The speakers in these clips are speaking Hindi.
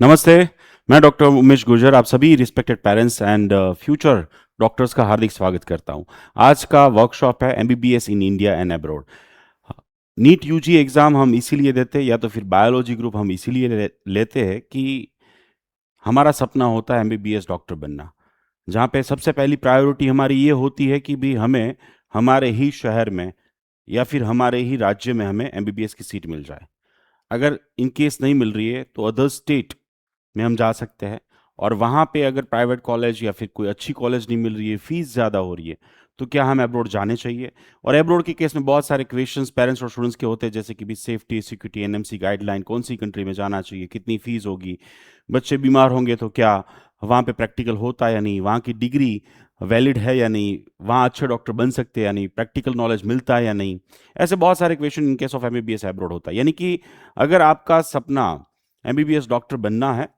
नमस्ते। मैं डॉक्टर उमेश गुर्जर आप सभी respected parents and future doctors का हार्दिक स्वागत करता हूं। आज का वर्कशॉप है MBBS in India and abroad. NEET UG exam हम इसीलिए देते हैं या तो फिर बायोलॉजी ग्रुप हम इसीलिए लेते हैं कि हमारा सपना होता है एमबीबीएस डॉक्टर बनना, जहाँ पे सबसे पहली प्रायोरिटी हमारी ये होती है कि भी हमें हमारे ही शहर में या फिर हमारे ही राज्य में हमें एमबीबीएस की सीट मिल जाए। अगर इन केस नहीं मिल रही है तो अदर स्टेट में हम जा सकते हैं, और वहाँ पे अगर प्राइवेट कॉलेज या फिर कोई अच्छी कॉलेज नहीं मिल रही है, फीस ज़्यादा हो रही है, तो क्या हम अब्रॉड जाने चाहिए। और अब्रॉड के केस में बहुत सारे क्वेश्चंस पेरेंट्स और स्टूडेंट्स के होते हैं, जैसे कि भी सेफ्टी सिक्योरिटी एनएमसी गाइडलाइन, कौन सी कंट्री में जाना चाहिए, कितनी फीस होगी, बच्चे बीमार होंगे तो क्या वहाँ पे प्रैक्टिकल होता है या नहीं, वहाँ की डिग्री वैलिड है या नहीं, वहाँ अच्छे डॉक्टर बन सकते हैं या नहीं, प्रैक्टिकल नॉलेज मिलता है या नहीं। ऐसे बहुत सारे question in case of MBBS abroad होता है। यानी कि अगर आपका सपना एमबीबीएस डॉक्टर बनना है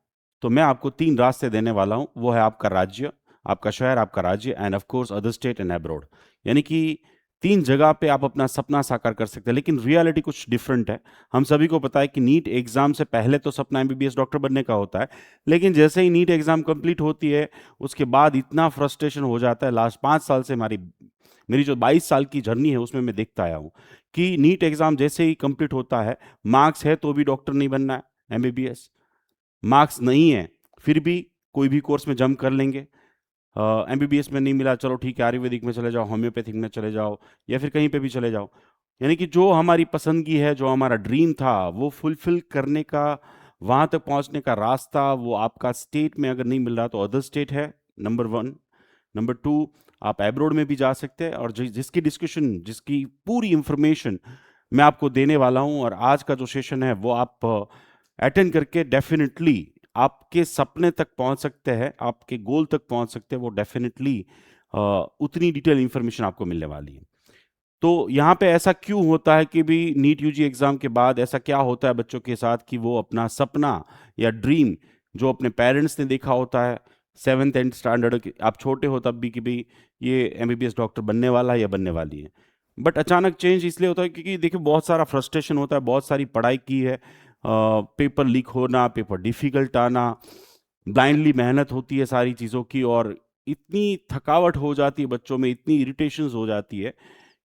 तो मैं आपको 3 रास्ते देने वाला हूँ। वो है आपका राज्य, आपका शहर, आपका राज्य end of course other state and abroad. यानी कि 3 जगह पे आप अपना सपना साकार कर सकते हैं, लेकिन रियलिटी कुछ डिफरेंट है। हम सभी को पता है कि नीट एग्ज़ाम से पहले तो सपना एमबीबीएस डॉक्टर बनने का होता है, लेकिन जैसे ही नीट एग्ज़ाम कंप्लीट होती है, उसके बाद इतना फ्रस्ट्रेशन हो जाता है। लास्ट 5 साल से मेरी जो 22 साल की जर्नी है, उसमें मैं देखता आया हूँ कि नीट एग्ज़ाम जैसे ही कंप्लीट होता है, मार्क्स है तो भी डॉक्टर नहीं बनना है एमबीबीएस, मार्क्स नहीं है फिर भी कोई भी कोर्स में जंप कर लेंगे। एमबीबीएस में नहीं मिला, चलो ठीक है आयुर्वेदिक में चले जाओ, होम्योपैथिक में चले जाओ या फिर कहीं पे भी चले जाओ। यानी कि जो हमारी पसंदगी है, जो हमारा ड्रीम था, वो फुलफिल करने का, वहाँ तक पहुँचने का रास्ता वो आपका स्टेट में अगर नहीं मिल रहा तो अदर स्टेट है नंबर 1। नंबर 2, आप एब्रोड में भी जा सकते हैं, और जिसकी डिस्कशन, जिसकी पूरी इंफॉर्मेशन मैं आपको देने वाला हूँ, और आज का जो सेशन है वो आप अटेंड करके डेफिनेटली आपके सपने तक पहुंच सकते हैं, आपके गोल तक पहुंच सकते हैं। वो डेफिनेटली उतनी डिटेल इंफॉर्मेशन आपको मिलने वाली है। तो यहाँ पे ऐसा क्यों होता है कि भी नीट यूजी एग्जाम के बाद ऐसा क्या होता है बच्चों के साथ कि वो अपना सपना या ड्रीम जो अपने पेरेंट्स ने देखा होता है 7th 8th स्टैंडर्ड, आप छोटे हो तब भी कि भाई ये एमबीबीएस डॉक्टर बनने वाला है या बनने वाली है, बट अचानक चेंज इसलिए होता है क्योंकि देखिए बहुत सारा फ्रस्ट्रेशन होता है, बहुत सारी पढ़ाई की है, पेपर लीक होना, पेपर डिफिकल्ट आना, ब्लाइंडली मेहनत होती है सारी चीज़ों की, और इतनी थकावट हो जाती है बच्चों में, इतनी इरिटेशंस हो जाती है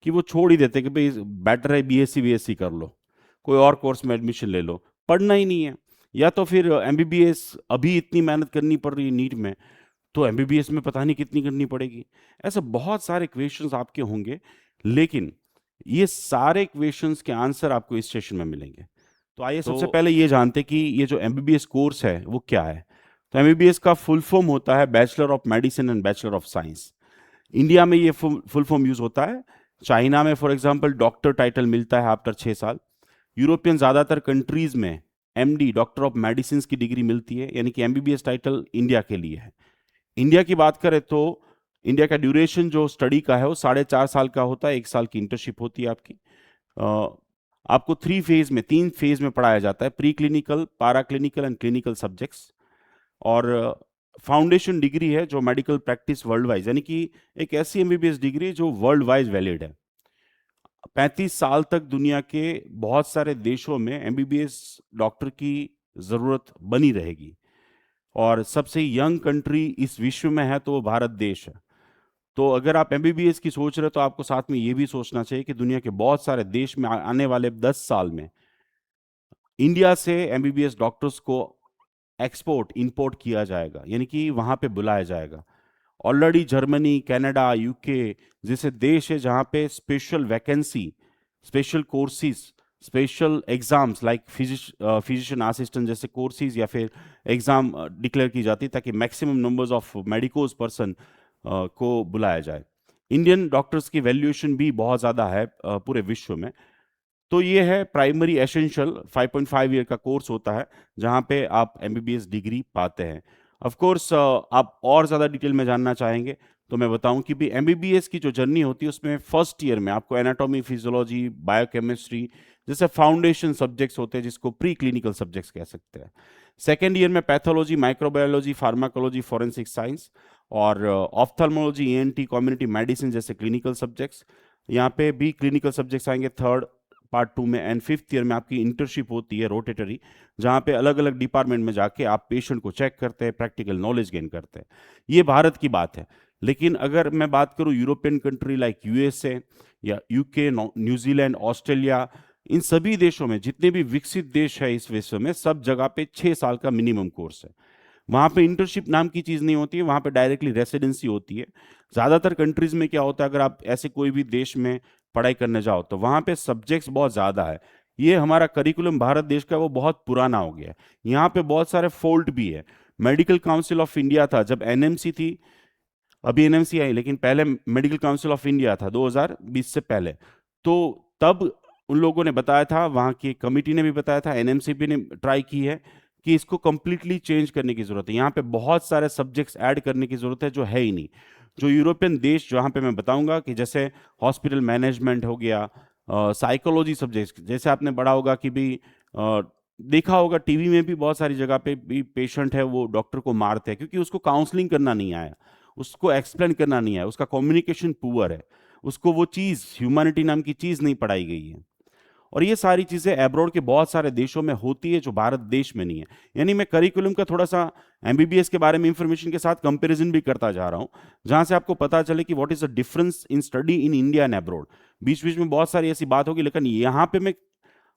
कि वो छोड़ ही देते हैं कि भाई बेटर है बीएससी बीएससी कर लो, कोई और कोर्स में एडमिशन ले लो, पढ़ना ही नहीं है। या तो फिर एमबीबीएस अभी इतनी मेहनत करनी पड़ रही है नीट में, तो एमबीबीएस में पता नहीं कितनी करनी पड़ेगी। ऐसे बहुत सारे क्वेश्चंस आपके होंगे, लेकिन ये सारे क्वेश्चंस के आंसर आपको इस सेशन में मिलेंगे। तो आइए सबसे पहले ये जानते कि ये जो एमबीबीएस कोर्स है वो क्या है। तो एमबीबीएस का फुल फॉर्म होता है bachelor of medicine and bachelor of science. India में ये फुल फॉर्म यूज होता है। चाइना में फॉर एग्जांपल डॉक्टर टाइटल मिलता है आफ्टर 6 साल। यूरोपियन ज़्यादातर कंट्रीज में एमडी डॉक्टर ऑफ मेडिसिन की डिग्री मिलती है, यानी कि एमबीबीएस टाइटल इंडिया के लिए है। इंडिया की बात करें तो इंडिया का ड्यूरेशन जो स्टडी का है वो 4.5 साल का होता है, 1 साल की इंटर्नशिप होती है आपकी। आपको 3 फेज में पढ़ाया जाता है, प्री क्लिनिकल, पारा क्लिनिकल एंड क्लिनिकल सब्जेक्ट्स। और फाउंडेशन डिग्री है जो मेडिकल प्रैक्टिस वर्ल्ड वाइज, यानी कि एक ऐसी एमबीबीएस डिग्री जो वर्ल्ड वाइज वैलिड है। 35 साल तक दुनिया के बहुत सारे देशों में एमबीबीएस डॉक्टर की जरूरत बनी रहेगी, और सबसे यंग कंट्री इस विश्व में है तो वो भारत देश है। तो अगर आप एमबीबीएस की सोच रहे हो तो आपको साथ में ये भी सोचना चाहिए कि दुनिया के बहुत सारे देश में आने वाले 10 साल में इंडिया से एमबीबीएस डॉक्टर्स को एक्सपोर्ट इंपोर्ट किया जाएगा, यानी कि वहां पे बुलाया जाएगा। ऑलरेडी जर्मनी, कनाडा, यूके जैसे देश है जहाँ पे special vacancy, special courses, special exams like physician assistant जैसे कोर्सेज या फिर एग्जाम डिक्लेयर की जाती है ताकि maximum numbers of medicos person को बुलाया जाए। इंडियन डॉक्टर्स की वैल्यूएशन भी बहुत ज़्यादा है पूरे विश्व में। तो ये है प्राइमरी एसेंशियल 5.5 ईयर का कोर्स होता है जहाँ पे आप एमबीबीएस डिग्री पाते हैं। ऑफ कोर्स आप और ज़्यादा डिटेल में जानना चाहेंगे तो मैं बताऊं कि भी एमबीबीएस की जो जर्नी होती है उसमें फर्स्ट ईयर में आपको एनाटॉमी, फिजियोलॉजी, बायोकेमिस्ट्री जैसे फाउंडेशन सब्जेक्ट्स होते हैं जिसको प्री क्लिनिकल सब्जेक्ट्स कह सकते हैं। सेकेंड ईयर में pathology, microbiology, pharmacology, forensic science और ऑफ्थल्मोलॉजी, एएनटी, कम्युनिटी मेडिसिन जैसे क्लिनिकल सब्जेक्ट्स। यहाँ पे भी क्लिनिकल सब्जेक्ट्स आएंगे थर्ड पार्ट 2 में, एंड 5th ईयर में आपकी इंटर्नशिप होती है रोटेटरी, जहाँ पे अलग अलग डिपार्टमेंट में जाके आप पेशेंट को चेक करते हैं, प्रैक्टिकल नॉलेज गेन करते हैं। ये भारत की बात है। लेकिन अगर मैं बात करूँ यूरोपियन कंट्री लाइक यूएसए या यूके, न्यूजीलैंड, ऑस्ट्रेलिया, इन सभी देशों में, जितने भी विकसित देश है इस विश्व में, सब जगह पे 6 साल का मिनिमम कोर्स है। वहाँ पे इंटर्नशिप नाम की चीज़ नहीं होती है, वहाँ पे डायरेक्टली रेसिडेंसी होती है। ज़्यादातर कंट्रीज में क्या होता है, अगर आप ऐसे कोई भी देश में पढ़ाई करने जाओ तो वहाँ पे सब्जेक्ट्स बहुत ज़्यादा है। ये हमारा करिकुलम भारत देश का वो बहुत पुराना हो गया है। यहाँ पे बहुत सारे फॉल्ट भी है। मेडिकल काउंसिल ऑफ इंडिया था जब एनएमसी थी, अभी एनएमसी आई, लेकिन पहले मेडिकल काउंसिल ऑफ इंडिया था 2020 से पहले। तो तब उन लोगों ने बताया था, वहाँ की कमिटी ने भी बताया था, एनएमसीपी ने ट्राई की है कि इसको कंप्लीटली चेंज करने की जरूरत है। यहाँ पे बहुत सारे सब्जेक्ट्स ऐड करने की जरूरत है जो है ही नहीं। जो यूरोपियन देश जहाँ पे मैं बताऊंगा कि जैसे हॉस्पिटल मैनेजमेंट हो गया, साइकोलॉजी सब्जेक्ट, जैसे आपने पढ़ा होगा कि भी देखा होगा टीवी में भी, बहुत सारी जगह पे भी पेशेंट है वो डॉक्टर को मारते हैं क्योंकि उसको काउंसलिंग करना नहीं आया, उसको एक्सप्लेन करना नहीं आया, उसका कम्युनिकेशन पुअर है, उसको वो चीज़, ह्यूमैनिटी नाम की चीज़ नहीं पढ़ाई गई है। और ये सारी चीज़ें एब्रॉड के बहुत सारे देशों में होती है जो भारत देश में नहीं है। यानी मैं करिकुलम का थोड़ा सा एमबीबीएस के बारे में इंफॉर्मेशन के साथ कंपैरिजन भी करता जा रहा हूँ, जहां से आपको पता चले कि what is the difference in study in India and abroad. बीच बीच में बहुत सारी ऐसी बात होगी, लेकिन यहाँ पे मैं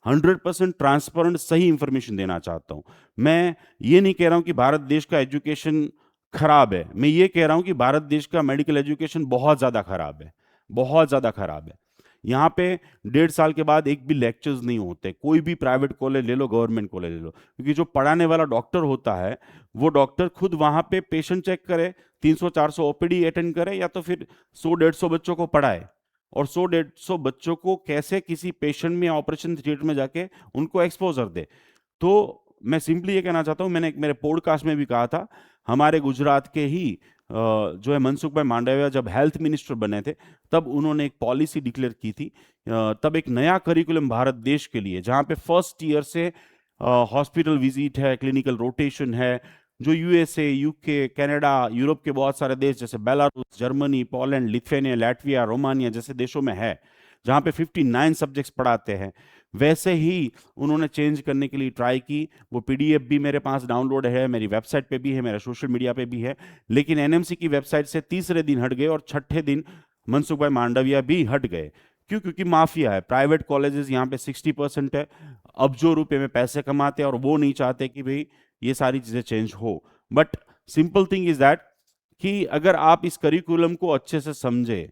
100% ट्रांसपेरेंट सही इंफॉर्मेशन देना चाहता हूँ। मैं ये नहीं कह रहा हूँ कि भारत देश का एजुकेशन खराब है, मैं ये कह रहा हूँ कि भारत देश का मेडिकल एजुकेशन बहुत ज़्यादा खराब है, बहुत ज़्यादा खराब है। यहाँ पे 1.5 साल के बाद एक भी लेक्चर्स नहीं होते। कोई भी प्राइवेट कॉलेज ले लो, गवर्नमेंट कॉलेज ले लो, क्योंकि जो पढ़ाने वाला डॉक्टर होता है वो डॉक्टर खुद वहाँ पे पेशेंट चेक करे, 300-400 ओपीडी अटेंड करे, या तो फिर 100-150 बच्चों को पढ़ाए, और 100-150 बच्चों को कैसे किसी पेशेंट में ऑपरेशन थिएटर में जाके उनको एक्सपोजर दे। तो मैं सिंपली ये कहना चाहता हूँ, मैंने एक मेरे पॉडकास्ट में भी कहा था, हमारे गुजरात के ही जो है मनसुख भाई मांडविया जब हेल्थ मिनिस्टर बने थे, तब उन्होंने एक पॉलिसी डिक्लेयर की थी। तब एक नया करिकुलम भारत देश के लिए, जहाँ पे फर्स्ट ईयर से हॉस्पिटल विजिट है, क्लिनिकल रोटेशन है, जो यूएसए, यूके, कनाडा, यूरोप के बहुत सारे देश जैसे Belarus, Germany, Poland, Lithuania, Latvia, Romania जैसे देशों में है, जहाँ पे 59 सब्जेक्ट्स पढ़ाते हैं, वैसे ही उन्होंने चेंज करने के लिए ट्राई की। वो पीडीएफ भी मेरे पास डाउनलोड है, मेरी वेबसाइट पे भी है, मेरा सोशल मीडिया पे भी है। लेकिन एनएमसी की वेबसाइट से तीसरे दिन हट गए और छठे दिन मनसुख भाई मांडविया भी हट गए। क्यों? क्योंकि माफिया है, प्राइवेट कॉलेजेस यहाँ पे 60% है, अब्जों रुपए में पैसे कमाते हैं, और वो नहीं चाहते कि भाई ये सारी चीजें चेंज हो। But simple thing is that कि अगर आप इस करिकुलम को अच्छे से समझे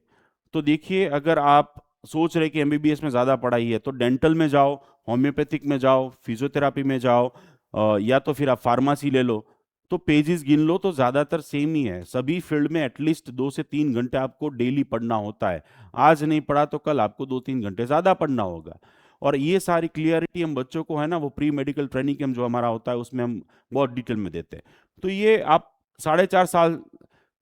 तो देखिए, अगर आप सोच रहे कि एमबीबीएस में ज़्यादा पढ़ाई है तो डेंटल में जाओ, होम्योपैथिक में जाओ, फिजियोथेरापी में जाओ, या तो फिर आप फार्मेसी ले लो। तो पेजेस गिन लो तो ज़्यादातर सेम ही है। सभी फील्ड में एटलीस्ट 2 से 3 घंटे आपको डेली पढ़ना होता है। आज नहीं पढ़ा तो कल आपको 2-3 घंटे ज़्यादा पढ़ना होगा। और ये सारी क्लियरिटी हम बच्चों को है ना, वो प्री मेडिकल ट्रेनिंग कैंप जो हमारा होता है उसमें हम बहुत डिटेल में देते हैं। तो ये आप 4.5 साल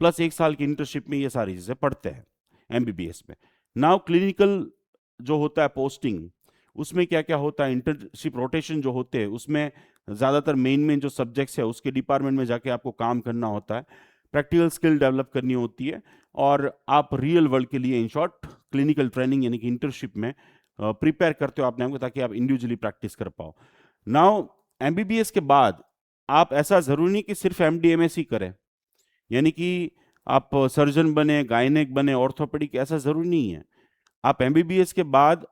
प्लस 1 साल की इंटर्नशिप में ये सारी चीज़ें पढ़ते हैं एमबीबीएस में। नाउ क्लिनिकल जो होता है पोस्टिंग, उसमें क्या क्या होता है, इंटर्नशिप रोटेशन जो होते हैं उसमें ज़्यादातर मेन जो सब्जेक्ट्स है उसके डिपार्टमेंट में जाके आपको काम करना होता है, प्रैक्टिकल स्किल डेवलप करनी होती है, और आप रियल वर्ल्ड के लिए इन शॉर्ट क्लिनिकल ट्रेनिंग यानी कि इंटर्नशिप में प्रिपेयर करते हो अपने आप को, ताकि आप इंडिविजुअली प्रैक्टिस कर पाओ। नाउ एमबीबीएस के बाद आप ऐसा ज़रूरी नहीं कि सिर्फ एमडी ही करें, यानी कि आप सर्जन बने, गायनेक बने, ऑर्थोपेडिक, ऐसा ज़रूरी नहीं है। आप एमबीबीएस के बाद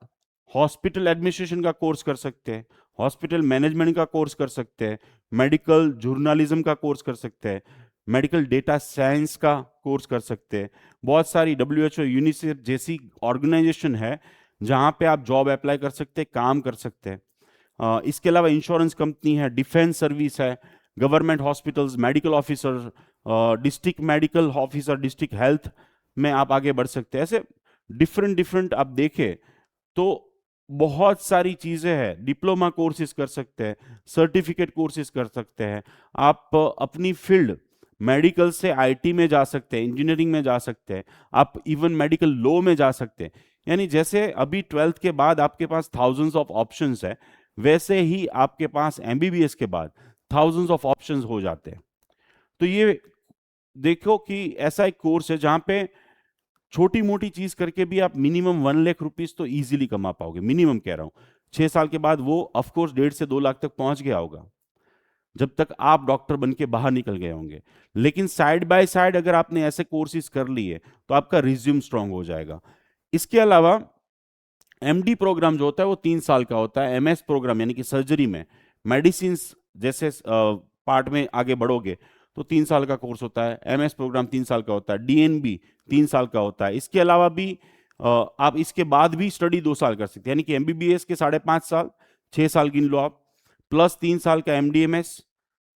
हॉस्पिटल एडमिनिस्ट्रेशन का कोर्स कर सकते हैं, हॉस्पिटल मैनेजमेंट का कोर्स कर सकते हैं, मेडिकल जर्नलिज्म का कोर्स कर सकते हैं, मेडिकल डेटा साइंस का कोर्स कर सकते हैं। बहुत सारी WHO, यूनिसेफ जैसी ऑर्गेनाइजेशन है जहाँ पे आप जॉब अप्लाई कर सकते हैं, काम कर सकते हैं। इसके अलावा इंश्योरेंस कंपनी है, डिफेंस सर्विस है, government hospitals, medical officer, district medical officer, district health में आप आगे बढ़ सकते हैं। ऐसे डिफरेंट आप देखें तो बहुत सारी चीजें हैं। डिप्लोमा कोर्सेज कर सकते हैं, सर्टिफिकेट कोर्सेज कर सकते हैं, आप अपनी फील्ड मेडिकल से आईटी में जा सकते हैं, इंजीनियरिंग में जा सकते हैं, आप इवन मेडिकल लॉ में जा सकते हैं। यानी जैसे अभी 12th के बाद आपके पास थाउजेंड्स ऑफ ऑप्शंस है, वैसे ही आपके पास एमबीबीएस के बाद थाउजेंड्स ऑफ ऑप्शंस हो जाते हैं। तो ये देखो कि ऐसा एक कोर्स है जहां पे छोटी मोटी चीज करके भी आप मिनिमम 1 लाख रुपीज तो इजीली कमा पाओगे, मिनिमम कह रहा हूं। 6 साल के बाद वो ऑफकोर्स 1.5 से 2 लाख तक पहुंच गया होगा, जब तक आप डॉक्टर बन के बाहर निकल गए होंगे। लेकिन साइड बाय साइड अगर आपने ऐसे कोर्सेज कर लिए तो आपका रिज्यूम स्ट्रांग हो जाएगा। इसके अलावा एमडी प्रोग्राम जो होता है वो 3 साल का होता है। एमएस प्रोग्राम यानी कि सर्जरी में मेडिसिन जैसे पार्ट में आगे बढ़ोगे तो 3 साल का कोर्स होता है। एमएस प्रोग्राम 3 साल का होता है। डीएनबी 3 साल का होता है। इसके अलावा भी आप इसके बाद भी स्टडी 2 साल कर सकते हैं, यानी कि एमबीबीएस के 5.5 साल, 6 साल गिन लो आप, प्लस 3 साल का एमडीएमएस।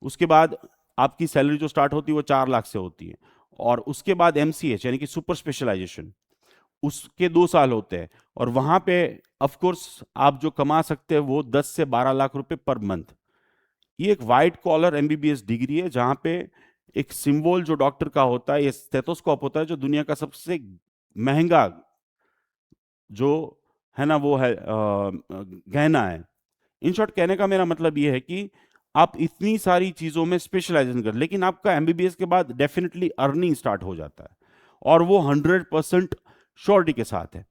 उसके बाद आपकी सैलरी जो स्टार्ट होती है वो 4 लाख से होती है। और उसके बाद एमसीएच यानी कि सुपर स्पेशलाइजेशन, उसके 2 साल होते हैं। और वहां पे ऑफ कोर्स आप जो कमा सकते हैं वो 10 से 12 लाख रुपए पर मंथ। ये एक वाइट कॉलर एमबीबीएस डिग्री है जहां पे एक सिंबल जो डॉक्टर का होता है, ये स्टेथोस्कोप होता है जो दुनिया का सबसे महंगा जो है ना वो है गहना है। इन शॉर्ट कहने का मेरा मतलब ये है कि आप इतनी सारी चीजों में स्पेशलाइजेशन कर, लेकिन आपका एमबीबीएस के बाद डेफिनेटली अर्निंग स्टार्ट हो जाता है और वो 100% श्योरिटी के साथ है।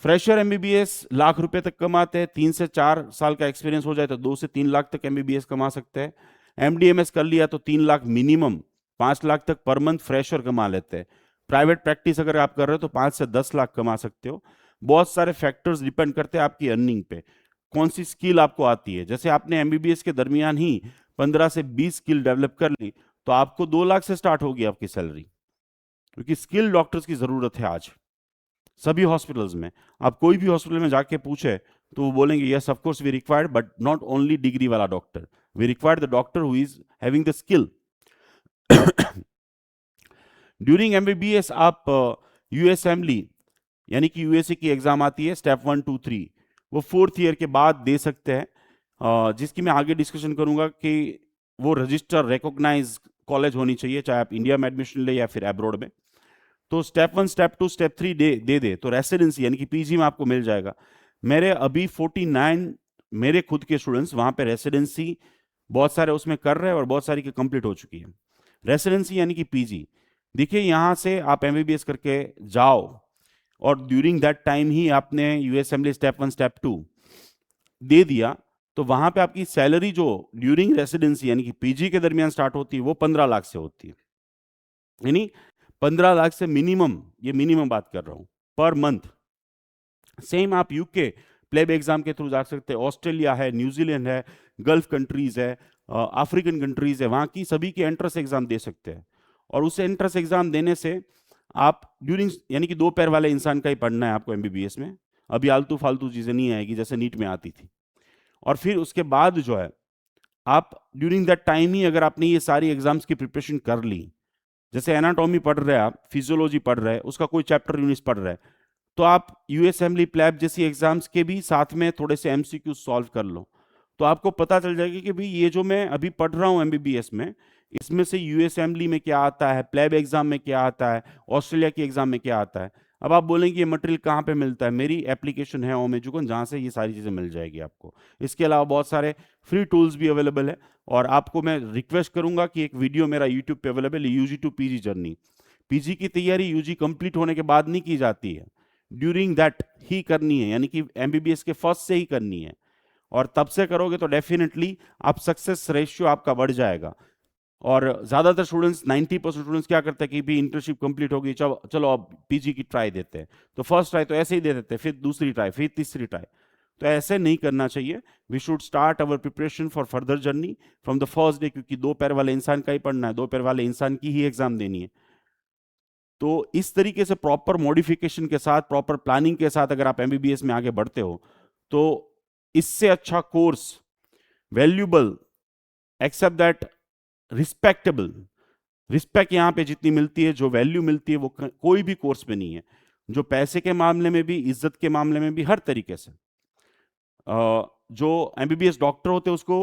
फ्रेशर एमबीबीएस लाख रुपए तक कमाते हैं। 3 से 4 साल का एक्सपीरियंस हो जाए तो 2 से 3 लाख तक एमबीबीएस कमा सकते हैं। एमडीएमएस कर लिया तो 3 लाख मिनिमम, 5 लाख तक पर मंथ फ्रेशर कमा लेते हैं। प्राइवेट प्रैक्टिस अगर आप कर रहे हो तो 5 से 10 लाख कमा सकते हो। बहुत सारे फैक्टर्स डिपेंड करते हैं आपकी अर्निंग पे, कौन सी स्किल आपको आती है। जैसे आपने एमबीबीएस के दरमियान ही 15 से 20 स्किल डेवलप कर ली तो आपको 2 लाख से स्टार्ट होगी आपकी सैलरी, क्योंकि स्किल डॉक्टर्स की जरूरत है आज सभी हॉस्पिटल्स में। आप कोई भी हॉस्पिटल में जाके पूछे तो वो बोलेंगे yes of course we required, but not only degree वाला doctor, we required the doctor who is having the skill. During MBBS आप यूएसएमली यानी कि यूएसए की एग्जाम आती है, स्टेप 1, 2, 3, वो 4th ईयर के बाद दे सकते हैं, जिसकी मैं आगे डिस्कशन करूंगा कि वो रजिस्टर रिकॉग्नाइज कॉलेज होनी चाहिए, चाहे आप इंडिया में एडमिशन ले या फिर एब्रॉड में। तो स्टेप 1, स्टेप 2, स्टेप 3 दे तो रेसिडेंसी यानी कि पीजी में आपको मिल जाएगा। मेरे अभी 49 मेरे खुद के स्टूडेंट्स वहां पे रेसिडेंसी बहुत सारे उसमें कर रहे हैं और बहुत सारी की कंप्लीट हो चुकी है। रेसिडेंसी यानी कि पीजी, देखिए यहां से आप एमबीबीएस करके जाओ और ड्यूरिंग दैट टाइम ही आपने यूएसएमएल स्टेप 1, स्टेप 2 दे दिया तो वहां पे आपकी सैलरी जो ड्यूरिंग रेसिडेंसी यानी कि पीजी के दरमियान स्टार्ट होती है वो 15 लाख से होती है। यानी 15 लाख से मिनिमम, ये मिनिमम बात कर रहा हूं, पर मंथ। सेम आप यूके प्लेब एग्जाम के थ्रू जा सकते हैं, ऑस्ट्रेलिया है, न्यूजीलैंड है, गल्फ कंट्रीज है, अफ्रीकन कंट्रीज है, वहां की सभी की एंट्रेंस एग्जाम दे सकते हैं। और उस एंट्रेंस एग्जाम देने से आप ड्यूरिंग यानी कि 2 पैर वाले इंसान का ही पढ़ना है आपको एमबीबीएस में, अभी आलतू फालतू चीजें नहीं आएगी जैसे नीट में आती थी। और फिर उसके बाद जो है आप ड्यूरिंग दैट टाइम ही अगर आपने ये सारी एग्जाम्स की प्रिपरेशन कर ली, जैसे एनाटॉमी पढ़ रहे हैं आप, फिजियोलॉजी पढ़ रहे हैं, उसका कोई चैप्टर यूनिट पढ़ रहे हैं, तो आप यूएसएमली प्लैब जैसी एग्जाम्स के भी साथ में थोड़े से एमसीक्यू सॉल्व कर लो तो आपको पता चल जाएगा कि भाई ये जो मैं अभी पढ़ रहा हूँ एमबीबीएस में, इसमें से यूएसएमली में क्या आता है, प्लैब एग्जाम में क्या आता है, ऑस्ट्रेलिया की एग्जाम में क्या आता है। अब आप बोलेंगे ये मटेरियल कहाँ पे मिलता है, मेरी एप्लीकेशन है ओम एजुकेशन जहाँ से ये सारी चीज़ें मिल जाएगी आपको। इसके अलावा बहुत सारे फ्री टूल्स भी अवेलेबल है और आपको मैं रिक्वेस्ट करूंगा कि एक वीडियो मेरा यूट्यूब पे अवेलेबल है, UG to PG journey. PG की तैयारी यूजी कंप्लीट होने के बाद नहीं की जाती है, ड्यूरिंग दैट ही करनी है, यानी कि एमबीबीएस के फर्स्ट से ही करनी है। और तब से करोगे तो डेफिनेटली आप सक्सेस रेशियो आपका बढ़ जाएगा। और ज्यादातर स्टूडेंट्स 90% स्टूडेंट्स क्या करते हैं कि भी इंटर्नशिप कंप्लीट होगी, चलो चलो अब पीजी की ट्राई देते हैं, तो फर्स्ट ट्राई तो ऐसे ही दे देते हैं, फिर दूसरी ट्राई, फिर तीसरी ट्राई। तो ऐसे नहीं करना चाहिए। We should start our preparation for further journey from the first day, क्योंकि 2 पैर वाले इंसान का ही पढ़ना है, 2 पैर वाले इंसान की ही एग्जाम देनी है। तो इस तरीके से प्रॉपर मॉडिफिकेशन के साथ, प्रॉपर प्लानिंग के साथ अगर आप एमबीबीएस में आगे बढ़ते हो तो इससे अच्छा course, valuable, except that respectable, respect यहां पे जितनी मिलती है, जो वैल्यू मिलती है, वो कोई भी कोर्स में नहीं है, जो पैसे के मामले में भी, इज्जत के मामले में भी, हर तरीके से। जो एमबीबीएस डॉक्टर होते हैं उसको,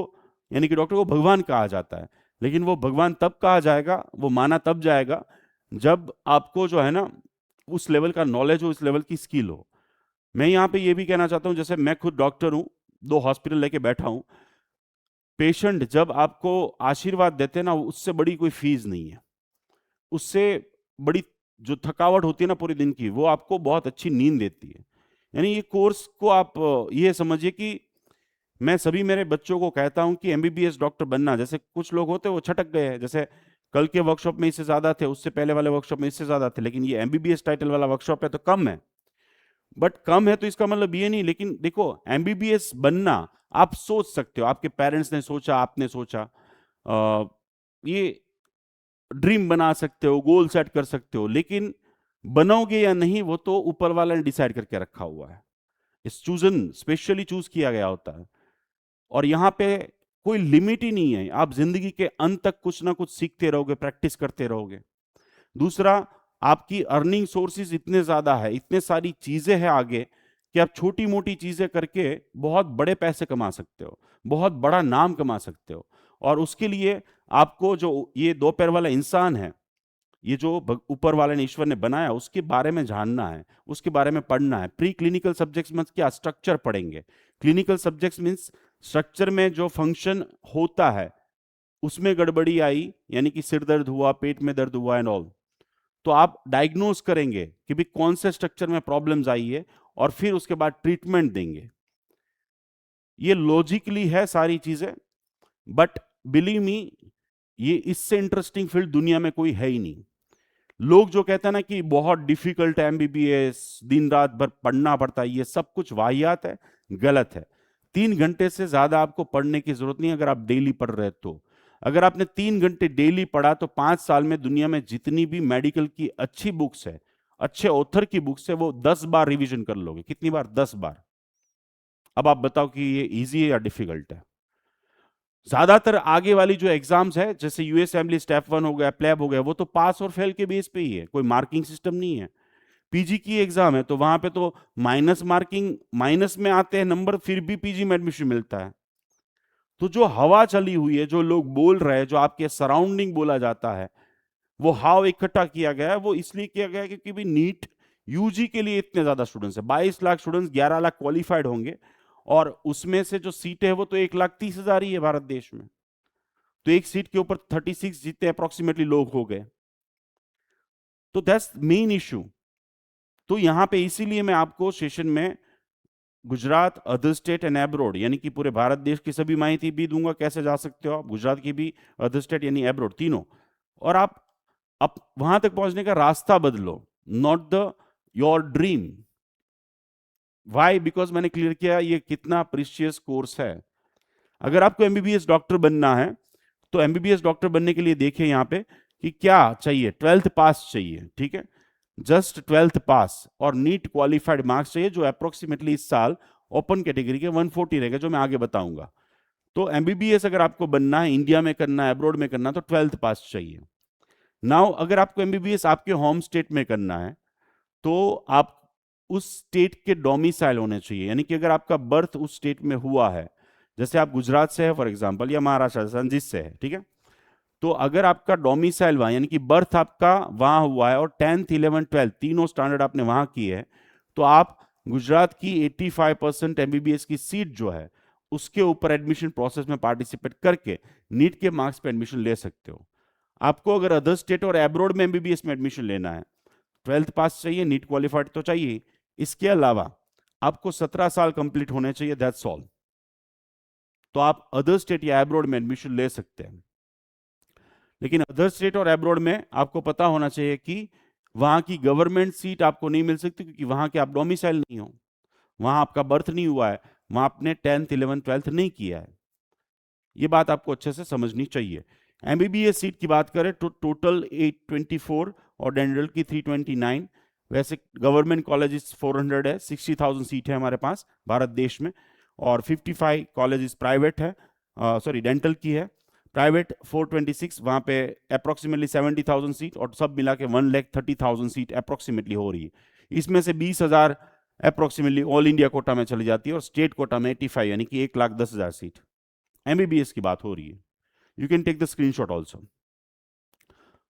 यानी कि डॉक्टर को भगवान कहा जाता है, लेकिन वो भगवान तब कहा जाएगा, वो माना तब जाएगा जब आपको जो है ना उस लेवल का नॉलेज हो, उस लेवल की स्किल हो। मैं यहाँ पे ये भी कहना चाहता हूँ, जैसे मैं खुद डॉक्टर हूँ, 2 हॉस्पिटल लेके बैठा हूँ, पेशेंट जब आपको आशीर्वाद देते हैं ना, उससे बड़ी कोई फीस नहीं है, उससे बड़ी जो थकावट होती है ना पूरे दिन की, वो आपको बहुत अच्छी नींद देती है। यानी ये कोर्स को आप ये समझिए कि मैं सभी मेरे बच्चों को कहता हूं कि एमबीबीएस डॉक्टर बनना, जैसे कुछ लोग होते हैं वो छटक गए हैं, जैसे कल के वर्कशॉप में इससे ज्यादा थे, उससे पहले वाले वर्कशॉप में इससे ज्यादा थे, लेकिन ये एमबीबीएस टाइटल वाला वर्कशॉप है तो कम है। बट कम है तो इसका मतलब ये नहीं, लेकिन देखो एमबीबीएस बनना आप सोच सकते हो, आपके पेरेंट्स ने सोचा, आपने सोचा, ये ड्रीम बना सकते हो, गोल सेट कर सकते हो, लेकिन बनोगे या नहीं वो तो ऊपर वाले ने डिसाइड करके रखा हुआ है। इस चूजन स्पेशली चूज किया गया होता है, और यहां पे कोई लिमिट ही नहीं है, आप जिंदगी के अंत तक कुछ ना कुछ सीखते रहोगे, प्रैक्टिस करते रहोगे। दूसरा, आपकी अर्निंग सोर्सेज इतने ज्यादा है, इतने सारी चीजें हैं आगे, कि आप छोटी मोटी चीजें करके बहुत बड़े पैसे कमा सकते हो, बहुत बड़ा नाम कमा सकते हो। और उसके लिए आपको जो ये दो पैर वाला इंसान है, ये जो ऊपर वाले ने, ईश्वर ने बनाया, उसके बारे में जानना है, उसके बारे में पढ़ना है। प्री क्लिनिकल सब्जेक्ट्स में क्या स्ट्रक्चर पढ़ेंगे, क्लिनिकल सब्जेक्ट्स मीन्स स्ट्रक्चर में जो फंक्शन होता है उसमें गड़बड़ी आई, यानी कि सिर दर्द हुआ, पेट में दर्द हुआ एंड ऑल, तो आप डायग्नोज करेंगे कि भी कौन से स्ट्रक्चर में प्रॉब्लम्स आई है, और फिर उसके बाद ट्रीटमेंट देंगे। ये लॉजिकली है सारी चीजें, बट बिलीव मी, ये इससे इंटरेस्टिंग फील्ड दुनिया में कोई है ही नहीं। लोग जो कहते हैं ना कि बहुत डिफिकल्ट है एमबीबीएस, दिन रात भर पढ़ना पड़ता है, ये सब कुछ वाहियात है, गलत है। 3 घंटे से ज्यादा आपको पढ़ने की जरूरत नहीं, अगर आप डेली पढ़ रहे तो। अगर आपने 3 घंटे डेली पढ़ा तो 5 साल में दुनिया में जितनी भी मेडिकल की अच्छी बुक्स है, अच्छे ऑथर की बुक्स है, वो 10 बार रिवीजन कर लोगे। कितनी बार? 10 बार। अब आप बताओ कि ये इजी है या डिफिकल्ट है। ज्यादातर आगे वाली जो एग्जाम्स है, जैसे यूएस असेंबली स्टेप 1 हो गया, प्लेब हो गया, वो तो पास और फेल के बेस पे ही है, कोई मार्किंग सिस्टम नहीं है। पीजी की एग्जाम है तो वहां पे तो माइनस मार्किंग, माइनस में आते हैं नंबर, फिर भी पीजी में एडमिशन मिलता है। तो जो हवा चली हुई है, जो लोग बोल रहे हैं, जो आपके सराउंडिंग बोला जाता है, वो हाव इकट्ठा किया गया है। वो इसलिए किया गया है क्योंकि भी नीट यूजी के लिए इतने ज्यादा स्टूडेंट्स है, 22 लाख स्टूडेंट्स, 11 लाख क्वालिफाइड होंगे, और उसमें से जो सीटें है वो तो 1,30,000 ही है भारत देश में। तो एक सीट के ऊपर 36 जितने अप्रोक्सीमेटली लोग हो गए, तो दैट्स मेन इश्यू। तो यहां पे इसीलिए मैं आपको सेशन में Gujarat, other state and abroad, यानी कि पूरे भारत देश की सभी माहिती भी दूंगा, कैसे जा सकते हो आप, गुजरात की भी, अदर स्टेट यानी एब्रोड, तीनों। और आप वहां तक पहुंचने का रास्ता बदलो, not the your dream. Why? Because मैंने क्लियर किया ये कितना प्रीशियस कोर्स है। अगर आपको एमबीबीएस डॉक्टर बनना है तो एमबीबीएस डॉक्टर बनने के लिए देखिए यहाँ पे कि क्या चाहिए। 12th पास चाहिए, ठीक है, जस्ट 12th पास, और नीट क्वालिफाइड मार्क्स चाहिए, जो अप्रोक्सीमेटली इस साल ओपन कैटेगरी के 140 रहेगा, जो मैं आगे बताऊंगा। तो एमबीबीएस अगर आपको बनना है, इंडिया में करना है, अब्रॉड में करना है, तो 12th पास चाहिए। नाउ अगर आपको एमबीबीएस आपके होम स्टेट में करना है तो आप उस स्टेट के डोमिसाइल होने चाहिए, यानी कि अगर आपका बर्थ उस स्टेट में हुआ है, जैसे आप गुजरात से है फॉर एग्जांपल, या महाराष्ट्र संजीत से है, ठीक है, तो अगर आपका डोमिसाइल वहां, यानी कि बर्थ आपका वहां हुआ है, और 10th 11th 12th तीनों स्टैंडर्ड आपने वहां की है, तो आप गुजरात की 85% एमबीबीएस की सीट जो है उसके ऊपर एडमिशन प्रोसेस में पार्टिसिपेट करके नीट के मार्क्स पे एडमिशन ले सकते हो। आपको अगर अदर स्टेट और एब्रोड में एमबीबीएस में एडमिशन लेना है, 12th पास चाहिए, नीट क्वालिफाइड तो चाहिए, इसके अलावा आपको 17 साल कंप्लीट होने चाहिए, दैट्स ऑल। तो आप अदर स्टेट या एब्रोड में एडमिशन ले सकते हैं। लेकिन अदर स्टेट और एब्रोड में आपको पता होना चाहिए कि वहां की गवर्नमेंट सीट आपको नहीं मिल सकती, क्योंकि वहां के आप डोमिसाइल नहीं हो, वहां आपका बर्थ नहीं हुआ है, वहां आपने 10th 11th 12th नहीं किया है। ये बात आपको अच्छे से समझनी चाहिए। एमबीबीएस सीट की बात करें तो टोटल 824 और डेंटल की 329। वैसे गवर्नमेंट कॉलेजेस 400 है, 60,000 सीट है हमारे पास भारत देश में, और 55 कॉलेजेस प्राइवेट है, सॉरी डेंटल की है। प्राइवेट 426, वहां पे अप्रोक्सीमेटली 70,000 सीट, और सब मिला के 1,30,000 सीट अप्रोक्सीमेटली हो रही है। इसमें से 20,000 अप्रोक्सीमेटली ऑल इंडिया कोटा में चली जाती है, और स्टेट कोटा में 85, यानी कि 1,10,000 सीट। एमबीबीएस की बात हो रही है। You can take the screenshot also.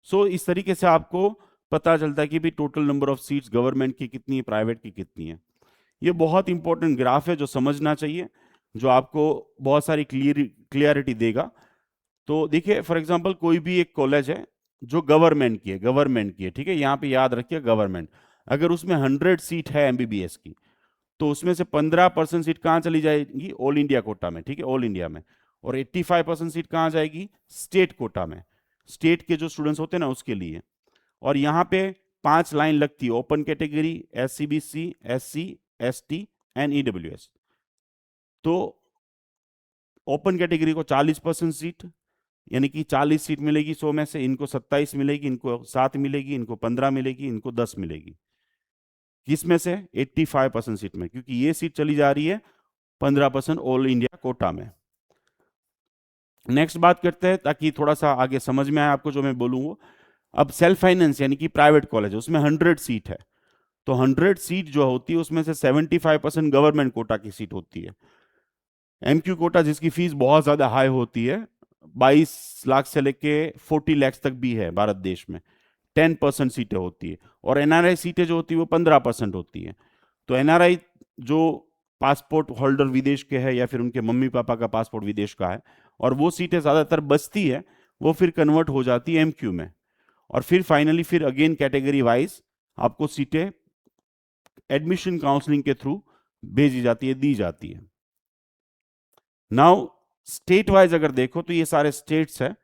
So इस तरीके से आपको पता चलता है कि भी total number of seats government की कितनी है, प्राइवेट की कितनी है। ये बहुत इंपॉर्टेंट ग्राफ है जो समझना चाहिए, जो आपको बहुत सारी क्लियरिटी देगा। तो देखिए फॉर एग्जांपल कोई भी एक कॉलेज है, जो गवर्नमेंट की है, ठीक है, यहाँ पे याद रखिए गवर्नमेंट। अगर उसमें 100 सीट है एमबीबीएस की, तो उसमें से 15% सीट कहाँ चली जाएगी? ऑल इंडिया कोटा में, ठीक है, ऑल इंडिया में। और 85% सीट कहाँ जाएगी? स्टेट कोटा में, स्टेट के जो स्टूडेंट्स होते हैं ना उसके लिए। और यहाँ पे 5 लाइन लगती है, open category, SCBC, SC, ST and EWS। तो ओपन कैटेगरी को 40% सीट, यानी कि 40 सीट मिलेगी 100 में से, इनको 27 मिलेगी, इनको 7 मिलेगी, इनको 15 मिलेगी, इनको 10 मिलेगी। किस में से? 85% सीट में, क्योंकि ये सीट चली जा रही है 15% ऑल इंडिया कोटा में। नेक्स्ट बात करते हैं, ताकि थोड़ा सा आगे समझ में आए आपको जो मैं बोलूंगा। अब सेल्फ फाइनेंस यानी कि प्राइवेट कॉलेज, उसमें 100 सीट है। तो 100 सीट जो होती है उसमें से 75% गवर्नमेंट कोटा की सीट होती है। एमक्यू कोटा जिसकी फीस बहुत ज्यादा हाई होती है, 22 लाख से लेके 40 लाख तक भी है भारत देश में, 10% सीटें होती है। और एनआरआई सीटें जो होती है वो 15% होती है। तो एनआरआई जो पासपोर्ट होल्डर विदेश के है, या फिर उनके मम्मी पापा का पासपोर्ट विदेश का है, और वो सीटें ज्यादातर बचती है, वो फिर कन्वर्ट हो जाती है एमक्यू में। और फिर फाइनली फिर अगेन कैटेगरी वाइज आपको सीटें एडमिशन काउंसलिंग के थ्रू भेजी जाती है, दी जाती है। नाउ स्टेट वाइज अगर देखो तो ये सारे स्टेट्स है,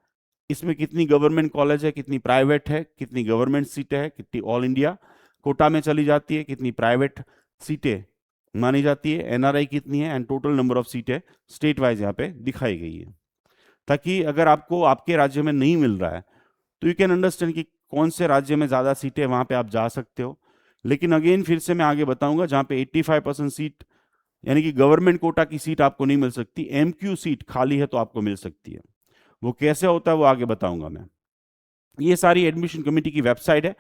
इसमें कितनी गवर्नमेंट कॉलेज है, कितनी प्राइवेट है, कितनी गवर्नमेंट सीटें है, कितनी ऑल इंडिया कोटा में चली जाती है, कितनी प्राइवेट सीटें मानी जाती है, एनआरआई कितनी है, एंड टोटल नंबर ऑफ सीटें स्टेट वाइज यहाँ पे दिखाई गई है। ताकि अगर आपको आपके राज्य में नहीं मिल रहा है तो यू कैन अंडरस्टैंड कि कौन से राज्य में ज़्यादा सीटें, वहाँ पे आप जा सकते हो। लेकिन अगेन फिर से मैं आगे बताऊंगा, जहाँ पे 85% सीट यानी कि गवर्नमेंट कोटा की सीट आपको नहीं मिल सकती, एमक्यू सीट खाली है तो आपको मिल सकती है। वो कैसे होता है वो आगे बताऊंगा मैं। ये सारी एडमिशन कमेटी की वेबसाइट है,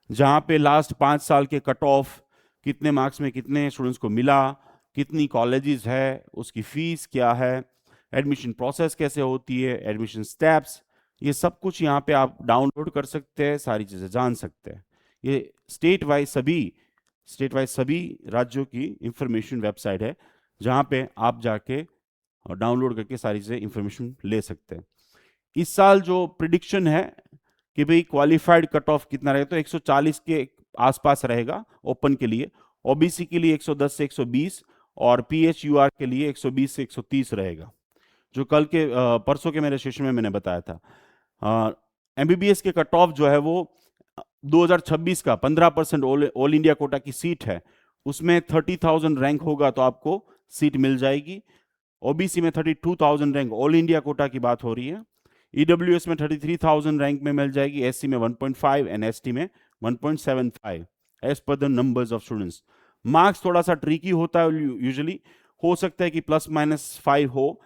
जहाँ पे लास्ट 5 साल के कट ऑफ, कितने मार्क्स में कितने स्टूडेंट्स को मिला, कितनी कॉलेजेस है, उसकी फीस क्या है, एडमिशन प्रोसेस कैसे होती है, एडमिशन स्टेप्स, ये सब कुछ यहाँ पे आप डाउनलोड कर सकते हैं, सारी चीज़ें जान सकते हैं। ये स्टेट वाइज सभी राज्यों की इंफॉर्मेशन वेबसाइट है, जहाँ पे आप जाके डाउनलोड करके सारी चीज़ें इंफॉर्मेशन ले सकते हैं। इस साल जो प्रिडिक्शन है कि भाई क्वालिफाइड कट ऑफ कितना रहेगा, तो 140 के आसपास रहेगा ओपन के लिए, ओबीसी के लिए 110 से 120, और पीएचयूआर के लिए 120 से 130 रहेगा, जो कल के परसों के मेरे सेशन में मैंने बताया था। एमबीबीएस के कट ऑफ जो है वो 2026 का 15% ऑल इंडिया कोटा की सीट है, उसमें 30,000 रैंक होगा तो आपको सीट मिल जाएगी। ओबीसी में 32,000 रैंक, ऑल इंडिया कोटा की बात हो रही है। ईडब्ल्यूएस में 33,000 रैंक में मिल जाएगी, एससी में 1.5 एंड एसटी में 1.75 as per the numbers of students. Marks थोड़ा सा ट्रिकी होता है यूजुअली, हो सकता है कि +-5 हो।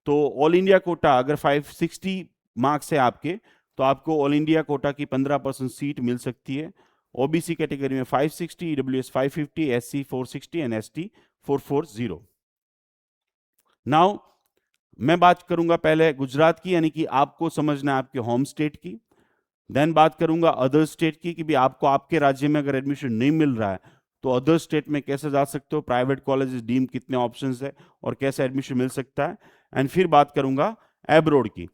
तो ऑल इंडिया कोटा अगर 560 मार्क्स है आपके, तो आपको ऑल इंडिया कोटा की 15% सीट मिल सकती है। ओबीसी कैटेगरी में 560, EWS 550, SC 460 and ST 440। Now मैं बात करूंगा पहले गुजरात की, यानी कि आपको समझना है आपके होम स्टेट की। देन बात करूंगा अदर स्टेट की, कि भी आपको आपके राज्य में अगर एडमिशन नहीं मिल रहा है तो अदर स्टेट में कैसे जा सकते हो, प्राइवेट कॉलेजेस डीम कितने ऑप्शंस है और कैसे एडमिशन मिल सकता है। एंड फिर बात करूंगा एब्रोड की।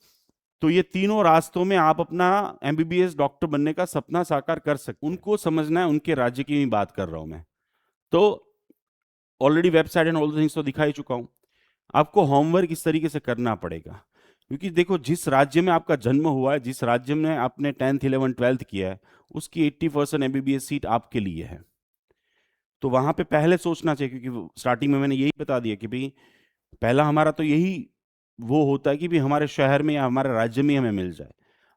तो ये तीनों रास्तों में आप अपना एमबीबीएस डॉक्टर बनने का सपना साकार कर सकते, उनको समझना है, उनके राज्य की भी बात कर रहा हूं मैं। तो already website and all things तो दिखा ही चुका हूं। आपको होमवर्क इस तरीके से करना पड़ेगा, क्योंकि देखो जिस राज्य में आपका जन्म हुआ है, जिस राज्य में आपने 10th 11th 12th किया है, उसकी 80% एमबीबीएस सीट आपके लिए है। तो वहां पे पहले सोचना चाहिए, क्योंकि स्टार्टिंग में मैंने यही बता दिया कि भाई पहला हमारा तो यही वो होता है कि भी हमारे शहर में या हमारे राज्य में हमें मिल जाए।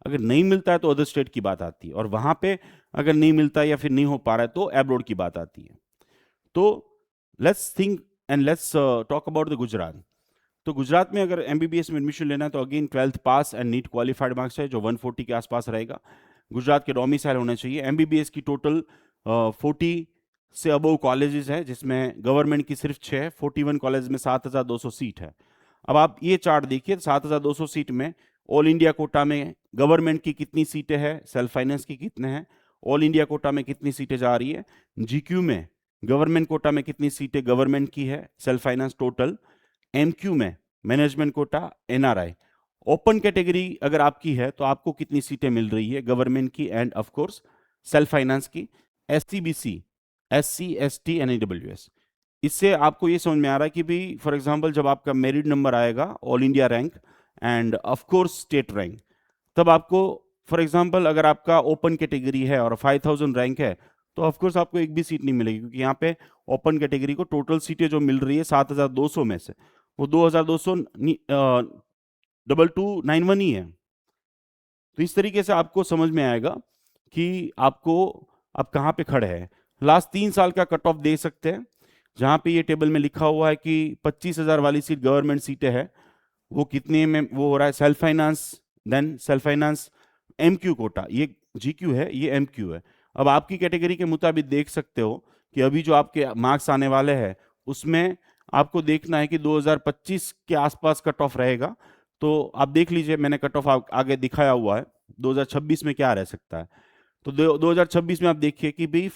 अगर नहीं मिलता है तो अदर स्टेट की बात आती है, और वहां पे अगर नहीं मिलता है या फिर नहीं हो पा रहा है तो एब्रोड की बात आती है। तो let's think and let's talk about the Gujarat. तो गुजरात में अगर एमबीबीएस में एडमिशन लेना है तो again 12th pass and NEET qualified marks है, जो 140 के आसपास रहेगा। गुजरात के डोमिसाइल होना चाहिए। एमबीबीएस की टोटल 40 से अबव कॉलेजेस है, जिसमें गवर्नमेंट की सिर्फ 6, 41 कॉलेज में 7,200 सीट है। अब आप ये चार्ट देखिए, 7,200 सीट में ऑल इंडिया कोटा में गवर्नमेंट की कितनी सीटें हैं, सेल्फ फाइनेंस की कितने हैं, ऑल इंडिया कोटा में कितनी सीटें जा रही है, जीक्यू में गवर्नमेंट कोटा में कितनी सीटें गवर्नमेंट की है, सेल्फ फाइनेंस टोटल, एमक्यू में management quota, NRI, open category अगर आपकी है तो आपको कितनी सीटें मिल रही है गवर्नमेंट की end of course self finance की, एससीबीसी, एससी, एसटी, एनईडब्ल्यूएस। इससे आपको ये समझ में आ रहा है कि भाई फॉर एग्जांपल जब आपका मेरिट नंबर आएगा all India rank end of course state rank, तब आपको फॉर एग्जांपल अगर आपका ओपन कैटेगरी है और 5000 रैंक है तो ऑफ कोर्स आपको एक भी सीट नहीं मिलेगी, क्योंकि यहाँ पे ओपन कैटेगरी को टोटल सीटें जो मिल रही है 7200 में से वो 2200 2291 ही है। तो इस तरीके से आपको समझ में आएगा कि आपको अब कहाँ पे खड़े हैं। लास्ट 3 साल का कट ऑफ दे सकते हैं, जहाँ पे ये टेबल में लिखा हुआ है कि 25,000 वाली सीट गवर्नमेंट सीटें है, वो कितने में वो हो रहा है self finance, then self finance MQ quota, ये जीक्यू है, ये एमक्यू है। अब आपकी कैटेगरी के मुताबिक देख सकते हो कि अभी जो आपके मार्क्स आने वाले हैं उसमें आपको देखना है कि 2025 के आसपास कट ऑफ रहेगा। तो आप देख लीजिए, मैंने कट ऑफ आगे दिखाया हुआ है 2026 में क्या रह सकता है। तो 2026 में आप देखिए कि भाई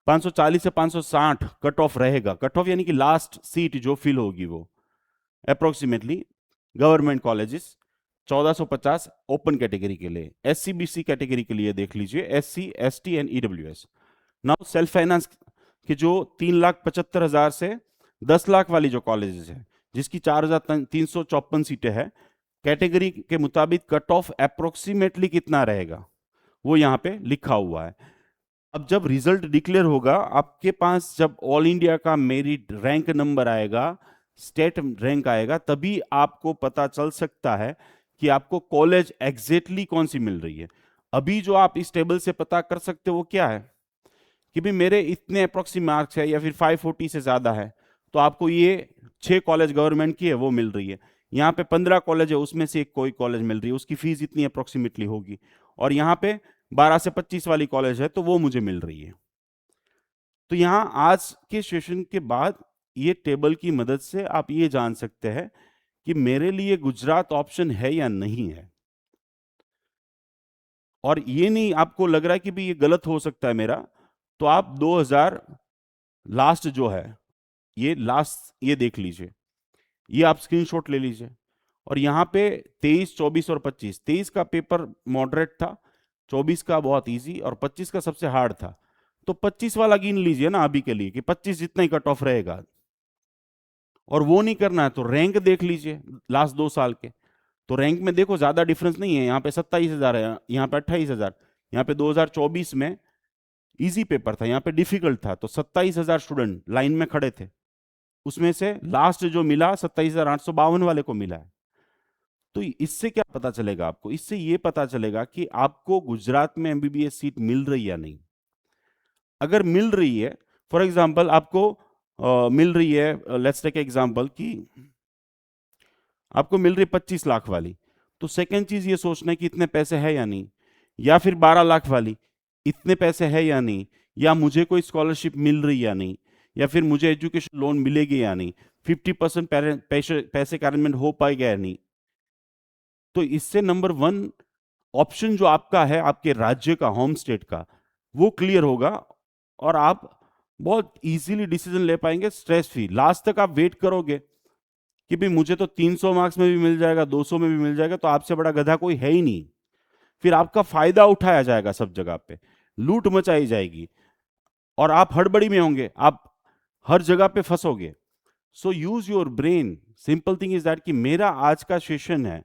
540 से 560 कट ऑफ रहेगा। कट ऑफ यानी कि लास्ट सीट जो फिल होगी वो approximately government colleges 1450 open category के लिए। एससीबीसी कैटेगरी के लिए देख लीजिए SC, ST and EWS. Now self finance के जो 3,75,000 से 10 लाख वाली जो कॉलेजेस है जिसकी 4,354 सीटें हैं, कैटेगरी के मुताबिक कट ऑफ अप्रोक्सीमेटली कितना रहेगा वो यहाँ पे लिखा हुआ है। अब जब रिजल्ट डिक्लेयर होगा आपके पास, जब ऑल इंडिया का मेरिट रैंक नंबर आएगा, स्टेट रैंक आएगा, तभी आपको पता चल सकता है कि आपको कॉलेज एग्जैक्टली कौन सी मिल रही है। अभी जो आप इस टेबल से पता कर सकते हो वो क्या है कि भाई मेरे इतने अप्रोक्सीमेट मार्क्स है या फिर 540 से ज्यादा है तो आपको ये 6 कॉलेज गवर्नमेंट की है वो मिल रही है। यहाँ पे 15 कॉलेज है उसमें से एक कोई कॉलेज मिल रही है, उसकी फीस इतनी अप्रोक्सीमेटली होगी। और यहाँ पे 12 से 25 वाली कॉलेज है तो वो मुझे मिल रही है। तो यहां आज के सेशन के बाद ये टेबल की मदद से आप ये जान सकते हैं कि मेरे लिए गुजरात ऑप्शन है या नहीं है। और ये नहीं आपको लग रहा है कि भी ये गलत हो सकता है मेरा, तो आप 2000 लास्ट जो है ये लास्ट ये देख लीजिए, ये आप स्क्रीनशॉट ले लीजिए। और यहाँ पे 23, 24 और 25, 23 का पेपर मॉडरेट था, 24 का बहुत इजी और 25 का सबसे हार्ड था। तो 25 वाला गिन लीजिए ना अभी के लिए कि 25 जितना ही कट ऑफ रहेगा। और वो नहीं करना है तो रैंक देख लीजिए लास्ट 2 साल के, तो रैंक में देखो ज्यादा डिफरेंस नहीं है। यहाँ पे 27,000 है, यहाँ पे 28,000। यहाँ पे 2024 में इजी पेपर था, यहाँ पे डिफिकल्ट था, तो 27,000 स्टूडेंट लाइन में खड़े थे, उसमें से लास्ट जो मिला 27,852 वाले को मिला है। तो इससे क्या पता चलेगा आपको? इससे ये पता चलेगा कि आपको गुजरात में एमबीबीएस सीट मिल रही या नहीं। अगर मिल रही है, फॉर एग्जांपल आपको मिल रही है, लेट्स टेक एग्जांपल कि आपको मिल रही 25 लाख वाली, तो सेकंड चीज ये सोचना है कि इतने पैसे है या नहीं, या फिर 12 लाख वाली इतने पैसे है या नहीं, या मुझे कोई स्कॉलरशिप मिल रही या नहीं, या फिर मुझे एजुकेशन लोन मिलेगी या नहीं, 50% पैसे का अरेंजमेंट हो पाएगा या नहीं। तो इससे नंबर 1 ऑप्शन जो आपका है आपके राज्य का, होम स्टेट का, वो क्लियर होगा और आप बहुत इजीली डिसीजन ले पाएंगे स्ट्रेस फ्री। लास्ट तक आप वेट करोगे कि भाई मुझे तो 300 मार्क्स में भी मिल जाएगा, 200 में भी मिल जाएगा, तो आपसे बड़ा गधा कोई है ही नहीं। फिर आपका फायदा उठाया जाएगा, सब जगह पे लूट मचाई जाएगी और आप हड़बड़ी में होंगे, आप हर जगह पे फंसोगे। So use your brain. Simple thing is that कि मेरा आज का सेशन है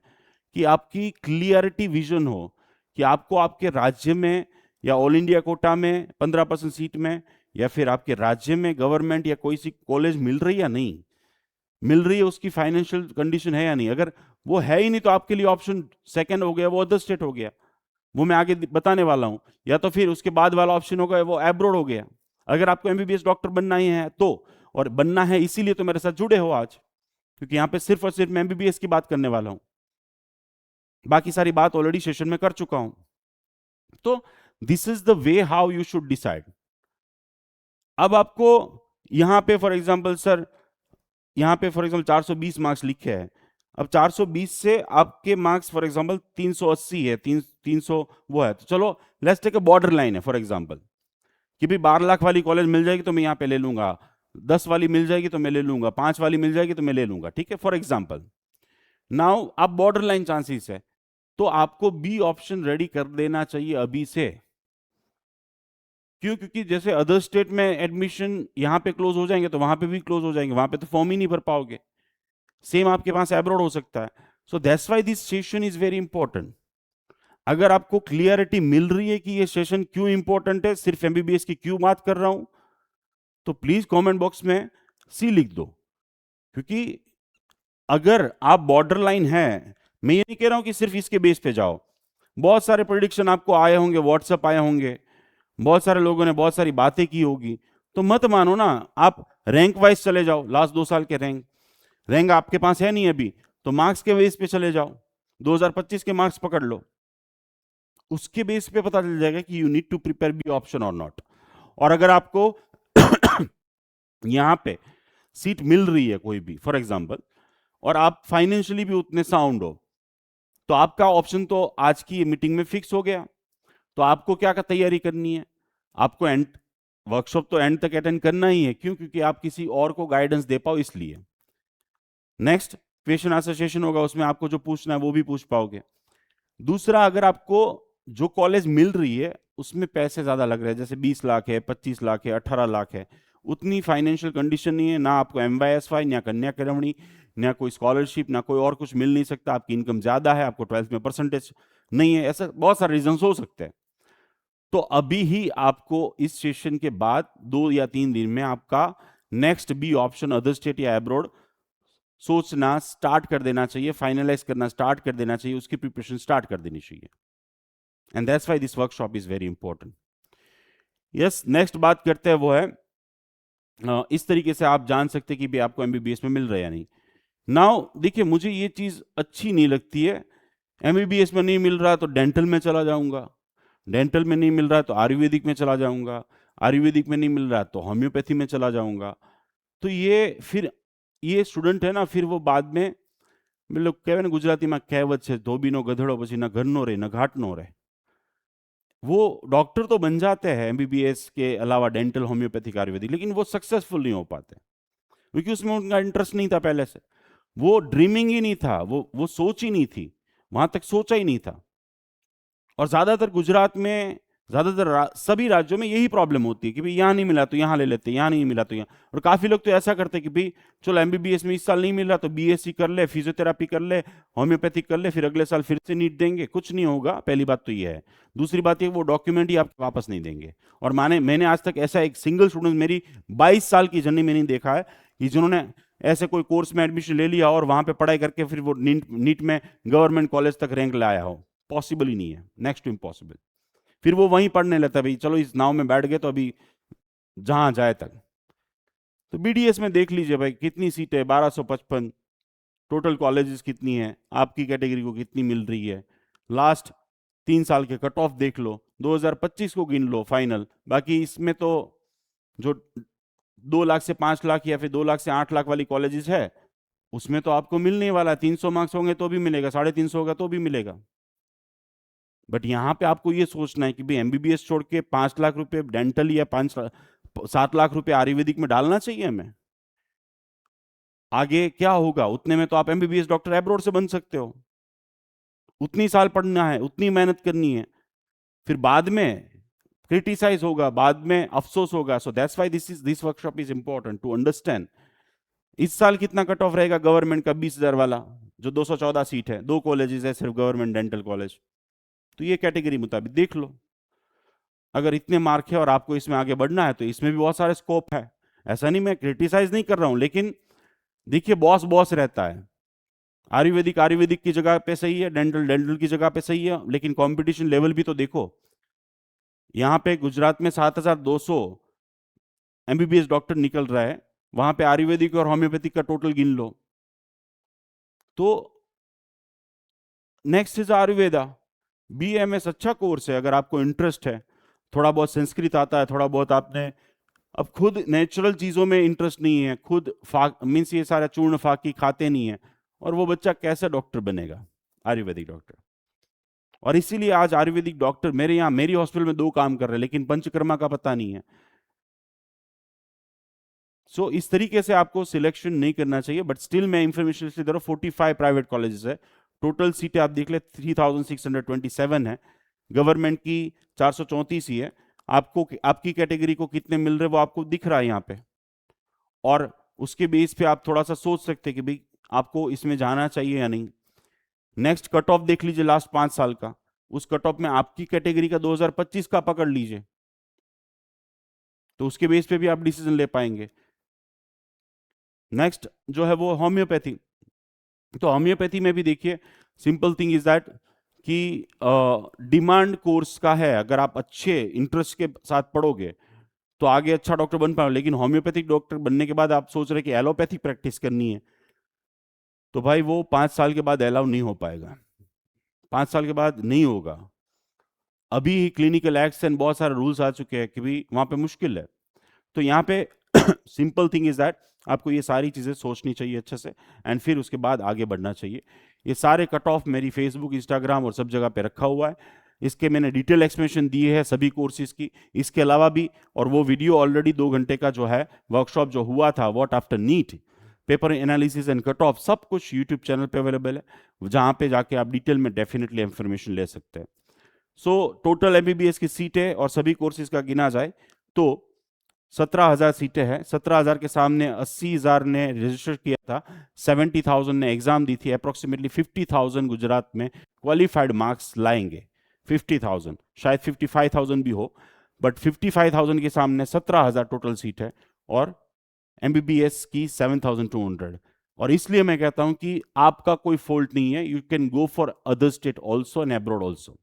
कि आपकी क्लियरिटी विजन हो कि आपको आपके राज्य में या ऑल इंडिया कोटा में 15% सीट में, या फिर आपके राज्य में गवर्नमेंट या कोई सी कॉलेज मिल रही है या नहीं मिल रही है, उसकी फाइनेंशियल कंडीशन है या नहीं। अगर वो है ही नहीं तो आपके लिए ऑप्शन सेकंड हो गया वो अदर स्टेट हो गया, वो मैं आगे बताने वाला हूं। या तो फिर उसके बाद वाला ऑप्शन होगा वो एब्रोड हो गया। अगर आपको एमबीबीएस डॉक्टर बनना ही है तो, और बनना है इसीलिए तो मेरे साथ जुड़े हो आज, क्योंकि यहां पे सिर्फ और सिर्फ मैं एमबीबीएस की बात करने वाला हूं, बाकी सारी बात ऑलरेडी सेशन में कर चुका हूं। तो this is the way how you should decide. अब आपको यहां पे फॉर एग्जांपल सर, यहां पे फॉर एग्जांपल 420 मार्क्स लिखे हैं। अब 420 से आपके मार्क्स फॉर एग्जांपल 380 है, 300 वो है, तो चलो let's take a border line है फॉर एग्जांपल कि भाई 12 लाख वाली कॉलेज मिल जाएगी तो मैं यहां पे ले लूंगा, 10 वाली मिल जाएगी तो मैं ले लूंगा, 5 वाली मिल जाएगी तो मैं ले लूंगा, ठीक है फॉर एग्जांपल। नाउ आप बॉर्डर लाइन चांसेस है, तो आपको बी ऑप्शन रेडी कर देना चाहिए अभी से। क्यों? क्योंकि जैसे अदर स्टेट में एडमिशन यहां पे क्लोज हो जाएंगे तो वहां पे भी क्लोज हो जाएंगे, वहां पे तो फॉर्म ही नहीं भर पाओगे। सेम आपके पास एब्रॉड हो सकता है। सो that's why this session is very important. अगर आपको क्लियरिटी मिल रही है कि ये सेशन क्यों इंपॉर्टेंट है, सिर्फ एमबीबीएस की क्यों बात कर रहा हूं, तो प्लीज कमेंट बॉक्स में सी लिख दो। क्योंकि अगर आप बॉर्डर लाइन है, मैं ये नहीं कह रहा हूं कि सिर्फ इसके बेस पे जाओ, बहुत सारे प्रिडिक्शन आपको आए होंगे, व्हाट्सएप आए होंगे, बहुत सारे लोगों ने बहुत सारी बातें की होगी, तो मत मानो ना। आप रैंक वाइज चले जाओ, लास्ट 2 साल के रैंक रैंक आपके पास है नहीं अभी, तो मार्क्स के बेस पे चले जाओ, 2025 के मार्क्स पकड़ लो, उसके बेस पे पता चल जाएगा कि you need to prepare B option और नॉट। और अगर आपको यहां पे सीट मिल रही है कोई भी फॉर एग्जांपल, और आप फाइनेंशियली भी उतने साउंड हो, तो आपका ऑप्शन तो आज की मीटिंग में फिक्स हो गया। तो आपको क्या का तैयारी करनी है? आपको एंड वर्कशॉप तो एंड तक अटेंड करना ही है। क्यों? क्योंकि आप किसी और को गाइडेंस दे पाओ इसलिए। नेक्स्ट क्वेश्चन आंसर सेशन होगा, उसमें आपको जो पूछना है वो भी पूछ पाओगे। दूसरा, अगर आपको जो कॉलेज मिल रही है उसमें पैसे ज्यादा लग रहे हैं, जैसे 20 लाख है, 25 लाख है, 18 लाख है, उतनी फाइनेंशियल कंडीशन नहीं है, ना आपको MYSY ना कन्या करवणी ना कोई स्कॉलरशिप ना कोई और कुछ मिल नहीं सकता, आपकी इनकम ज्यादा है, आपको 12th में परसेंटेज नहीं है, ऐसा बहुत सारे रीजन हो सकते हैं। तो अभी ही आपको इस सेशन के बाद 2 या 3 दिन में आपका next B option other state या एब्रोड सोचना स्टार्ट कर देना चाहिए, फाइनलाइज करना स्टार्ट कर देना चाहिए, उसकी प्रिपरेशन स्टार्ट कर देनी चाहिए। And that's why this workshop is very important. Yes, next बात करते हैं वो है इस तरीके से आप जान सकते कि भी आपको एमबीबीएस में मिल रहा है या नहीं। नाउ देखिए, मुझे ये चीज अच्छी नहीं लगती है, एमबीबीएस में नहीं मिल रहा तो डेंटल में चला जाऊंगा, डेंटल में नहीं मिल रहा तो आयुर्वेदिक में चला जाऊंगा, आयुर्वेदिक में नहीं मिल रहा तो होम्योपैथी में चला जाऊंगा। तो ये स्टूडेंट है ना, फिर वो बाद में मतलब कहे गुजराती में कहेवत है, धोबीनो गधड़ो પછી न घरनो रे न घाटनो रे। वो डॉक्टर तो बन जाते हैं एमबीबीएस के अलावा डेंटल होम्योपैथिक आयुर्वेदिक, लेकिन वो सक्सेसफुल नहीं हो पाते क्योंकि उसमें उनका इंटरेस्ट नहीं था पहले से, वो ड्रीमिंग ही नहीं था, वो सोच ही नहीं थी, वहां तक सोचा ही नहीं था। और ज्यादातर गुजरात में, ज्यादातर सभी राज्यों में यही प्रॉब्लम होती है कि भाई यहाँ नहीं मिला तो यहाँ ले लेते, यहाँ नहीं मिला तो यहाँ। और काफी लोग तो ऐसा करते हैं कि भाई चलो एमबीबीएस में इस साल नहीं मिला तो बीएससी कर ले, फिजियोथेरापी कर ले, होम्योपैथिक कर ले, फिर अगले साल फिर से नीट देंगे। कुछ नहीं होगा, पहली बात तो ये है। दूसरी बात ये, वो डॉक्यूमेंट ही आप वापस नहीं देंगे। और मैंने आज तक ऐसा एक सिंगल स्टूडेंट मेरी 22 साल की जर्नी में नहीं देखा है कि जिन्होंने ऐसे कोई कोर्स में एडमिशन ले लिया और वहां पे पढ़ाई करके फिर वो नीट में गवर्नमेंट कॉलेज तक रैंक लाया हो। पॉसिबल ही नहीं है, नेक्स्ट टू इम्पॉसिबल। फिर वो वहीं पढ़ने लगता है, भाई चलो इस नाव में बैठ गए तो अभी जहां जाए तक। तो बीडीएस में देख लीजिए भाई कितनी सीटें, 1255, टोटल कॉलेजेस कितनी है, आपकी कैटेगरी को कितनी मिल रही है, लास्ट 3 साल के कट ऑफ देख लो, 2025 को गिन लो फाइनल। बाकी इसमें तो जो 2 लाख से 5 लाख या फिर 2 लाख से 8 लाख वाली कॉलेजेस है, उसमें तो आपको मिलने वाला है, 300 मार्क्स होंगे तो भी मिलेगा, 350 होगा तो भी मिलेगा। बट यहां पे आपको ये सोचना है कि भाई एमबीबीएस छोड़ के 5 लाख रुपए डेंटल या 7 लाख रुपए आयुर्वेदिक में डालना चाहिए हमें। आगे क्या होगा? उतने में तो आप एमबीबीएस डॉक्टर एब्रोड से बन सकते हो। उतनी साल पढ़ना है, उतनी मेहनत करनी है, फिर बाद में क्रिटिसाइज होगा, बाद में अफसोस होगा। So that's why this workshop is important to understand. इस साल कितना कट ऑफ रहेगा गवर्नमेंट का? 20,000 वाला, जो 214 सीट है, 2 कॉलेजेस है सिर्फ गवर्नमेंट डेंटल कॉलेज। तो ये कैटेगरी मुताबिक देख लो, अगर इतने मार्क है और आपको इसमें आगे बढ़ना है तो इसमें भी बहुत सारे स्कोप है। ऐसा नहीं, मैं क्रिटिसाइज नहीं कर रहा हूं, लेकिन देखिए बॉस बॉस रहता है। आयुर्वेदिक आयुर्वेदिक की जगह पे सही है, डेंटल डेंटल की जगह पे सही है, लेकिन कंपटीशन लेवल भी तो देखो। यहां पे गुजरात में 7,200 एमबीबीएस डॉक्टर निकल रहा है, वहां पे आयुर्वेदिक और होम्योपैथिक का टोटल गिन लो। तो नेक्स्ट इज आयुर्वेदा। बीएमएस अच्छा कोर्स है अगर आपको इंटरेस्ट है, थोड़ा बहुत संस्कृत आता है, थोड़ा बहुत आपने, अब खुद नेचुरल चीजों में इंटरेस्ट नहीं है, खुद मीन्स ये सारा चूर्ण फाकी खाते नहीं है, और वो बच्चा कैसे डॉक्टर बनेगा? आयुर्वेदिक डॉक्टर। और इसीलिए आज आयुर्वेदिक डॉक्टर मेरे यहाँ मेरी हॉस्पिटल में 2 काम कर रहे हैं, लेकिन पंचकर्मा का पता नहीं है। सो इस तरीके से आपको सिलेक्शन नहीं करना चाहिए, बट स्टिल मैं इंफॉर्मेशन दे रहा हूँ 45 प्राइवेट कॉलेजेस है, टोटल सीटें आप देख ले 3627 है, गवर्नमेंट की 434 ही है। आपको आपकी कैटेगरी को कितने मिल रहे वो आपको दिख रहा है यहाँ पे, और उसके बेस पे आप थोड़ा सा सोच सकते हैं कि भाई आपको इसमें जाना चाहिए या नहीं। नेक्स्ट कट ऑफ देख लीजिए लास्ट 5 साल का, उस कट ऑफ में आपकी कैटेगरी का 2025 का पकड़ लीजिए, तो उसके बेस पे भी आप डिसीजन ले पाएंगे। नेक्स्ट जो है वो होम्योपैथी। तो होम्योपैथी में भी देखिए सिंपल थिंग इज दैट कि डिमांड कोर्स का है, अगर आप अच्छे इंटरेस्ट के साथ पढ़ोगे तो आगे अच्छा डॉक्टर बन पाओ, लेकिन होम्योपैथिक डॉक्टर बनने के बाद आप सोच रहे कि एलोपैथिक प्रैक्टिस करनी है, तो भाई वो 5 साल के बाद अलाउ नहीं हो पाएगा, 5 साल के बाद नहीं होगा। अभी क्लिनिकल एक्ट्स एंड बहुत सारे रूल्स आ चुके हैं कि भी वहां पे मुश्किल है। तो यहाँ पे सिंपल थिंग इज दैट आपको ये सारी चीज़ें सोचनी चाहिए अच्छे से, एंड फिर उसके बाद आगे बढ़ना चाहिए। ये सारे कट ऑफ मेरी फेसबुक, इंस्टाग्राम और सब जगह पे रखा हुआ है, इसके मैंने डिटेल एक्सप्लेनेशन दी है सभी कोर्सेज की, इसके अलावा भी, और वो वीडियो ऑलरेडी 2 घंटे का जो है वर्कशॉप जो हुआ था what after NEET paper analysis and cut off, सब कुछ यूट्यूब चैनल पे अवेलेबल है, जहाँ पे जाके आप डिटेल में डेफिनेटली इंफॉर्मेशन ले सकते हैं। सो टोटल एमबीबीएस की सीटें और सभी कोर्सेज का गिना जाए तो 17,000 सीटें हैं। 17,000 के सामने 80,000 ने रजिस्टर किया था, 70,000 ने एग्जाम दी थी, अप्रोक्सीमेटली 50,000 गुजरात में क्वालिफाइड मार्क्स लाएंगे। 50,000, शायद 55,000 भी हो, बट 55,000 के सामने 17,000 टोटल सीट है, और एमबीबीएस की 7,200। और इसलिए मैं कहता हूं कि आपका कोई फॉल्ट नहीं है, you can go for other state also and abroad also.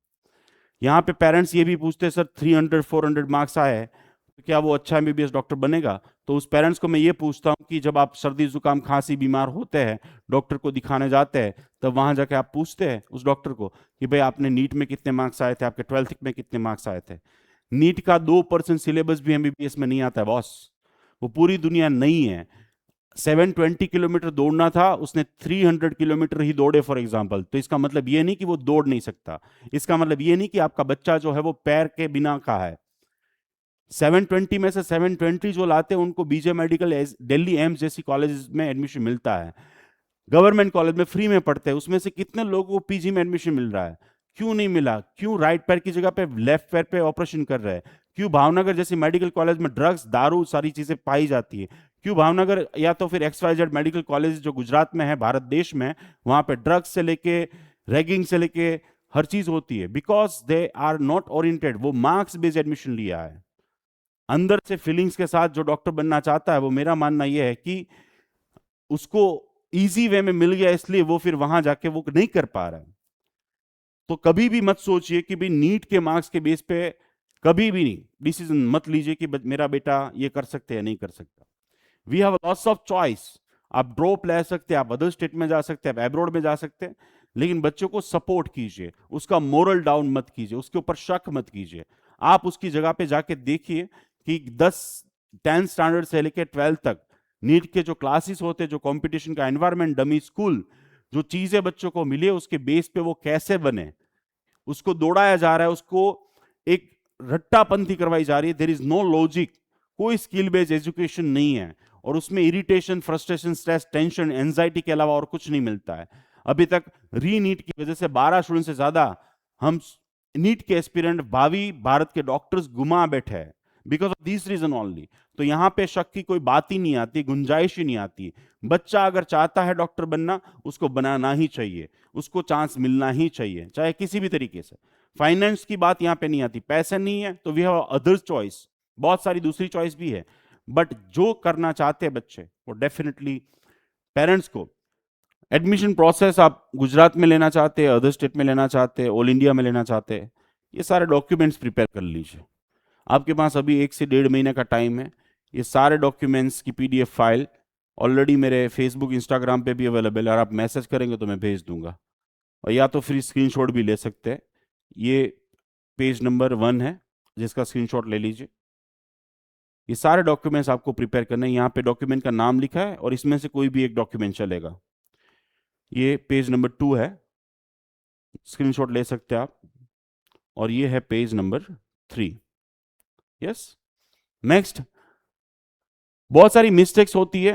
यहाँ पे पेरेंट्स ये भी पूछते हैं सर 300-400 मार्क्स आए हैं तो क्या वो अच्छा एमबीबीएस डॉक्टर बनेगा? तो उस पेरेंट्स को मैं ये पूछता हूँ कि जब आप सर्दी जुकाम खांसी बीमार होते हैं, डॉक्टर को दिखाने जाते हैं, तब वहां जाके आप पूछते हैं उस डॉक्टर को कि भाई आपने नीट में कितने मार्क्स आए थे, आपके 12th में कितने मार्क्स आए थे? नीट का 2% सिलेबस भी एमबीबीएस में नहीं आता है बॉस, वो पूरी दुनिया नहीं है। 720 किलोमीटर दौड़ना था, उसने 300 किलोमीटर ही दौड़े फॉर एग्जाम्पल, तो इसका मतलब ये नहीं कि वो दौड़ नहीं सकता, इसका मतलब ये नहीं कि आपका बच्चा जो है वो पैर के बिना का है। 720 में से 720 जो लाते हैं उनको बीजे मेडिकल दिल्ली एम्स जैसी कॉलेज में एडमिशन मिलता है, गवर्नमेंट कॉलेज में फ्री में पढ़ते हैं, उसमें से कितने लोगों को पीजी में एडमिशन मिल रहा है? क्यों नहीं मिला? क्यों राइट पैर की जगह पे लेफ्ट पैर पे ऑपरेशन कर रहे हैं? क्यों भावनगर जैसी मेडिकल कॉलेज में ड्रग्स दारू सारी चीजें पाई जाती है? क्यों भावनगर या तो फिर XYZ मेडिकल कॉलेज जो गुजरात में है, भारत देश में, वहां पे ड्रग्स से लेके रैगिंग से लेके हर चीज होती है? Because they are not oriented, वो मार्क्स बेस्ड एडमिशन लिया है। अंदर से फीलिंग्स के साथ जो डॉक्टर बनना चाहता है, वो मेरा मानना यह है कि उसको इजी वे में मिल गया इसलिए वो फिर वहां जाके वो नहीं कर पा रहा है। तो कभी भी मत सोचिए कि भाई नीट के मार्क्स के बेस पे कभी भी नहीं डिसीजन मत लीजिए कि मेरा बेटा ये कर सकते या नहीं कर सकता। We have lots of choice, आप ड्रॉप ले सकते हैं, आप अदर स्टेट में जा सकते हैं, आप एब्रॉड में जा सकते हैं, लेकिन बच्चों को सपोर्ट कीजिए, उसका मोरल डाउन मत कीजिए, उसके ऊपर शक मत कीजिए। आप उसकी जगह पे जाके देखिए कि 10th स्टैंडर्ड से लेकर 12th तक नीट के जो क्लासेस होते हैं, जो कंपटीशन का एनवायरनमेंट, डमी स्कूल, जो चीजें बच्चों को मिले उसके बेस पे वो कैसे बने, उसको दौड़ाया जा रहा है, उसको एक रट्टापंथी करवाई जा रही है। देयर इज नो लॉजिक, कोई स्किल बेस्ड एजुकेशन नहीं है, और उसमें irritation, frustration, stress, tension, anxiety के अलावा और कुछ नहीं मिलता है। अभी तक री नीट की वजह से 12 स्टूडेंट से ज्यादा हम नीट के एस्पिरेंट, भावी भारत के डॉक्टर्स गुमा बैठे हैं because of this reason only. तो यहां पे शक की कोई बात ही नहीं आती, गुंजाइश ही नहीं आती। बच्चा अगर चाहता है डॉक्टर बनना, उसको बनाना ही चाहिए, उसको चांस मिलना ही चाहिए, चाहे किसी भी तरीके से। फाइनेंस की बात यहां पे नहीं आती, पैसे नहीं है तो वी हैव अदर चॉइस, बहुत सारी दूसरी चॉइस भी है, बट जो करना चाहते हैं बच्चे वो डेफिनेटली पेरेंट्स को एडमिशन प्रोसेस, आप गुजरात में लेना चाहते हैं, अदर स्टेट में लेना चाहते हैं, ऑल इंडिया में लेना चाहते हैं, ये सारे डॉक्यूमेंट्स प्रिपेयर कर लीजिए। आपके पास अभी 1 से 1.5 महीने का टाइम है। ये सारे डॉक्यूमेंट्स की PDF फाइल ऑलरेडी मेरे फेसबुक, इंस्टाग्राम पे भी अवेलेबल है, और आप मैसेज करेंगे तो मैं भेज दूंगा, और या तो फिर स्क्रीनशॉट भी ले सकते हैं। ये पेज नंबर 1 है, जिसका स्क्रीनशॉट ले लीजिए। ये सारे डॉक्यूमेंट्स आपको प्रिपेयर करने हैं, यहाँ पे डॉक्यूमेंट का नाम लिखा है और इसमें से कोई भी एक डॉक्यूमेंट चलेगा। ये पेज नंबर 2 है, स्क्रीनशॉट ले सकते हैं आप, और ये है पेज नंबर 3। यस, नेक्स्ट बहुत सारी मिस्टेक्स होती है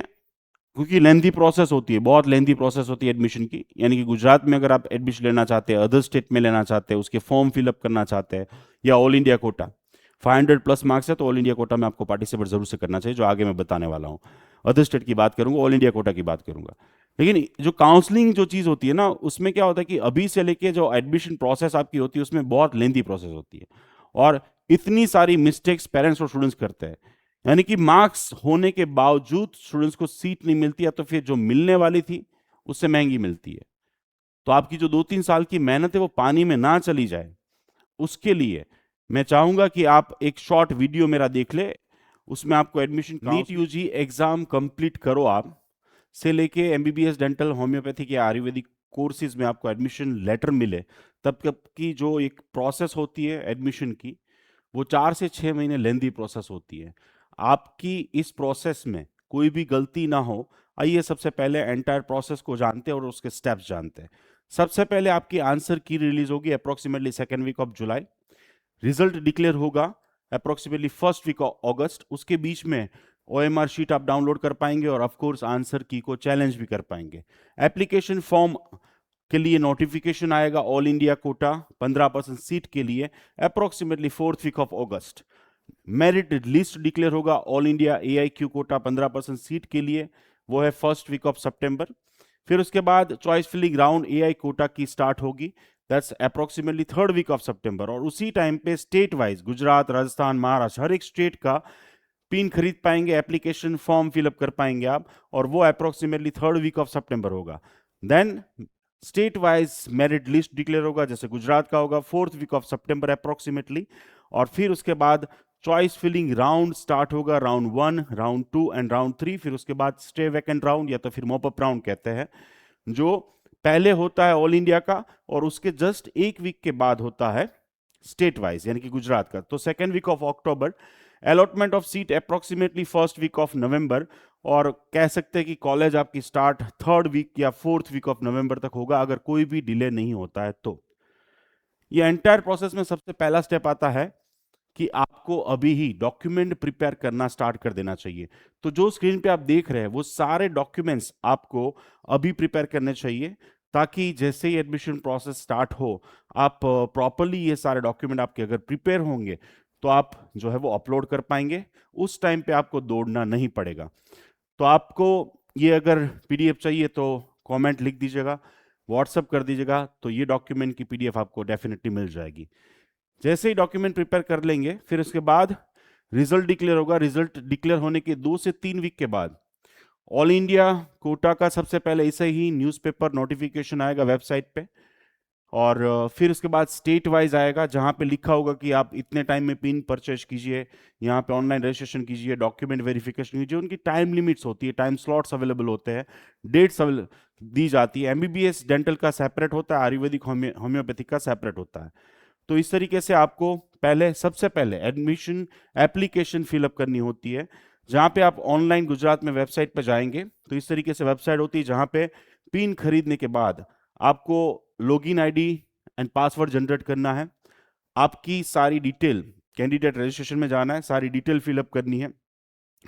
क्योंकि लेंथी प्रोसेस होती है, बहुत लेंथी प्रोसेस होती है एडमिशन की। यानी कि गुजरात में अगर आप एडमिशन लेना चाहते हैं, अदर स्टेट में लेना चाहते हैं, उसके फॉर्म फिलअप करना चाहते हैं, या all India Kota 500 plus marks है तो ऑल इंडिया कोटा में आपको पार्टिसिपेट जरूर से करना चाहिए, जो आगे मैं बताने वाला हूँ। अदर स्टेट की बात करूंगा, ऑल इंडिया कोटा की बात करूंगा। लेकिन जो काउंसलिंग जो चीज़ होती है ना, उसमें क्या होता है कि अभी से लेके जो एडमिशन प्रोसेस आपकी होती है उसमें बहुत लेंथी प्रोसेस होती है, और इतनी सारी मिस्टेक्स पेरेंट्स और स्टूडेंट्स करते हैं। यानी कि मार्क्स होने के बावजूद स्टूडेंट्स को सीट नहीं मिलती, या तो फिर जो मिलने वाली थी उससे महंगी मिलती है। तो आपकी जो 2-3 साल की मेहनत है वो पानी में ना चली जाए, उसके लिए मैं चाहूंगा कि आप एक शॉर्ट वीडियो मेरा देख ले। उसमें आपको admission NEET UG exam complete करो आप से लेके एमबीबीएस डेंटल होम्योपैथिक या आयुर्वेदिक कोर्सेज में आपको एडमिशन लेटर मिले, तब तक की जो एक प्रोसेस होती है एडमिशन की, वो 4 से 6 महीने लेंदी प्रोसेस होती है। आपकी इस प्रोसेस में कोई भी गलती ना हो, आइए सबसे पहले एंटायर प्रोसेस को जानते हैं और उसके स्टेप्स जानते हैं। सबसे पहले आपकी आंसर की रिलीज होगी approximately 2nd week of July. Result declare होगा approximately 1st week of August. उसके बीच में ओएमआर शीट आप डाउनलोड कर पाएंगे और ऑफ कोर्स आंसर की को चैलेंज भी कर पाएंगे। एप्लीकेशन फॉर्म के लिए नोटिफिकेशन आएगा ऑल इंडिया कोटा 15% सीट के लिए approximately 4th week of August. Merit list declare होगा all India AIQ quota 15% seat के लिए, वो है 1st वीक ऑफ सितंबर। फिर उसके बाद choice filling round AI quota की स्टार्ट होगी, that's approximately 3rd week of September. और उसी टाइम पे स्टेट वाइज गुजरात, राजस्थान, महाराष्ट्र, हर एक स्टेट का पिन खरीद पाएंगे, एप्लीकेशन फॉर्म फिलअप कर पाएंगे आप, और वो अप्रोक्सीमेटली 3rd वीक ऑफ सितंबर होगा। Then state wise merit list declare होगा, जैसे गुजरात का होगा 4th week of September approximately. और फिर उसके बाद चॉइस फिलिंग राउंड स्टार्ट होगा, राउंड 1, राउंड 2 एंड राउंड 3। फिर उसके बाद स्टे वैकेंट राउंड या तो फिर मॉपअप राउंड कहते हैं, जो पहले होता है ऑल इंडिया का, और उसके जस्ट 1 वीक के बाद होता है स्टेट वाइज यानी कि गुजरात का। तो 2nd week of October, allotment of seat approximately 1st week of November, और कह सकते हैं कि कॉलेज आपकी स्टार्ट 3rd वीक या 4th वीक ऑफ नवंबर तक होगा, अगर कोई भी डिले नहीं होता है तो। ये एंटायर प्रोसेस में सबसे पहला स्टेप आता है कि आपको अभी ही डॉक्यूमेंट प्रिपेयर करना स्टार्ट कर देना चाहिए। तो जो स्क्रीन पे आप देख रहे हैं वो सारे डॉक्यूमेंट्स आपको अभी प्रिपेयर करने चाहिए, ताकि जैसे ही एडमिशन प्रोसेस स्टार्ट हो, आप प्रॉपरली ये सारे डॉक्यूमेंट आपके अगर प्रिपेयर होंगे तो आप जो है वो अपलोड कर पाएंगे। उस टाइम पे आपको दौड़ना नहीं पड़ेगा। तो आपको ये अगर पीडीएफ चाहिए तो कमेंट लिख दीजिएगा, व्हाट्सअप कर दीजिएगा, तो ये डॉक्यूमेंट की पीडीएफ आपको डेफिनेटली मिल जाएगी। जैसे ही डॉक्यूमेंट प्रिपेयर कर लेंगे, फिर उसके बाद रिजल्ट डिक्लेयर होगा। रिजल्ट डिक्लेयर होने के 2 से 3 वीक के बाद ऑल इंडिया कोटा का सबसे पहले ऐसे ही न्यूज़पेपर नोटिफिकेशन आएगा वेबसाइट पे, और फिर उसके बाद स्टेट वाइज आएगा, जहां पे लिखा होगा कि आप इतने टाइम में पिन परचेज कीजिए, यहाँ पे ऑनलाइन रजिस्ट्रेशन कीजिए, डॉक्यूमेंट वेरिफिकेशन कीजिए। उनकी टाइम लिमिट्स होती है, टाइम स्लॉट्स अवेलेबल होते हैं, डेट्स दी जाती है। एमबीबीएस डेंटल का सेपरेट होता है, आयुर्वेदिक होम्योपैथिक का सेपरेट होता है। तो इस तरीके से आपको सबसे पहले एडमिशन एप्लीकेशन फिलअप करनी होती है, जहां पे आप ऑनलाइन गुजरात में वेबसाइट पर जाएंगे तो इस तरीके से वेबसाइट होती है, जहां पे पिन खरीदने के बाद आपको login ID and password generate करना है, आपकी सारी डिटेल, कैंडिडेट रजिस्ट्रेशन में जाना है, सारी डिटेल फिलअप करनी है।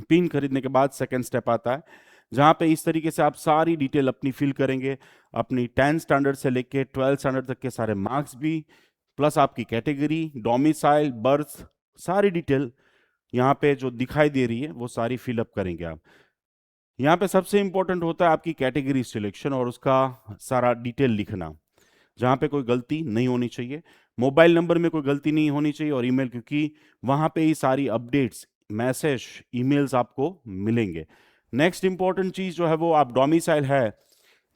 पिन खरीदने के बाद सेकेंड स्टेप आता है, जहां पे इस तरीके से आप सारी डिटेल अपनी फिल करेंगे, अपनी 10 स्टैंडर्ड से लेके 12 स्टैंडर्ड तक के सारे मार्क्स भी, प्लस आपकी कैटेगरी, डोमिसाइल, बर्थ, सारी डिटेल यहाँ पे जो दिखाई दे रही है वो सारी फिलअप करेंगे आप। यहाँ पे सबसे इंपॉर्टेंट होता है आपकी कैटेगरी सिलेक्शन और उसका सारा डिटेल लिखना, जहाँ पे कोई गलती नहीं होनी चाहिए। मोबाइल नंबर में कोई गलती नहीं होनी चाहिए, और ईमेल, क्योंकि वहाँ पे ही सारी अपडेट्स, मैसेज, ईमेल्स आपको मिलेंगे। नेक्स्ट इंपॉर्टेंट चीज़ जो है वो आप डोमिसाइल है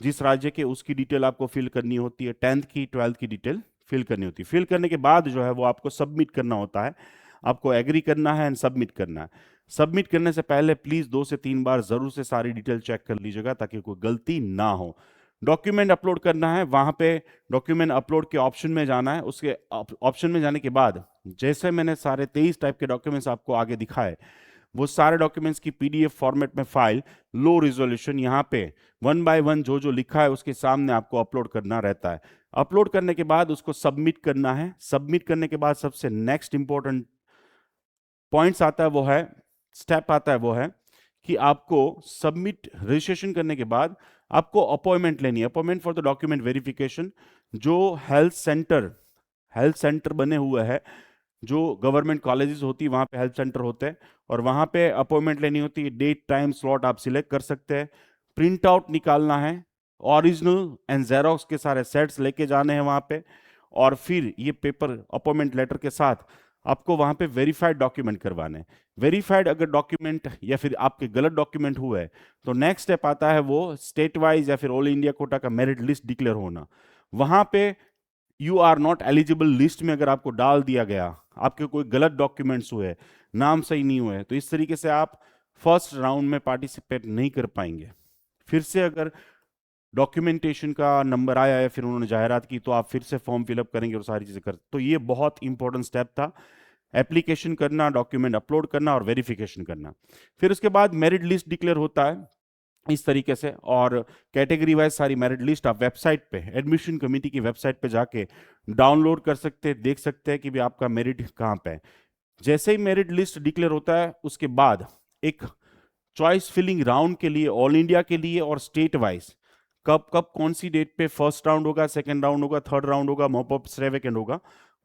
जिस राज्य के, उसकी डिटेल आपको फिल करनी होती है। 10th की 12th की डिटेल फिल करनी होती है। फिल करने के बाद जो है वो आपको सबमिट करना होता है, आपको एग्री करना है एंड सबमिट करना है। सबमिट करने से पहले प्लीज 2 से 3 बार जरूर से सारी डिटेल चेक कर लीजिएगा, ताकि कोई गलती ना हो। डॉक्यूमेंट अपलोड करना है, वहां पे डॉक्यूमेंट अपलोड के ऑप्शन में जाना है। उसके ऑप्शन में जाने के बाद जैसे मैंने सारे 23 टाइप के डॉक्यूमेंट्स आपको आगे दिखाए, वो सारे डॉक्यूमेंट्स की पीडीएफ फॉर्मेट में फाइल, लो रिजोल्यूशन, यहाँ पे 1 बाय 1 जो जो लिखा है उसके सामने आपको अपलोड करना रहता है। अपलोड करने के बाद उसको सबमिट करना है। सबमिट करने के बाद सबसे नेक्स्ट इंपॉर्टेंट पॉइंट्स आता है वो है, स्टेप आता है वो है कि आपको सबमिट रजिस्ट्रेशन करने के बाद आपको अपॉइंटमेंट लेनी है, appointment for the document verification. जो हेल्थ सेंटर बने हुए हैं, जो गवर्नमेंट कॉलेजेस होती है वहाँ पे हेल्थ सेंटर होते हैं, और वहाँ पे अपॉइंटमेंट लेनी होती है। डेट टाइम स्लॉट आप सिलेक्ट कर सकते हैं, प्रिंट आउट निकालना है, ओरिजिनल एंड जेरोक्स के सारे सेट्स लेके जाने हैं वहाँ पे, और फिर ये पेपर अपॉइंटमेंट लेटर के साथ आपको वहाँ पे वेरीफाइड डॉक्यूमेंट करवाने हैं। वेरीफाइड अगर डॉक्यूमेंट या फिर आपके गलत डॉक्यूमेंट हुए तो नेक्स्ट स्टेप आता है वो स्टेट वाइज या फिर ऑल इंडिया कोटा का मेरिट लिस्ट डिक्लेयर होना। वहाँ पे you are not eligible list में अगर आपको डाल दिया गया, आपके कोई गलत डॉक्यूमेंट्स हुए, नाम सही नहीं हुए, तो इस तरीके से आप फर्स्ट राउंड में पार्टिसिपेट नहीं कर पाएंगे। फिर से अगर डॉक्यूमेंटेशन का नंबर आया है, फिर उन्होंने जाहिरात की, तो आप फिर से फॉर्म फिलअप करेंगे और सारी चीज़ें कर, तो ये बहुत इंपॉर्टेंट स्टेप था, एप्लीकेशन करना, डॉक्यूमेंट अपलोड करना और वेरिफिकेशन करना। फिर उसके बाद मेरिट लिस्ट डिक्लेयर होता है इस तरीके से, और कैटेगरी वाइज सारी मेरिट लिस्ट आप वेबसाइट पे, एडमिशन कमेटी की वेबसाइट पे जाके डाउनलोड कर सकते हैं, देख सकते हैं कि भी आपका मेरिट कहाँ पे है। जैसे ही मेरिट लिस्ट डिक्लेयर होता है उसके बाद एक चॉइस फिलिंग राउंड के लिए ऑल इंडिया के लिए और स्टेट वाइज कब कब कौन सी डेट पे फर्स्ट राउंड होगा, सेकंड राउंड होगा, थर्ड राउंड होगा, मॉप अप वेकेंड होगा,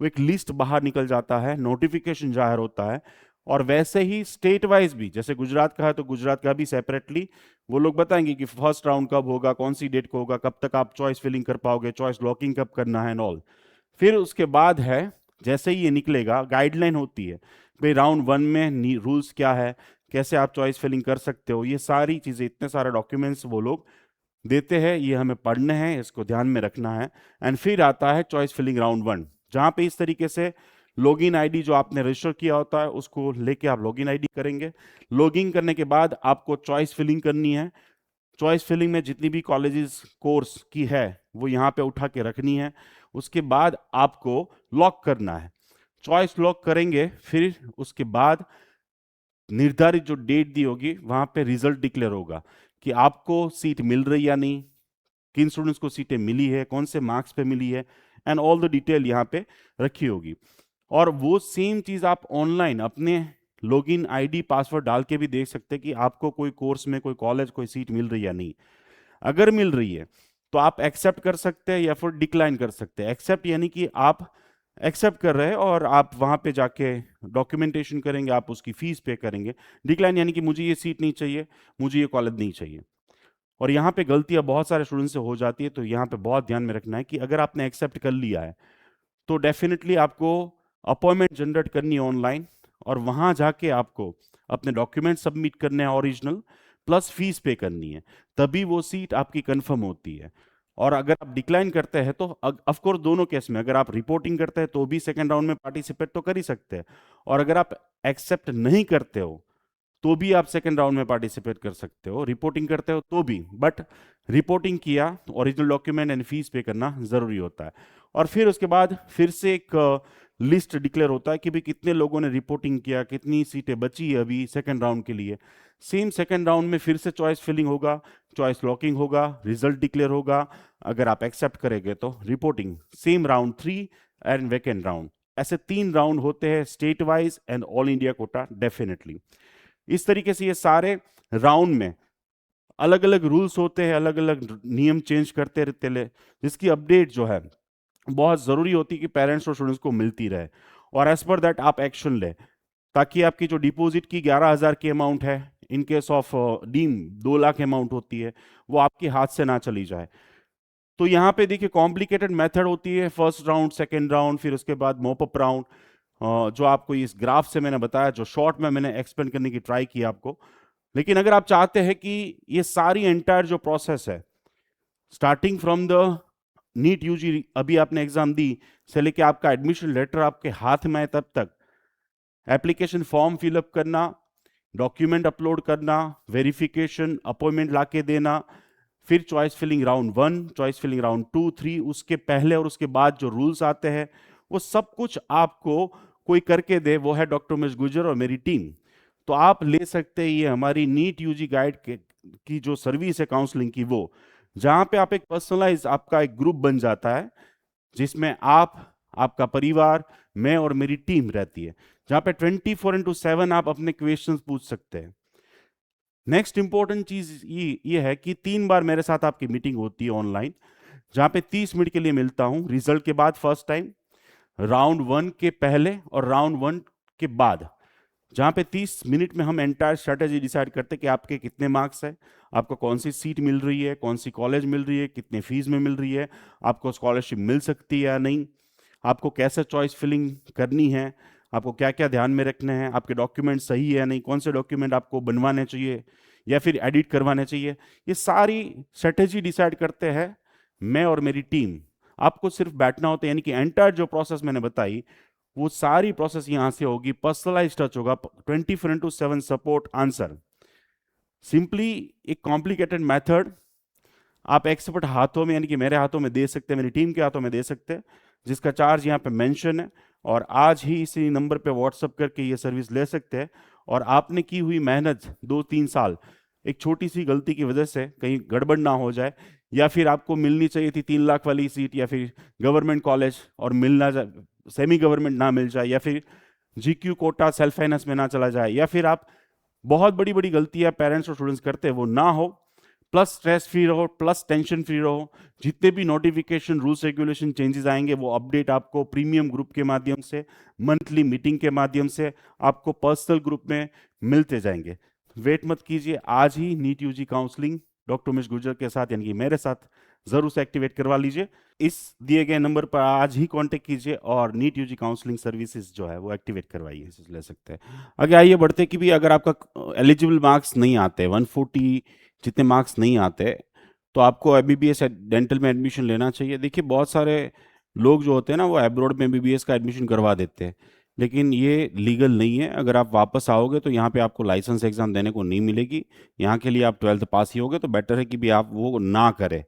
वो एक लिस्ट बाहर निकल जाता है, नोटिफिकेशन जाहिर होता है। और वैसे ही स्टेट वाइज भी, जैसे गुजरात का है तो गुजरात का भी सेपरेटली वो लोग बताएंगे कि फर्स्ट राउंड कब होगा, कौन सी डेट को होगा, कब तक आप चॉइस फिलिंग कर पाओगे, चॉइस लॉकिंग कब करना है एंड ऑल। फिर उसके बाद है, जैसे ही ये निकलेगा गाइडलाइन होती है भाई राउंड वन में रूल्स क्या है, कैसे आप चॉइस फिलिंग कर सकते हो, ये सारी चीज़ें, इतने सारे डॉक्यूमेंट्स वो लोग देते हैं, ये हमें पढ़ने हैं, इसको ध्यान में रखना है। एंड फिर आता है चॉइस फिलिंग राउंड वन, जहाँ पे इस तरीके से लॉगिन आईडी जो आपने रजिस्टर किया होता है उसको लेके आप लॉगिन आईडी करेंगे। लॉगिन करने के बाद आपको चॉइस फिलिंग करनी है। चॉइस फिलिंग में जितनी भी कॉलेजेस कोर्स की है वो यहाँ पे उठा के रखनी है। उसके बाद आपको लॉक करना है, चॉइस लॉक करेंगे, फिर उसके बाद निर्धारित जो डेट दी होगी वहां पे रिजल्ट डिक्लेयर होगा कि आपको सीट मिल रही या नहीं, किन स्टूडेंट्स को सीटें मिली है, कौन से मार्क्स पे मिली है, एंड ऑल द डिटेल यहाँ पे रखी होगी। और वो सेम चीज आप ऑनलाइन अपने लॉगिन आईडी पासवर्ड डाल के भी देख सकते हैं कि आपको कोई कोर्स में, कोई कॉलेज, कोई सीट मिल रही है या नहीं। अगर मिल रही है तो आप एक्सेप्ट कर सकते हैं या फिर डिक्लाइन कर सकते हैं। एक्सेप्ट यानी कि आप एक्सेप्ट कर रहे हैं और आप वहां पे जाके डॉक्यूमेंटेशन करेंगे, आप उसकी फीस पे करेंगे। डिक्लाइन यानी कि मुझे ये सीट नहीं चाहिए, मुझे ये कॉलेज नहीं चाहिए। और यहाँ पे गलतियां बहुत सारे स्टूडेंट से हो जाती है, तो यहाँ पे बहुत ध्यान में रखना है कि अगर आपने एक्सेप्ट कर लिया है तो डेफिनेटली आपको अपॉइंटमेंट जनरेट करनी है ऑनलाइन, और वहां जाके आपको अपने डॉक्यूमेंट सबमिट करने हैं ओरिजिनल, प्लस फीस पे करनी है, तभी वो सीट आपकी कंफर्म होती है। और अगर आप डिक्लाइन करते हैं तो ऑफ कोर्स दोनों केस में, अगर आप रिपोर्टिंग करते हैं तो भी सेकंड राउंड में पार्टिसिपेट तो कर ही सकते हैं, और अगर आप एक्सेप्ट नहीं करते हो तो भी आप सेकंड राउंड में पार्टिसिपेट कर सकते हो, रिपोर्टिंग करते हो तो भी, बट रिपोर्टिंग किया तो ओरिजिनल डॉक्यूमेंट एंड फीस पे करना जरूरी होता है। और फिर उसके बाद फिर से एक लिस्ट डिक्लेयर होता है कि भाई कितने लोगों ने रिपोर्टिंग किया, कितनी सीटें बची है अभी सेकंड राउंड के लिए। सेम सेकंड राउंड में फिर से चॉइस फिलिंग होगा, चॉइस लॉकिंग होगा, रिजल्ट डिक्लेयर होगा, अगर आप एक्सेप्ट करेंगे तो reporting, same round 3 and weekend round. ऐसे 3 राउंड होते हैं state wise and all India Kota definitely. इस तरीके से ये सारे राउंड में अलग अलग रूल्स होते हैं, अलग अलग नियम चेंज करते रहते हैं, जिसकी अपडेट जो है बहुत ज़रूरी होती है कि पेरेंट्स और स्टूडेंट्स को मिलती रहे, और एज पर दैट आप एक्शन लें, ताकि आपकी जो डिपॉजिट की 11,000 की अमाउंट है, in case of deem 2 lakh amount होती है, वो आपके हाथ से ना चली जाए। तो यहाँ पे देखिए कॉम्प्लिकेटेड मेथड होती है, फर्स्ट राउंड, सेकेंड राउंड, फिर उसके बाद मोपअप राउंड, जो आपको इस ग्राफ से मैंने बताया, जो शॉर्ट में मैंने एक्सप्लेन करने की ट्राई की आपको। लेकिन अगर आप चाहते हैं कि ये सारी एंटायर जो प्रोसेस है, starting from the NEET UG, अभी आपने एग्जाम दी, से लेके आपका एडमिशन लेटर आपके हाथ में आए तब तक, एप्लीकेशन फॉर्म फिलअप करना, डॉक्यूमेंट अपलोड करना, वेरिफिकेशन, अपॉइंटमेंट लाके देना, फिर choice filling round 1, choice filling round 2, 3, उसके पहले और उसके बाद जो रूल्स आते हैं, वो सब कुछ आपको कोई करके दे, वो है डॉक्टर उमेश गुर्जर और मेरी टीम। तो आप ले सकते हैं ये हमारी नीट यूजी गाइड की जो सर्विस है काउंसलिंग की, वो जहां पे आप एक पर्सनलाइज आपका एक ग्रुप बन जाता है, जिसमें आप, आपका परिवार, मैं और मेरी टीम रहती है, जहां पे 24/7 आप अपने क्वेश्चंस पूछ सकते हैं। नेक्स्ट इंपॉर्टेंट चीज ये है कि 3 बार मेरे साथ आपकी मीटिंग होती है ऑनलाइन, जहां पे 30 मिनट के लिए मिलता हूं रिजल्ट के बाद फर्स्ट टाइम, राउंड 1 के पहले और राउंड 1 के बाद, जहां पे 30 मिनट में हम एंटायर स्ट्रेटेजी डिसाइड करते हैं कि आपके कितने मार्क्स है, आपको कौन सी सीट मिल रही है, कौन सी कॉलेज मिल रही है, कितने फीस में मिल रही है, आपको स्कॉलरशिप मिल सकती है या नहीं, आपको कैसे चॉइस फिलिंग करनी है, आपको क्या क्या ध्यान में रखने हैं, आपके डॉक्यूमेंट सही है नहीं, कौन से डॉक्यूमेंट आपको बनवाने चाहिए या फिर एडिट करवाने चाहिए, ये सारी स्ट्रेटेजी डिसाइड करते हैं मैं और मेरी टीम। आपको सिर्फ बैठना होता है, यानी कि एंटायर जो प्रोसेस मैंने बताई वो सारी प्रोसेस यहां से होगी, पर्सनलाइज टच होगा, 24/7 सपोर्ट आंसर। सिंपली एक कॉम्प्लिकेटेड मेथड आप एक्सपर्ट हाथों में, यानी कि मेरे हाथों में दे सकते हैं, मेरी टीम के हाथों में दे सकते हैं, जिसका चार्ज यहाँ पे मेंशन है, और आज ही इसी नंबर पे व्हाट्सअप करके ये सर्विस ले सकते हैं। और आपने की हुई मेहनत 2-3 साल एक छोटी सी गलती की वजह से कहीं गड़बड़ ना हो जाए, या फिर आपको मिलनी चाहिए थी 3 लाख वाली सीट, या फिर गवर्नमेंट कॉलेज और मिलना सेमी गवर्नमेंट ना मिल जाए, या फिर जीक्यू कोटा सेल्फ फाइनेंस में ना चला जाए, या फिर आप बहुत बड़ी बड़ी गलतियां पेरेंट्स और स्टूडेंट्स करते हैं वो ना हो, प्लस स्ट्रेस फ्री रहो, प्लस टेंशन फ्री रहो। जितने भी नोटिफिकेशन रूल्स रेगुलेशन चेंजेस आएंगे वो अपडेट आपको प्रीमियम ग्रुप के माध्यम से, मंथली मीटिंग के माध्यम से, आपको पर्सनल ग्रुप में मिलते जाएंगे। वेट मत कीजिए, आज ही NEET UG counselling doctor Umesh Gurjar के साथ यानी कि मेरे साथ जरूर से एक्टिवेट करवा लीजिए। इस दिए गए नंबर पर आज ही कांटेक्ट कीजिए और नीट यूजी काउंसलिंग सर्विसेज जो है वो एक्टिवेट करवाइए, ले सकते हैं। आगे आइए बढ़ते कि भी अगर आपका एलिजिबल मार्क्स नहीं आते, 140 जितने मार्क्स नहीं आते, तो आपको एमबीबीएस डेंटल में एडमिशन लेना चाहिए। देखिए बहुत सारे लोग जो होते हैं ना वो एब्रॉड में एमबीबीएस का एडमिशन करवा देते हैं, लेकिन ये लीगल नहीं है। अगर आप वापस आओगे तो यहाँ पे आपको लाइसेंस एग्जाम देने को नहीं मिलेगी। यहाँ के लिए आप 12th पास ही होगे, तो बेटर है कि भी आप वो ना करें।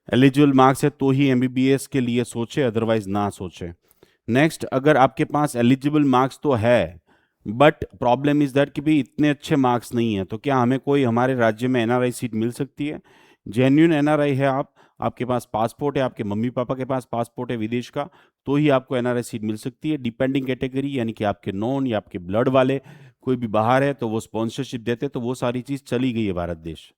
एलिजिबल मार्क्स है तो ही एमबीबीएस के लिए सोचे, अदरवाइज ना सोचे। नेक्स्ट, अगर आपके पास एलिजिबल मार्क्स तो है बट प्रॉब्लम इज दैट कि भी इतने अच्छे मार्क्स नहीं है, तो क्या हमें कोई हमारे राज्य में एनआरआई सीट मिल सकती है? जेन्युइन एनआरआई है आप, आपके पास पासपोर्ट है, आपके मम्मी पापा के पास पासपोर्ट है विदेश का, तो ही आपको एनआरआई सीट मिल सकती है। डिपेंडिंग कैटेगरी यानी कि आपके नॉन या आपके ब्लड वाले कोई भी बाहर है तो वो स्पॉन्सरशिप देते, तो वो सारी चीज़ चली गई है भारत देश।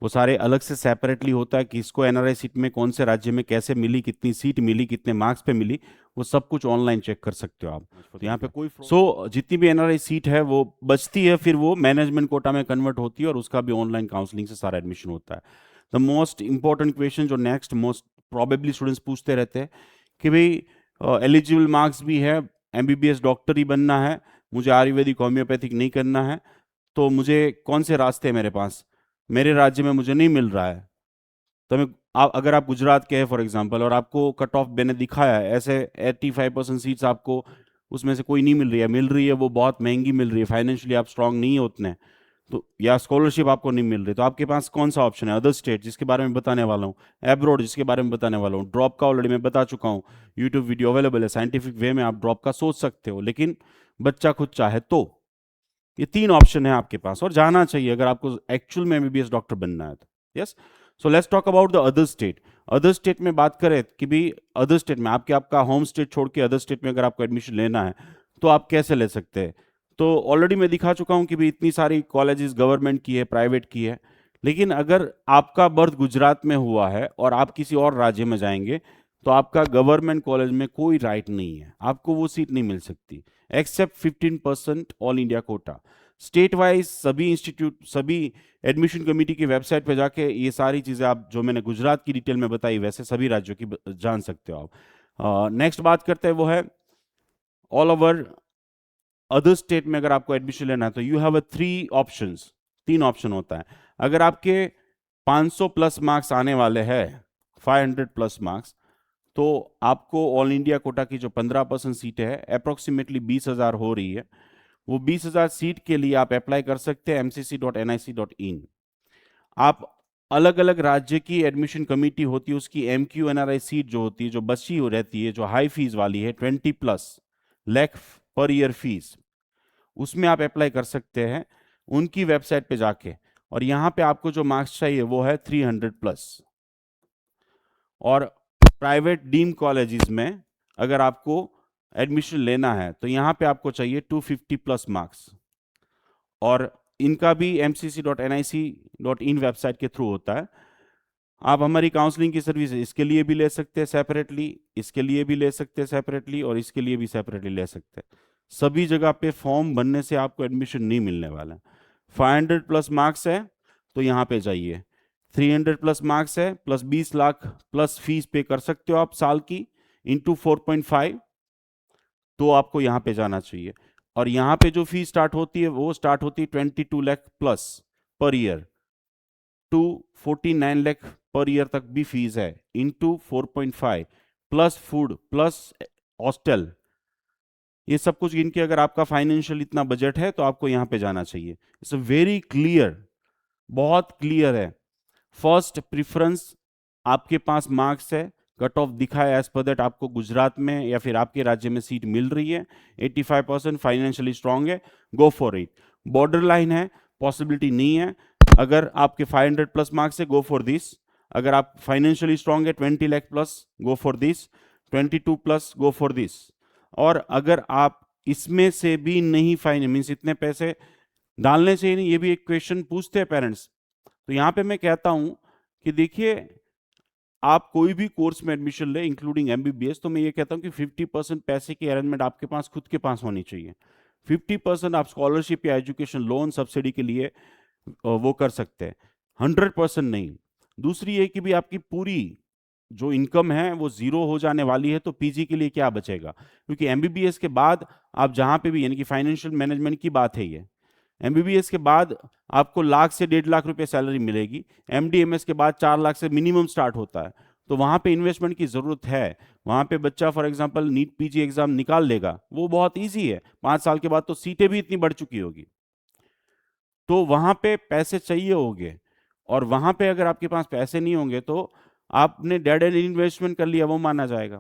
वो सारे अलग से सेपरेटली होता है कि इसको एनआरआई सीट में कौन से राज्य में कैसे मिली, कितनी सीट मिली, कितने मार्क्स पे मिली, वो सब कुछ ऑनलाइन चेक कर सकते हो आप। तो यहाँ पे कोई जितनी भी एनआरआई सीट है वो बचती है, फिर वो मैनेजमेंट कोटा में कन्वर्ट होती है और उसका भी ऑनलाइन काउंसलिंग से सारा एडमिशन होता है। द मोस्ट इंपॉर्टेंट क्वेश्चन जो नेक्स्ट मोस्ट प्रॉबेबली स्टूडेंट्स पूछते रहते हैं कि भाई एलिजिबल मार्क्स भी है, एमबीबीएस डॉक्टर ही बनना है, मुझे आयुर्वेदिक होम्योपैथिक नहीं करना है, तो मुझे कौन से रास्ते हैं मेरे पास, मेरे राज्य में मुझे नहीं मिल रहा है। तो मैं अगर आप गुजरात के हैं फॉर एग्जांपल और आपको कट ऑफ मैंने दिखाया है ऐसे 85% सीट्स आपको उसमें से कोई नहीं मिल रही है, मिल रही है वो बहुत महंगी मिल रही है, फाइनेंशियली आप स्ट्रांग नहीं है उतने, तो या स्कॉलरशिप आपको नहीं मिल रही, तो आपके पास कौन सा ऑप्शन है? अदर स्टेट जिसके बारे में बताने वाला हूँ, एब्रॉड जिसके बारे में बताने वाला हूँ, ड्रॉप का ऑलरेडी मैं बता चुका हूँ, यूट्यूब वीडियो अवेलेबल है, साइंटिफिक वे में आप ड्रॉप का सोच सकते हो, लेकिन बच्चा खुद चाहे तो ये 3 ऑप्शन है आपके पास और जाना चाहिए अगर आपको एक्चुअल में एमबीबीएस डॉक्टर बनना है तो। Yes, so let's talk about the other state. Other state में बात करें कि भी अदर स्टेट में आपका होम स्टेट छोड़ के अदर स्टेट में अगर आपको एडमिशन लेना है तो आप कैसे ले सकते हैं? तो ऑलरेडी मैं दिखा चुका हूं कि भी इतनी सारी कॉलेजेस गवर्नमेंट की है, प्राइवेट की है, लेकिन अगर आपका बर्थ गुजरात में हुआ है और आप किसी और राज्य में जाएंगे तो आपका गवर्नमेंट कॉलेज में कोई राइट नहीं है, आपको वो सीट नहीं मिल सकती except 15% all India quota. State wise सभी इंस्टीट्यूट, सभी एडमिशन कमेटी की वेबसाइट पे जाके ये सारी चीज़ें आप जो मैंने गुजरात की डिटेल में बताई वैसे सभी राज्यों की जान सकते हो आप। नेक्स्ट बात करते हैं वो है ऑल ओवर अदर स्टेट में अगर आपको एडमिशन लेना है तो यू हैव 3 ऑप्शंस, 3 ऑप्शन होता है। अगर आपके 500 प्लस मार्क्स आने वाले हैं, 500 प्लस मार्क्स, तो आपको ऑल इंडिया कोटा की जो 15% सीट है अप्रोक्सीमेटली 20,000 हो रही है, वो 20,000 सीट के लिए आप अप्लाई कर सकते हैं mcc.nic.in। आप अलग अलग राज्य की एडमिशन कमेटी होती है उसकी MQ NRI सीट जो होती है, जो बची हो रहती है, जो हाई फीस वाली है 20+ लाख पर ईयर फीस, उसमें आप अप्लाई कर सकते हैं उनकी वेबसाइट पे जाके। और यहाँ पे आपको जो मार्क्स चाहिए वो है 300+। और प्राइवेट डीम कॉलेजेस में अगर आपको एडमिशन लेना है तो यहाँ पे आपको चाहिए 250+ मार्क्स। और इनका भी mcc.nic.in वेबसाइट के थ्रू होता है। आप हमारी काउंसलिंग की सर्विस इसके लिए भी ले सकते हैं सेपरेटली, इसके लिए भी ले सकते हैं सेपरेटली, और इसके लिए भी सेपरेटली ले सकते हैं। सभी जगह पे फॉर्म भरने से आपको एडमिशन नहीं मिलने वाला है। 500 प्लस मार्क्स है तो यहाँ पे जाइए, 300 प्लस मार्क्स है प्लस 20 लाख प्लस फीस पे कर सकते हो आप साल की इंटू 4.5, तो आपको यहाँ पे जाना चाहिए। और यहाँ पे जो फीस स्टार्ट होती है वो स्टार्ट होती है 22 lakh plus per year to 49 lakh per year तक भी फीस है, into 4.5 plus food plus hostel. ये सब कुछ गिन के अगर आपका फाइनेंशियल इतना बजट है तो आपको यहाँ पे जाना चाहिए। इट्स वेरी क्लियर, बहुत क्लियर है। फर्स्ट प्रिफरेंस आपके पास मार्क्स है, कट ऑफ दिखा है, एज पर दैट आपको गुजरात में या फिर आपके राज्य में सीट मिल रही है, 85% फाइनेंशियली स्ट्रांग है, go for it. Border line है, पॉसिबिलिटी नहीं है। अगर आपके 500 प्लस मार्क्स है, गो फॉर दिस। अगर आप फाइनेंशियली स्ट्रांग है 20 lakh plus, go for this. 22 plus, go for this. और अगर आप इसमें से भी नहीं फाइन मीन्स इतने पैसे डालने से ही नहीं, ये भी एक क्वेश्चन पूछते हैं पेरेंट्स, तो यहाँ पे मैं कहता हूं कि देखिए आप कोई भी कोर्स में एडमिशन ले इंक्लूडिंग एमबीबीएस, तो मैं ये कहता हूं कि 50% पैसे की अरेंजमेंट आपके पास खुद के पास होनी चाहिए। 50% आप स्कॉलरशिप या एजुकेशन लोन सब्सिडी के लिए वो कर सकते हैं, 100% नहीं। दूसरी ये कि भी आपकी पूरी जो इनकम है वो जीरो हो जाने वाली है, तो पीजी के लिए क्या बचेगा? क्योंकि एमबीबीएस के बाद आप जहां पे भी, यानी कि फाइनेंशियल मैनेजमेंट की बात है ये, एमबीबीएस के बाद आपको लाख से 1.5 लाख रुपए सैलरी मिलेगी। एमडीएमएस के बाद 4 लाख से मिनिमम स्टार्ट होता है, तो वहां पे इन्वेस्टमेंट की जरूरत है। वहां पे बच्चा for example NEET PG exam निकाल लेगा, वो बहुत इजी है, 5 साल के बाद तो सीटें भी इतनी बढ़ चुकी होगी, तो वहां पे पैसे चाहिए होंगे। और वहां पे अगर आपके पास पैसे नहीं होंगे तो आपने डेड एंड इन्वेस्टमेंट कर लिया, वो माना जाएगा।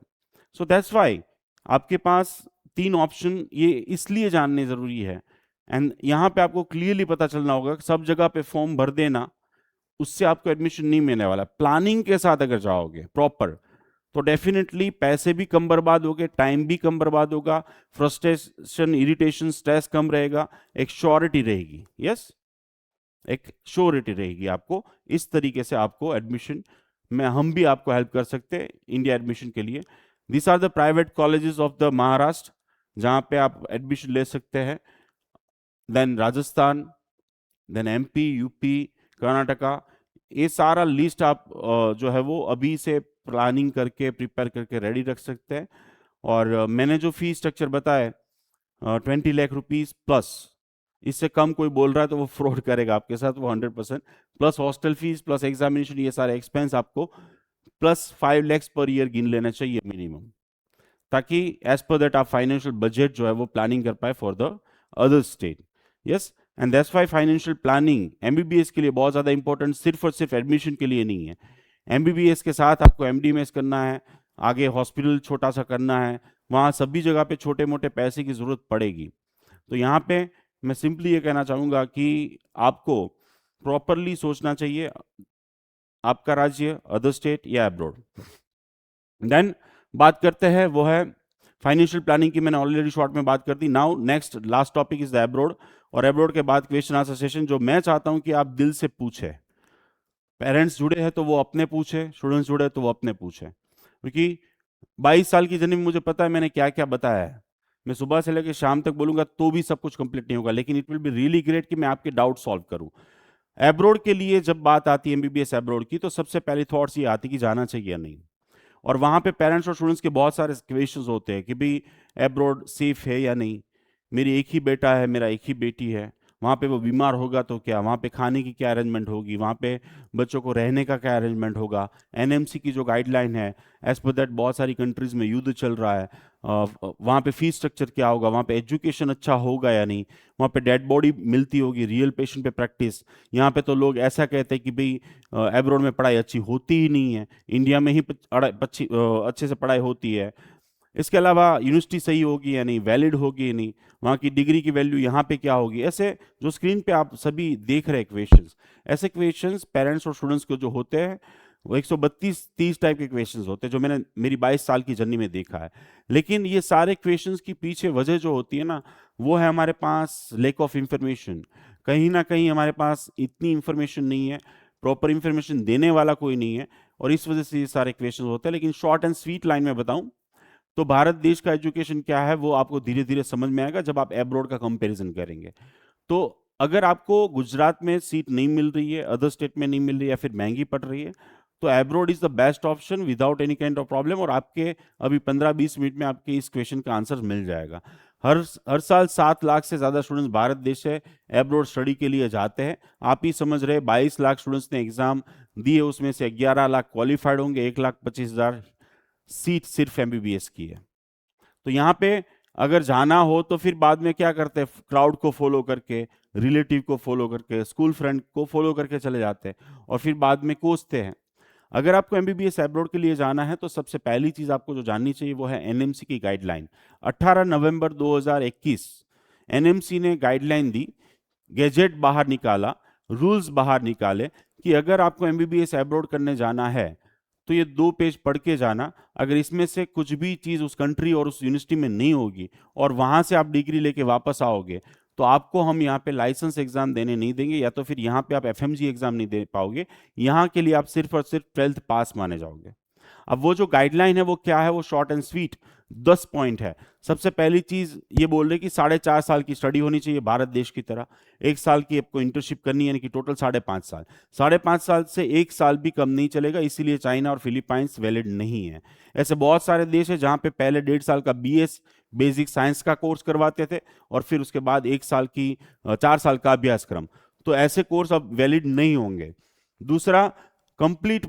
सो दैट्स वाई आपके पास 3 ऑप्शन ये इसलिए जानने जरूरी है। एंड यहाँ पे आपको क्लियरली पता चलना होगा कि सब जगह पे फॉर्म भर देना उससे आपको एडमिशन नहीं मिलने वाला। प्लानिंग के साथ अगर जाओगे प्रॉपर, तो डेफिनेटली पैसे भी कम बर्बाद होगे, टाइम भी कम बर्बाद होगा, फ्रस्ट्रेशन इरिटेशन स्ट्रेस कम रहेगा, एक श्योरिटी रहेगी। यस, एक श्योरिटी रहेगी आपको। इस तरीके से आपको एडमिशन में हम भी आपको हेल्प कर सकते हैं इंडिया एडमिशन के लिए। This are the private colleges of the Maharashtra जहां पे आप एडमिशन ले सकते हैं। Then Rajasthan, then MP, UP, Karnataka, ये सारा लिस्ट आप जो है वो अभी से प्लानिंग करके प्रिपेयर करके रेडी रख सकते हैं। और मैंने जो फी स्ट्रक्चर बताया 20 लाख रुपीज प्लस, इससे कम कोई बोल रहा है तो वो फ्रॉड करेगा आपके साथ, वो 100%, plus hostel fees plus examination, ये सारे एक्सपेंस आपको प्लस 5 लाख पर ईयर गिन लेना चाहिए मिनिमम, ताकि एज पर दैट आप फाइनेंशियल बजट जो है वो प्लानिंग कर पाए for the other state. Yes, and that's why financial planning MBBS के लिए बहुत ज्यादा इंपॉर्टेंट, सिर्फ और सिर्फ एडमिशन के लिए नहीं है। एमबीबीएस के साथ आपको एमडीएमएस करना है, आगे हॉस्पिटल छोटा सा करना है, वहां सभी जगह पे छोटे मोटे पैसे की जरूरत पड़ेगी। तो यहाँ पे मैं सिंपली ये कहना चाहूंगा कि आपको प्रॉपरली सोचना चाहिए, आपका राज्य, अदर स्टेट या अब्रॉड। देन बात करते हैं वो है फाइनेंशियल प्लानिंग की, मैंने ऑलरेडी शॉर्ट में बात कर दी। Now next last topic is the abroad, और अब्रॉड के बाद क्वेश्चन आंसर सेशन, जो मैं चाहता हूं कि आप दिल से पूछे। पेरेंट्स जुड़े हैं तो वो अपने पूछे, स्टूडेंट्स जुड़े तो वो अपने पूछे, क्योंकि 22 साल की जर्नी में मुझे पता है मैंने क्या क्या बताया है। मैं सुबह से लेकर शाम तक बोलूंगा तो भी सब कुछ कंप्लीट नहीं होगा, लेकिन it will be really great कि मैं आपके डाउट सॉल्व करूं। एब्रोड के लिए जब बात आती है एमबीबीएस एब्रोड की, तो सबसे पहली थॉट्स ये आती कि जाना चाहिए या नहीं। और वहां पे पेरेंट्स और स्टूडेंट्स के बहुत सारे क्वेश्चंस होते हैं कि भाई एब्रोड सेफ है या नहीं, मेरी एक ही बेटा है, मेरा एक ही बेटी है, वहाँ पे वो बीमार होगा तो क्या, वहाँ पे खाने की क्या अरेंजमेंट होगी, वहाँ पे बच्चों को रहने का क्या अरेंजमेंट होगा, एनएमसी की जो गाइडलाइन है, एज पर दैट बहुत सारी कंट्रीज में युद्ध चल रहा है, वहाँ पे फीस स्ट्रक्चर क्या होगा, वहाँ पे एजुकेशन अच्छा होगा या नहीं, वहाँ पे डेड बॉडी मिलती होगी, रियल पेशेंट पे प्रैक्टिस। यहाँ पे तो लोग ऐसा कहते हैं कि भाई एब्रोड में पढ़ाई अच्छी होती ही नहीं है, इंडिया में ही अच्छे से पढ़ाई होती है। इसके अलावा यूनिवर्सिटी सही होगी या नहीं, वैलिड होगी या नहीं, वहाँ की डिग्री की वैल्यू यहाँ पे क्या होगी, ऐसे जो स्क्रीन पे आप सभी देख रहे हैं क्वेश्चंस, ऐसे क्वेश्चंस पेरेंट्स और स्टूडेंट्स को जो होते हैं वो 132-30 टाइप के क्वेश्चंस होते हैं, जो मैंने मेरी 22 साल की जर्नी में देखा है। लेकिन ये सारे क्वेश्चंस की पीछे वजह जो होती है ना, वो है हमारे पास लैक ऑफ इंफॉर्मेशन। कहीं ना कहीं हमारे पास इतनी इंफॉर्मेशन नहीं है, प्रॉपर इंफॉर्मेशन देने वाला कोई नहीं है, और इस वजह से ये सारे क्वेश्चन होते हैं। लेकिन शॉर्ट एंड स्वीट लाइन में बताऊं तो भारत देश का एजुकेशन क्या है वो आपको धीरे धीरे समझ में आएगा जब आप एब्रॉड का कंपैरिजन करेंगे। तो अगर आपको गुजरात में सीट नहीं मिल रही है, अदर स्टेट में नहीं मिल रही है, या फिर महंगी पड़ रही है, तो abroad is the best option without any kind of problem. और आपके अभी 15-20 मिनट में आपके इस क्वेश्चन का आंसर मिल जाएगा। हर हर साल 7 लाख से ज्यादा स्टूडेंट्स भारत देश से एब्रॉड स्टडी के लिए जाते हैं। आप ही समझ रहे 22 लाख स्टूडेंट्स ने एग्जाम दिए, उसमें से 11 लाख क्वालिफाइड होंगे, 1,25,000 सीट सिर्फ एमबीबीएस की है। तो यहाँ पे अगर जाना हो तो फिर बाद में क्या करते हैं, क्राउड को फॉलो करके, रिलेटिव को फॉलो करके, स्कूल फ्रेंड को फॉलो करके चले जाते हैं और फिर बाद में कोसते हैं। अगर आपको एमबीबीएस एब्रॉड के लिए जाना है तो सबसे पहली चीज आपको जो जाननी चाहिए वो है एनएमसी की गाइडलाइन। 18 नवंबर 2021 एनएमसी ने गाइडलाइन दी, गैजेट बाहर निकाला, रूल्स बाहर निकाले कि अगर आपको एमबीबीएस एब्रॉड करने जाना है तो ये 2 पेज पढ़ के जाना। अगर इसमें से कुछ भी चीज उस कंट्री और उस यूनिवर्सिटी में नहीं होगी और वहां से आप डिग्री लेके वापस आओगे तो आपको हम यहाँ पे लाइसेंस एग्जाम देने नहीं देंगे, या तो फिर यहाँ पे आप एफएमजी एग्जाम नहीं दे पाओगे। यहाँ के लिए आप सिर्फ और सिर्फ 12th पास माने जाओगे। अब वो जो गाइडलाइन है वो क्या है, वो शॉर्ट एंड स्वीट 10 पॉइंट है। सबसे पहली चीज ये बोल रहे कि 4.5 साल की स्टडी होनी चाहिए भारत देश की तरह, 1 साल की आपको इंटर्नशिप करनी है, यानी कि टोटल 5.5 साल। 5.5 साल से 1 साल भी कम नहीं चलेगा, इसीलिए चाइना और फिलीपाइंस वैलिड नहीं है। ऐसे बहुत सारे देश है जहां पे पहले 1.5 साल का बीएस बेसिक साइंस का कोर्स करवाते थे और फिर उसके बाद 1 साल की 4 साल का अभ्यासक्रम। तो ऐसे कोर्स अब वैलिड नहीं होंगे। दूसरा, कंप्लीट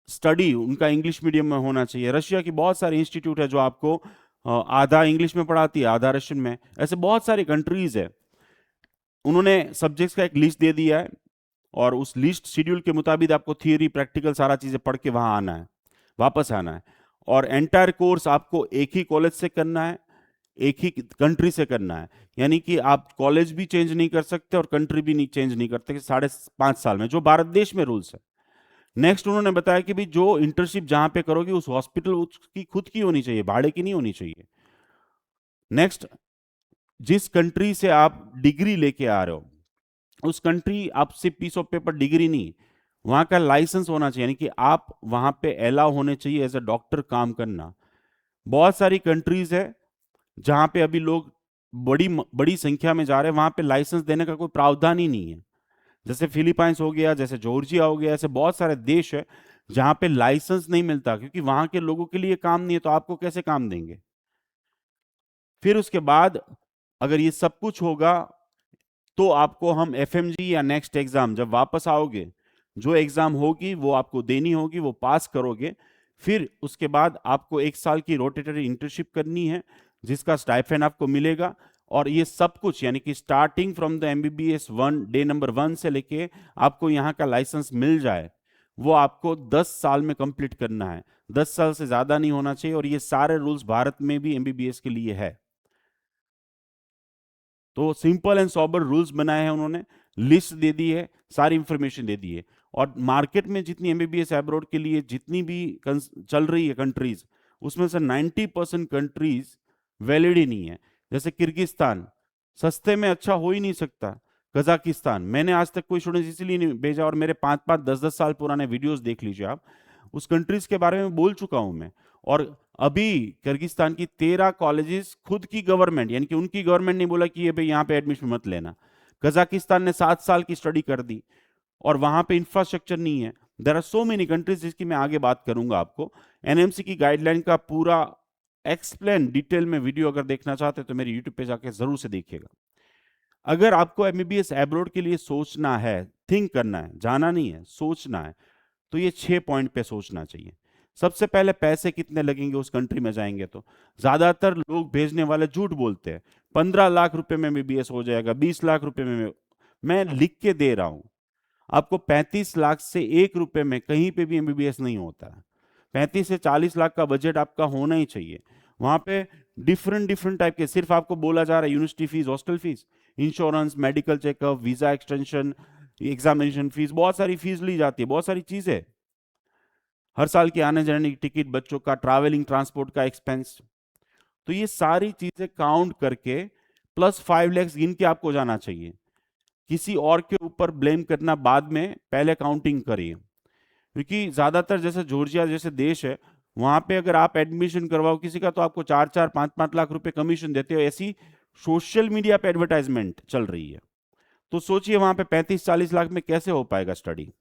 स्टडी उनका इंग्लिश मीडियम में होना चाहिए। रशिया की बहुत सारे इंस्टीट्यूट है जो आपको आधा इंग्लिश में पढ़ाती है, आधा रशियन में। ऐसे बहुत सारी कंट्रीज है, उन्होंने सब्जेक्ट्स का एक लिस्ट दे दिया है और उस लिस्ट शेड्यूल के मुताबिक आपको थियरी प्रैक्टिकल सारा चीजें पढ़ के वहां आना है, वापस आना है। और एंटायर कोर्स आपको एक ही कॉलेज से करना है, एक ही कंट्री से करना है, यानी कि आप कॉलेज भी चेंज नहीं कर सकते और कंट्री भी नहीं चेंज नहीं करते 5.5 साल में, जो भारत देश में रूल्स है। नेक्स्ट उन्होंने बताया कि भी जो इंटर्नशिप जहां पे करोगे उस हॉस्पिटल उसकी खुद की होनी चाहिए, भाड़े की नहीं होनी चाहिए। नेक्स्ट, जिस कंट्री से आप डिग्री लेके आ रहे हो उस कंट्री आपसे पीस ऑफ पेपर डिग्री नहीं, वहां का लाइसेंस होना चाहिए, यानी कि आप वहां पे अलाउ होने चाहिए एज अ डॉक्टर काम करना। बहुत सारी कंट्रीज है जहां पे अभी लोग बड़ी बड़ी संख्या में जा रहे हैं, वहां पे लाइसेंस देने का कोई प्रावधान ही नहीं है। जैसे फिलीपाइंस हो गया, जैसे जॉर्जिया हो गया, ऐसे बहुत सारे देश है जहां पे लाइसेंस नहीं मिलता, क्योंकि वहां के लोगों के लिए काम नहीं है, तो आपको कैसे काम देंगे। फिर उसके बाद अगर ये सब कुछ होगा तो आपको हम एफएमजी या नेक्स्ट एग्जाम जब वापस आओगे, जो एग्जाम होगी वो आपको देनी होगी, वो पास करोगे। फिर उसके बाद आपको 1 साल की रोटेटरी इंटर्नशिप करनी है जिसका स्टाइपेंड आपको मिलेगा। और ये सब कुछ यानी कि starting from the MBBS 1 day number 1 से लेके आपको यहाँ का लाइसेंस मिल जाए, वो आपको 10 साल में कंप्लीट करना है। 10 साल से ज्यादा नहीं होना चाहिए। और ये सारे रूल्स भारत में भी एमबीबीएस के लिए है। तो सिंपल एंड सॉबर रूल्स बनाए हैं उन्होंने, लिस्ट दे दी है, सारी इंफॉर्मेशन दे दी है। और मार्केट में जितनी एमबीबीएस एब्रॉड के लिए जितनी भी चल रही है कंट्रीज, उसमें से 90% कंट्रीज वैलिड ही नहीं है। जैसे किर्गिस्तान सस्ते में अच्छा हो ही नहीं सकता, कजाकिस्तान, मैंने आज तक कोई स्टूडेंट इसीलिए नहीं भेजा, और मेरे 5-5 10-10 साल पुराने वीडियोस देख लीजिए आप, उस कंट्रीज के बारे में बोल चुका हूं मैं। और अभी किर्गिस्तान की 13 कॉलेजेस खुद की गवर्नमेंट, यानी कि उनकी गवर्नमेंट ने बोला कि ये भाई यहाँ पे एडमिशन मत लेना। कजाकिस्तान ने 7 साल की स्टडी कर दी और वहां पे इंफ्रास्ट्रक्चर नहीं है। There are so many countries जिसकी मैं आगे बात करूंगा आपको। एनएमसी की गाइडलाइन का पूरा एक्सप्लेन डिटेल में वीडियो अगर देखना चाहते हैं तो मेरे यूट्यूब पे जाके जरूर से देखिएगा। अगर आपको एमबीबीएस एब्रॉड के लिए सोचना है, थिंक करना है, जाना नहीं है, सोचना है, तो ये 6 पॉइंट पे सोचना चाहिए। सबसे पहले पैसे कितने लगेंगे उस कंट्री में जाएंगे तो। ज्यादातर लोग भेजने वाले झूठ बोलते हैं, 15 लाख रुपए में एमबीबीएस हो जाएगा, 20 लाख रुपए में। मैं लिख के दे रहा हूं आपको, 35 लाख से 1 रुपए में कहीं पे भी एमबीबीएस नहीं होता। 35 से 40 लाख का बजट आपका होना ही चाहिए। वहां पे डिफरेंट डिफरेंट टाइप के, सिर्फ आपको बोला जा रहा है university fees, hostel fees, insurance, medical checkup, visa extension, examination fees, बहुत सारी फीस ली जाती है, बहुत सारी चीजें। हर साल की आने जाने की टिकट, बच्चों का ट्रैवलिंग ट्रांसपोर्ट का एक्सपेंस, तो ये सारी चीजें काउंट करके +5 लाख गिन के आपको जाना चाहिए किसी और के ऊपर ब्लेम करना बाद में, पहले काउंटिंग करिए। क्योंकि ज्यादातर जैसे जॉर्जिया जैसे देश है, वहां पे अगर आप एडमिशन करवाओ किसी का तो आपको 4-4 5-5 लाख रुपए कमीशन देते हो। ऐसी सोशल मीडिया पे एडवर्टाइजमेंट चल रही है। तो सोचिए वहां पे 35-40 लाख में कैसे हो पाएगा स्टडी।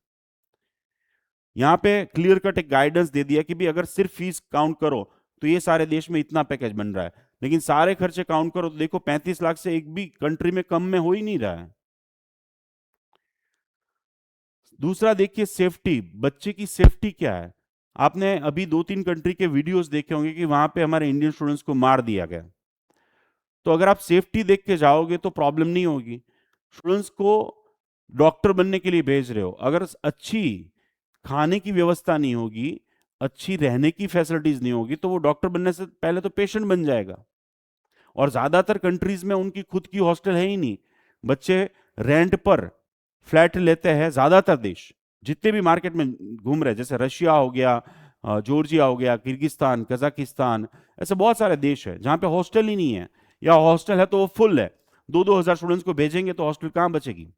यहाँ पे क्लियर कट एक गाइडेंस दे दिया कि भी अगर सिर्फ फीस काउंट करो तो ये सारे देश में इतना पैकेज बन रहा है, लेकिन सारे खर्चे काउंट करो तो देखो 35 लाख से एक भी कंट्री में कम में हो ही नहीं रहा है। दूसरा देखिए सेफ्टी, बच्चे की सेफ्टी क्या है। आपने अभी 2-3 कंट्री के वीडियोस देखे होंगे कि वहां पे हमारे इंडियन स्टूडेंट्स को मार दिया गया। तो अगर आप सेफ्टी देख के जाओगे तो प्रॉब्लम नहीं होगी। स्टूडेंट्स को डॉक्टर बनने के लिए भेज रहे हो, अगर अच्छी खाने की व्यवस्था नहीं होगी, अच्छी रहने की फैसिलिटीज नहीं होगी, तो वो डॉक्टर बनने से पहले तो पेशेंट बन जाएगा। और ज्यादातर कंट्रीज में उनकी खुद की हॉस्टल है ही नहीं, बच्चे रेंट पर फ्लैट लेते हैं। ज्यादातर देश जितने भी मार्केट में घूम रहे हैं, जैसे रशिया हो गया, जॉर्जिया हो गया, किर्गिस्तान, कजाकिस्तान, ऐसे बहुत सारे देश है जहां पे हॉस्टल ही नहीं है, या हॉस्टल है तो वो फुल है। 2-2 हजार स्टूडेंट्स को भेजेंगे तो हॉस्टल कहां बचेगी।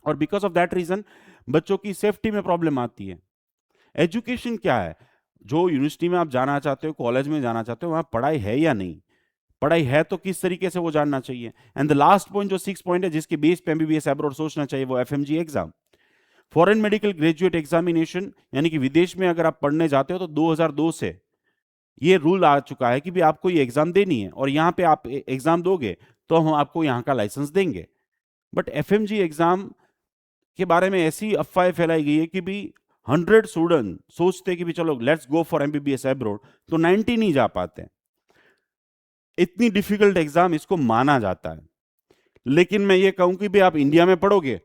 और बिकॉज ऑफ दैट रीजन बच्चों की सेफ्टी में प्रॉब्लम आती है। एजुकेशन क्या है, जो यूनिवर्सिटी में आप जाना चाहते हो, कॉलेज में जाना चाहते हो, वहां पढ़ाई है या नहीं, पढ़ाई है तो किस तरीके से वो जानना चाहिए। एंड द लास्ट पॉइंट जो 6 पॉइंट है जिसके बेस पे एमबीबीएस अब्रॉड सोचना चाहिए, वो FMG exam, foreign medical graduate examination. यानी कि विदेश में अगर आप पढ़ने जाते हो तो 2002 से ये रूल आ चुका है कि भी आपको ये एग्जाम देनी है, और यहाँ पे आप एग्जाम दोगे तो हम आपको यहाँ का लाइसेंस देंगे। बट एफएमजी एग्जाम के बारे में ऐसी अफवाहें फैलाई गई है कि भी 100 स्टूडेंट सोचते हैं कि भी चलो let's go for MBBS abroad, तो 90 नहीं जा पाते। इतनी डिफिकल्ट एग्जाम इसको माना जाता है। लेकिन मैं ये कहूं कि भी आप इंडिया में पढ़ोगे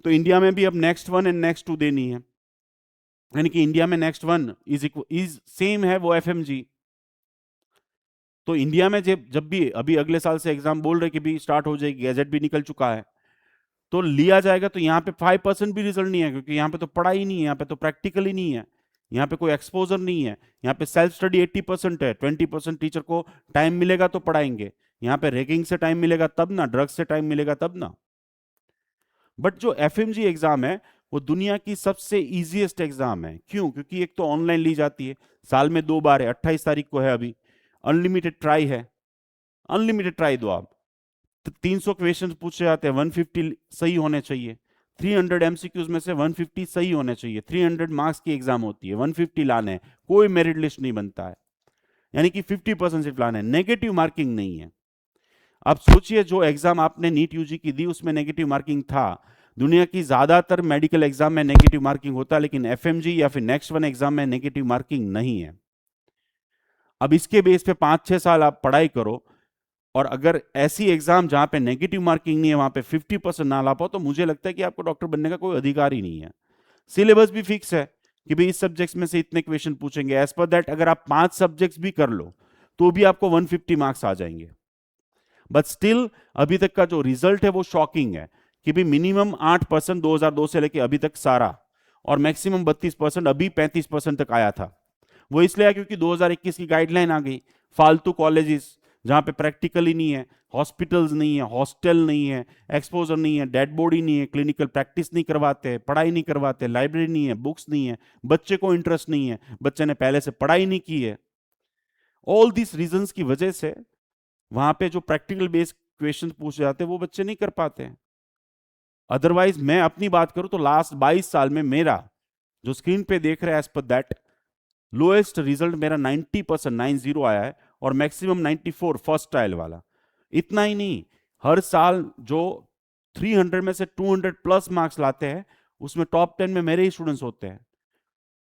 तो इंडिया में भी अब next one and next two देनी है। यानी कि इंडिया में नेक्स्ट वन इज सेम है वो एफएमजी। तो इंडिया में जब जब भी अभी अगले साल से एग्जाम बोल रहे कि भी स्टार्ट हो जाएगी, गैजेट भी निकल चुका है, तो लिया जाएगा तो यहाँ पे 5% भी रिजल्ट नहीं है, क्योंकि यहाँ पे तो पढ़ाई नहीं है, यहाँ पे तो प्रैक्टिकल ही नहीं है, यहाँ पे कोई एक्सपोजर नहीं है। यहाँ पे सेल्फ स्टडी 80% है, 20% टीचर को टाइम मिलेगा तो पढ़ाएंगे। यहाँ पे रैगिंग से टाइम मिलेगा तब ना, ड्रग्स से टाइम मिलेगा तब ना। बट जो एफएमजी एग्जाम है वो दुनिया की सबसे इजीएस्ट एग्जाम है। क्यों? क्योंकि एक तो ऑनलाइन ली जाती है, साल में 2 बार है, 28 तारीख को है अभी, अनलिमिटेड ट्राई है, अनलिमिटेड ट्राई दो आप। 300 क्वेश्चन पूछे जाते हैं, 150 सही होने चाहिए। 300 एमसीक्यूज में से 150 सही होने चाहिए। 300 मार्क्स की एग्जाम होती है, 150 लाने हैं, कोई मेरिट लिस्ट नहीं बनता है, यानी कि 50% सिर्फ लाने हैं, नेगेटिव मार्किंग नहीं है। अब सोचिए जो एग्जाम आपने नीट यूजी की दी उसमें नेगेटिव मार्किंग था। दुनिया की ज्यादातर मेडिकल एग्जाम में नेगेटिव मार्किंग होता है, लेकिन एफएमजी या फिर नेक्स्ट वन एग्जाम में नेगेटिव मार्किंग नहीं है। अब इसके बेस पे 5-6 साल आप पढ़ाई करो, और अगर ऐसी एग्जाम जहां पे नेगेटिव मार्किंग नहीं है वहां पे 50% ना ला पाओ, तो मुझे लगता है कि आपको डॉक्टर बनने का कोई अधिकार ही नहीं है। सिलेबस भी फिक्स है कि भाई इस सब्जेक्ट्स में से इतने क्वेश्चन पूछेंगे, एज पर दैट अगर आप 5 सब्जेक्ट्स भी कर लो तो भी आपको 150 मार्क्स आ जाएंगे। बट स्टिल अभी तक का जो रिजल्ट है वो शॉकिंग है कि भी मिनिमम 8% 2002 से लेके अभी तक सारा, और मैक्सिमम 32%, अभी 35% तक आया था। वो इसलिए क्योंकि 2021 की गाइडलाइन आ गई, फालतू कॉलेजेस जहां पे प्रैक्टिकल ही नहीं है, हॉस्पिटल्स नहीं है, हॉस्टल नहीं है, एक्सपोजर नहीं है, डेड बॉडी नहीं है, क्लिनिकल प्रैक्टिस नहीं करवाते, पढ़ाई नहीं करवाते, लाइब्रेरी नहीं है, बुक्स नहीं है, बच्चे को इंटरेस्ट नहीं है, बच्चे ने पहले से पढ़ाई नहीं की है। ऑल दिस रीजंस की वजह से वहां पे जो प्रैक्टिकल बेस्ड क्वेश्चन पूछे जाते हैं वो बच्चे नहीं कर पाते हैं। अदरवाइज मैं अपनी बात करूं तो लास्ट 22 साल में मेरा जो स्क्रीन पे देख रहे हैं as per that lowest result मेरा 90%, 90 आया है, और मैक्सिमम 94 फर्स्ट ट्रायल वाला। इतना ही नहीं, हर साल जो 300 में से 200 प्लस मार्क्स लाते हैं उसमें टॉप 10 में मेरे ही स्टूडेंट्स होते हैं,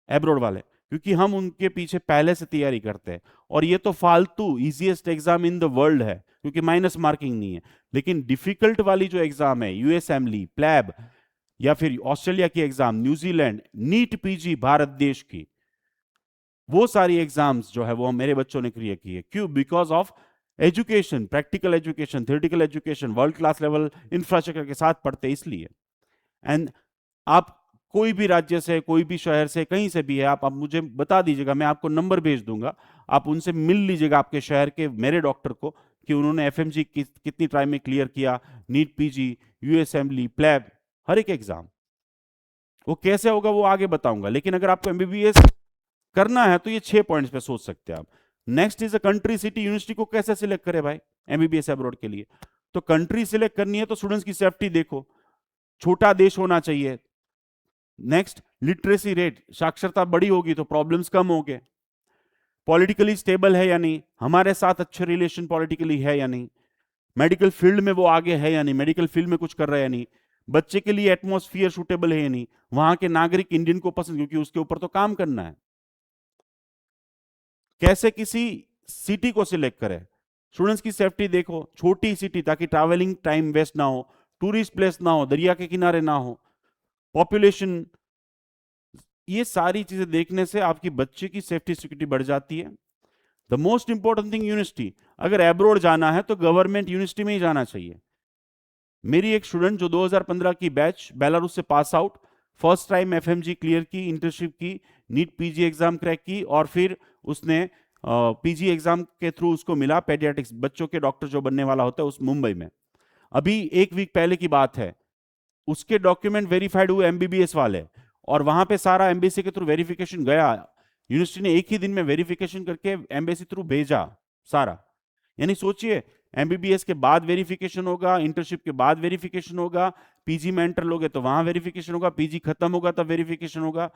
एब्रोड वाले, क्योंकि हम उनके पीछे पहले से तैयारी करते हैं। और ये तो फालतू easiest exam in the world है क्योंकि माइनस मार्किंग नहीं है। लेकिन डिफिकल्ट वाली जो एग्जाम है, यूएसएमली, प्लैब, या फिर ऑस्ट्रेलिया की exam, New Zealand, NEET PG Bharat देश की, वो सारी एग्जाम्स जो है वो मेरे बच्चों ने क्लियर की है। क्यों? Because of education, practical education, theoretical education, world class level infrastructure के साथ पढ़ते इसलिए। एंड आप कोई भी राज्य से, कोई भी शहर से, कहीं से भी है, आप मुझे बता दीजिएगा, मैं आपको नंबर भेज दूंगा, आप उनसे मिल लीजिएगा आपके शहर के मेरे डॉक्टर को कि उन्होंने एफएमजी कितनी ट्राई में क्लियर किया, नीट पीजी यूएसएमली, प्लेब, हर एक एग्जाम। वो कैसे होगा वो आगे बताऊंगा, लेकिन अगर आपको एमबीबीएस करना है तो ये 6 पॉइंट्स पे सोच सकते हैं आप। Next is a country, city, university को कैसे सिलेक्ट करे भाई एमबीबीएस अब्रॉड के लिए। तो कंट्री सिलेक्ट करनी है तो स्टूडेंट्स की सेफ्टी देखो, छोटा देश होना चाहिए। नेक्स्ट, लिटरेसी रेट, साक्षरता बड़ी होगी तो प्रॉब्लम्स कम होंगे। पॉलिटिकली स्टेबल है या नहीं, हमारे साथ अच्छे रिलेशन पॉलिटिकली है या नहीं, मेडिकल फील्ड में वो आगे है या नहीं, मेडिकल फील्ड में कुछ कर रहा है या नहीं, बच्चे के लिए एटमॉस्फियर सूटेबल है या नहीं, वहां के नागरिक इंडियन को पसंद, क्योंकि उसके ऊपर तो काम करना है। कैसे किसी सिटी को सिलेक्ट करें, स्टूडेंट्स की सेफ्टी देखो, छोटी सिटी ताकि ट्रैवलिंग टाइम वेस्ट ना हो, टूरिस्ट प्लेस ना हो, दरिया के किनारे ना हो, पॉपुलेशन, ये सारी चीजें देखने से आपकी बच्चे की सेफ्टी सिक्योरिटी बढ़ जाती है। The most important thing, university, अगर एब्रोड जाना है तो गवर्नमेंट यूनिवर्सिटी में ही जाना चाहिए। मेरी एक स्टूडेंट जो 2015 की बैच, बेलारूस से pass out, first time FMG clear की, इंटर्नशिप की, नीट पीजी एग्जाम क्रैक की, और फिर उसने पीजी एग्जाम के थ्रू उसको मिला पेडियाट्रिक्स, बच्चों के डॉक्टर जो बनने वाला होता है उस मुंबई में। अभी एक वीक पहले की बात है, उसके डॉक्यूमेंट वेरीफाइड हुए एमबीबीएस वाले, और वहां पे सारा एम्बेसी के थ्रू वेरिफिकेशन गया, यूनिवर्सिटी ने एक ही दिन में वेरिफिकेशन करके एम्बेसी थ्रू भेजा सारा। यानी सोचिए, एमबीबीएस के बाद वेरिफिकेशन होगा, इंटर्नशिप के बाद वेरिफिकेशन होगा, पीजी में एंटर लोगे तो वहां वेरिफिकेशन होगा, पीजी खत्म होगा तब वेरिफिकेशन होगा,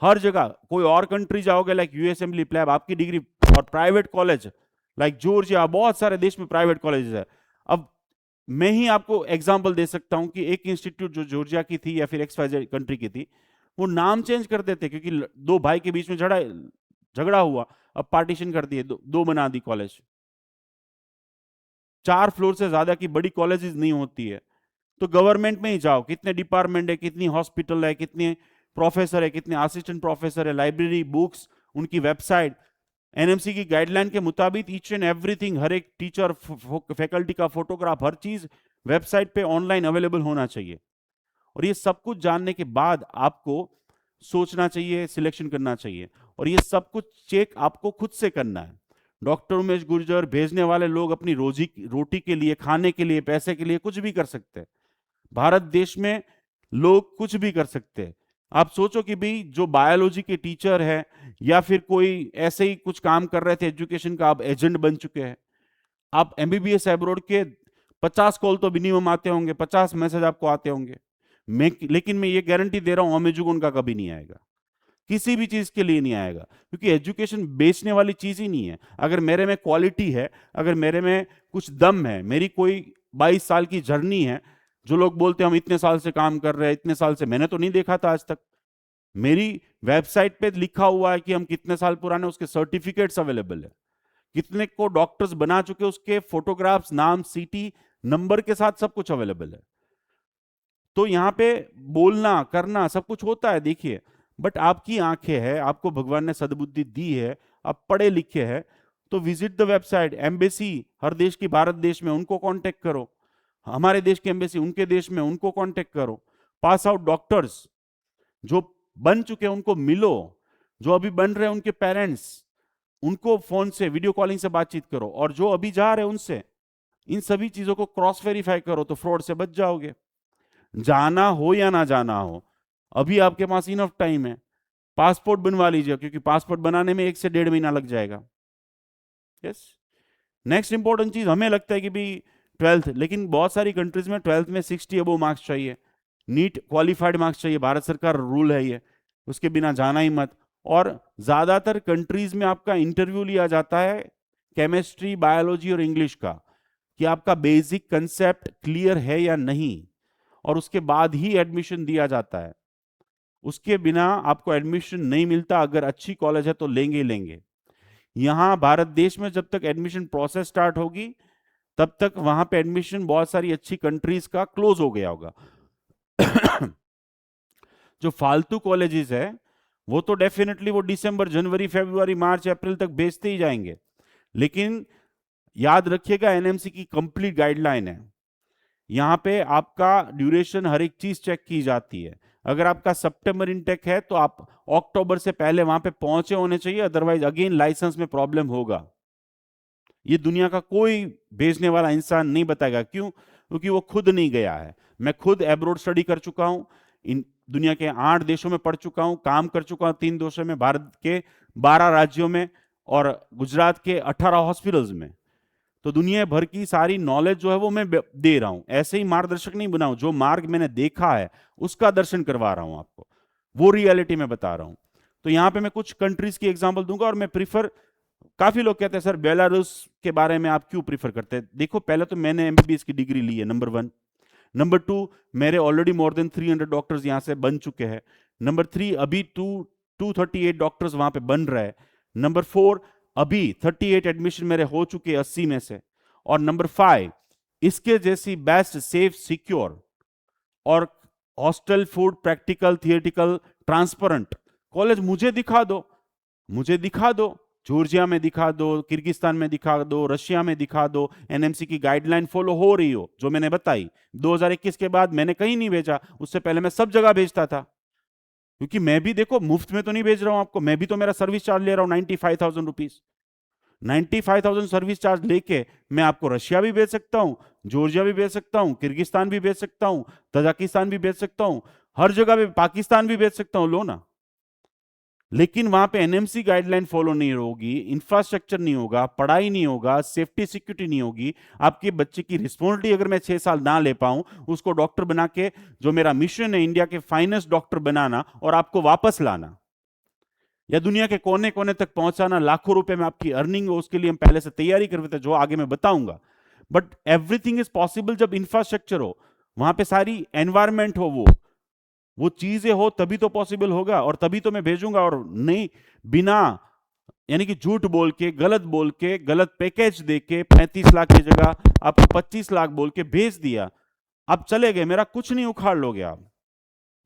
हर जगह। कोई और कंट्री जाओगे लाइक यूएसएमली, प्लैब, आपकी डिग्री, और प्राइवेट कॉलेज लाइक जॉर्जिया, बहुत सारे देश में प्राइवेट कॉलेज है। अब मैं ही आपको एग्जांपल दे सकता हूं कि एक इंस्टीट्यूट जो जॉर्जिया की थी या फिर एक्सवाइजेड कंट्री की थी, वो नाम चेंज कर देते क्योंकि दो भाई के बीच में झगड़ा हुआ, अब पार्टीशन कर दिए, दो बना दी कॉलेज। 4 फ्लोर से ज्यादा की बड़ी कॉलेजेस नहीं होती है। तो गवर्नमेंट में ही जाओ, कितने डिपार्टमेंट है, कितनी हॉस्पिटल है, कितने प्रोफेसर है, कितने असिस्टेंट प्रोफेसर है, लाइब्रेरी, बुक्स, उनकी वेबसाइट, एनएमसी की गाइडलाइन के मुताबिक ईच एंड एवरीथिंग, हर एक टीचर, फैकल्टी का फोटोग्राफ, हर चीज वेबसाइट पे ऑनलाइन अवेलेबल होना चाहिए। और ये सब कुछ जानने के बाद आपको सोचना चाहिए, सिलेक्शन करना चाहिए, और ये सब कुछ चेक आपको खुद से करना है। डॉक्टर उमेश गुर्जर भेजने वाले लोग अपनी रोजी रोटी के लिए, खाने के लिए, पैसे के लिए कुछ भी कर सकते हैं। भारत देश में लोग कुछ भी कर सकते हैं। आप सोचो कि भाई जो बायोलॉजी के टीचर है या फिर कोई ऐसे ही कुछ काम कर रहे थे एजुकेशन का, आप एजेंट बन चुके हैं। आप एमबीबीएस एब्रोड के 50 कॉल तो मिनिमम आते होंगे, 50 मैसेज आपको आते होंगे। लेकिन मैं ये गारंटी दे रहा हूं अमेजुगन का कभी नहीं आएगा, किसी भी चीज के लिए नहीं आएगा, क्योंकि एजुकेशन बेचने वाली चीज ही नहीं है। अगर मेरे में क्वालिटी है, अगर मेरे में कुछ दम है, मेरी कोई 22 साल की जर्नी है, जो लोग बोलते हैं हम इतने साल से काम कर रहे हैं, इतने साल से, मैंने तो नहीं देखा था आज तक। मेरी वेबसाइट पे लिखा हुआ है कि हम कितने साल पुराने, उसके सर्टिफिकेट्स अवेलेबल है, कितने को डॉक्टर्स बना चुके, उसके फोटोग्राफ्स, नाम, सीटी नंबर के साथ सब कुछ अवेलेबल है। तो यहां पे बोलना करना सब कुछ होता है, देखिए, बट आपकी आंखें हैं, आपको भगवान ने सद्बुद्धि दी है, आप पढ़े लिखे हैं, तो विजिट द वेबसाइट, एम्बेसी हर देश की, भारत देश में उनको कांटेक्ट करो, हमारे देश की एम्बेसी उनके देश में, उनको कांटेक्ट करो। पास आउट डॉक्टर्स जो बन चुके हैं उनको मिलो, जो अभी बन रहे हैं उनके पेरेंट्स, उनको फोन से, वीडियो कॉलिंग से बातचीत करो, और जो अभी जा रहे हैं उनसे, इन सभी चीजों को क्रॉस वेरीफाई करो, तो फ्रॉड से बच जाओगे। जाना हो या ना जाना हो, अभी आपके पास इनफ टाइम है, पासपोर्ट बनवा लीजिए, क्योंकि पासपोर्ट बनाने में 1 से 1.5 महीना लग जाएगा। यस। नेक्स्ट इंपॉर्टेंट चीज, हमें लगता है कि भी 12th, लेकिन बहुत सारी कंट्रीज में 12th में 60 अबो मार्क्स चाहिए, नीट क्वालिफाइड मार्क्स चाहिए, भारत सरकार रूल है ये, उसके बिना जाना ही मत। और ज्यादातर कंट्रीज में आपका इंटरव्यू लिया जाता है केमिस्ट्री, बायोलॉजी और इंग्लिश का, कि आपका बेसिक कंसेप्ट क्लियर है या नहीं, और उसके बाद ही एडमिशन दिया जाता है। उसके बिना आपको एडमिशन नहीं मिलता, अगर अच्छी कॉलेज है तो लेंगे ही लेंगे। यहां भारत देश में जब तक एडमिशन प्रोसेस स्टार्ट होगी, तब तक वहां पे एडमिशन बहुत सारी अच्छी कंट्रीज का क्लोज हो गया होगा। जो फालतू कॉलेजेस है वो तो डेफिनेटली वो दिसंबर, जनवरी, फरवरी, मार्च, अप्रैल तक बेचते ही जाएंगे, लेकिन याद रखिएगा एनएमसी की कंप्लीट गाइडलाइन है, यहां पे आपका ड्यूरेशन, हर एक चीज चेक की जाती है। अगर आपका सितंबर इनटेक है तो आप अक्टूबर से पहले वहां पे पहुंचे होने चाहिए, अदरवाइज अगेन लाइसेंस में प्रॉब्लम होगा। ये दुनिया का कोई भेजने वाला इंसान नहीं बताएगा, क्यों? क्योंकि वो खुद नहीं गया है। मैं खुद एब्रोड स्टडी कर चुका हूं, इन दुनिया के 8 देशों में पढ़ चुका हूं, काम कर चुका हूं 3 देशों में, भारत के 12 राज्यों में और गुजरात के 18 हॉस्पिटल्स में। तो दुनिया भर की सारी नॉलेज जो है वो मैं दे रहा हूं, ऐसे ही मार्गदर्शक नहीं बनाऊं, जो मार्ग मैंने देखा है उसका दर्शन करवा रहा हूं आपको, वो रियलिटी में बता रहा हूं। तो यहां पे मैं कुछ कंट्रीज की एग्जांपल दूंगा और मैं प्रीफर, काफी लोग कहते हैं सर बेलारूस के बारे में आप क्यों प्रीफर करते हैं? देखो, पहले तो मैंने एमबीबीएस की डिग्री ली है, नंबर 1। नंबर 2, मेरे ऑलरेडी मोर देन 300 डॉक्टर्स यहां से बन चुके हैं। नंबर 3, अभी 238 डॉक्टर्स वहां पे बन रहे हैं। नंबर 4, अभी 38 एडमिशन मेरे हो चुके हैं 80 में से। और नंबर 5, इसके जैसी बेस्ट, सेफ, सिक्योर और hostel, food, practical, theoretical, transparent college मुझे दिखा दो, मुझे दिखा दो। जॉर्जिया में दिखा दो, किर्गिस्तान में दिखा दो, रशिया में दिखा दो, एनएमसी की गाइडलाइन फॉलो हो रही हो जो मैंने बताई। 2021 के बाद मैंने कहीं नहीं भेजा, उससे पहले मैं सब जगह भेजता था, क्योंकि मैं भी देखो मुफ्त में तो नहीं भेज रहा हूं आपको, मैं भी तो मेरा सर्विस चार्ज ले रहा हूं 95,000 रुपीज। 95,000 सर्विस चार्ज लेके मैं आपको रशिया भी भेज सकता हूं, जॉर्जिया भी भेज सकता हूं, किर्गिस्तान भी भेज सकता हूं, तजाकिस्तान भी भेज सकता हूं, हर जगह पे, पाकिस्तान भी भेज सकता हूं, लो ना। लेकिन वहां पे एनएमसी गाइडलाइन फॉलो नहीं होगी, इंफ्रास्ट्रक्चर नहीं होगा, पढ़ाई नहीं होगा, सेफ्टी सिक्योरिटी नहीं होगी, आपके बच्चे की रिस्पॉन्सिबिलिटी अगर मैं 6 साल ना ले पाऊं, उसको डॉक्टर बना के, जो मेरा मिशन है इंडिया के फाइनेस्ट डॉक्टर बनाना और आपको वापस लाना या दुनिया के कोने कोने तक पहुंचाना, लाखों रुपए में आपकी अर्निंग हो, उसके लिए हम पहले से तैयारी करते थे, जो आगे मैं बताऊंगा। बट एवरीथिंग इज पॉसिबल जब इंफ्रास्ट्रक्चर हो, वहां पे सारी एनवायरमेंट हो, वो चीजें हो, तभी तो पॉसिबल होगा और तभी तो मैं भेजूंगा। और नहीं, बिना, यानी कि झूठ बोल के, गलत बोल के, गलत पैकेज दे के 35 लाख की जगह आपको 25 लाख बोल के भेज दिया, आप चले गए, मेरा कुछ नहीं उखाड़ लोगे आप।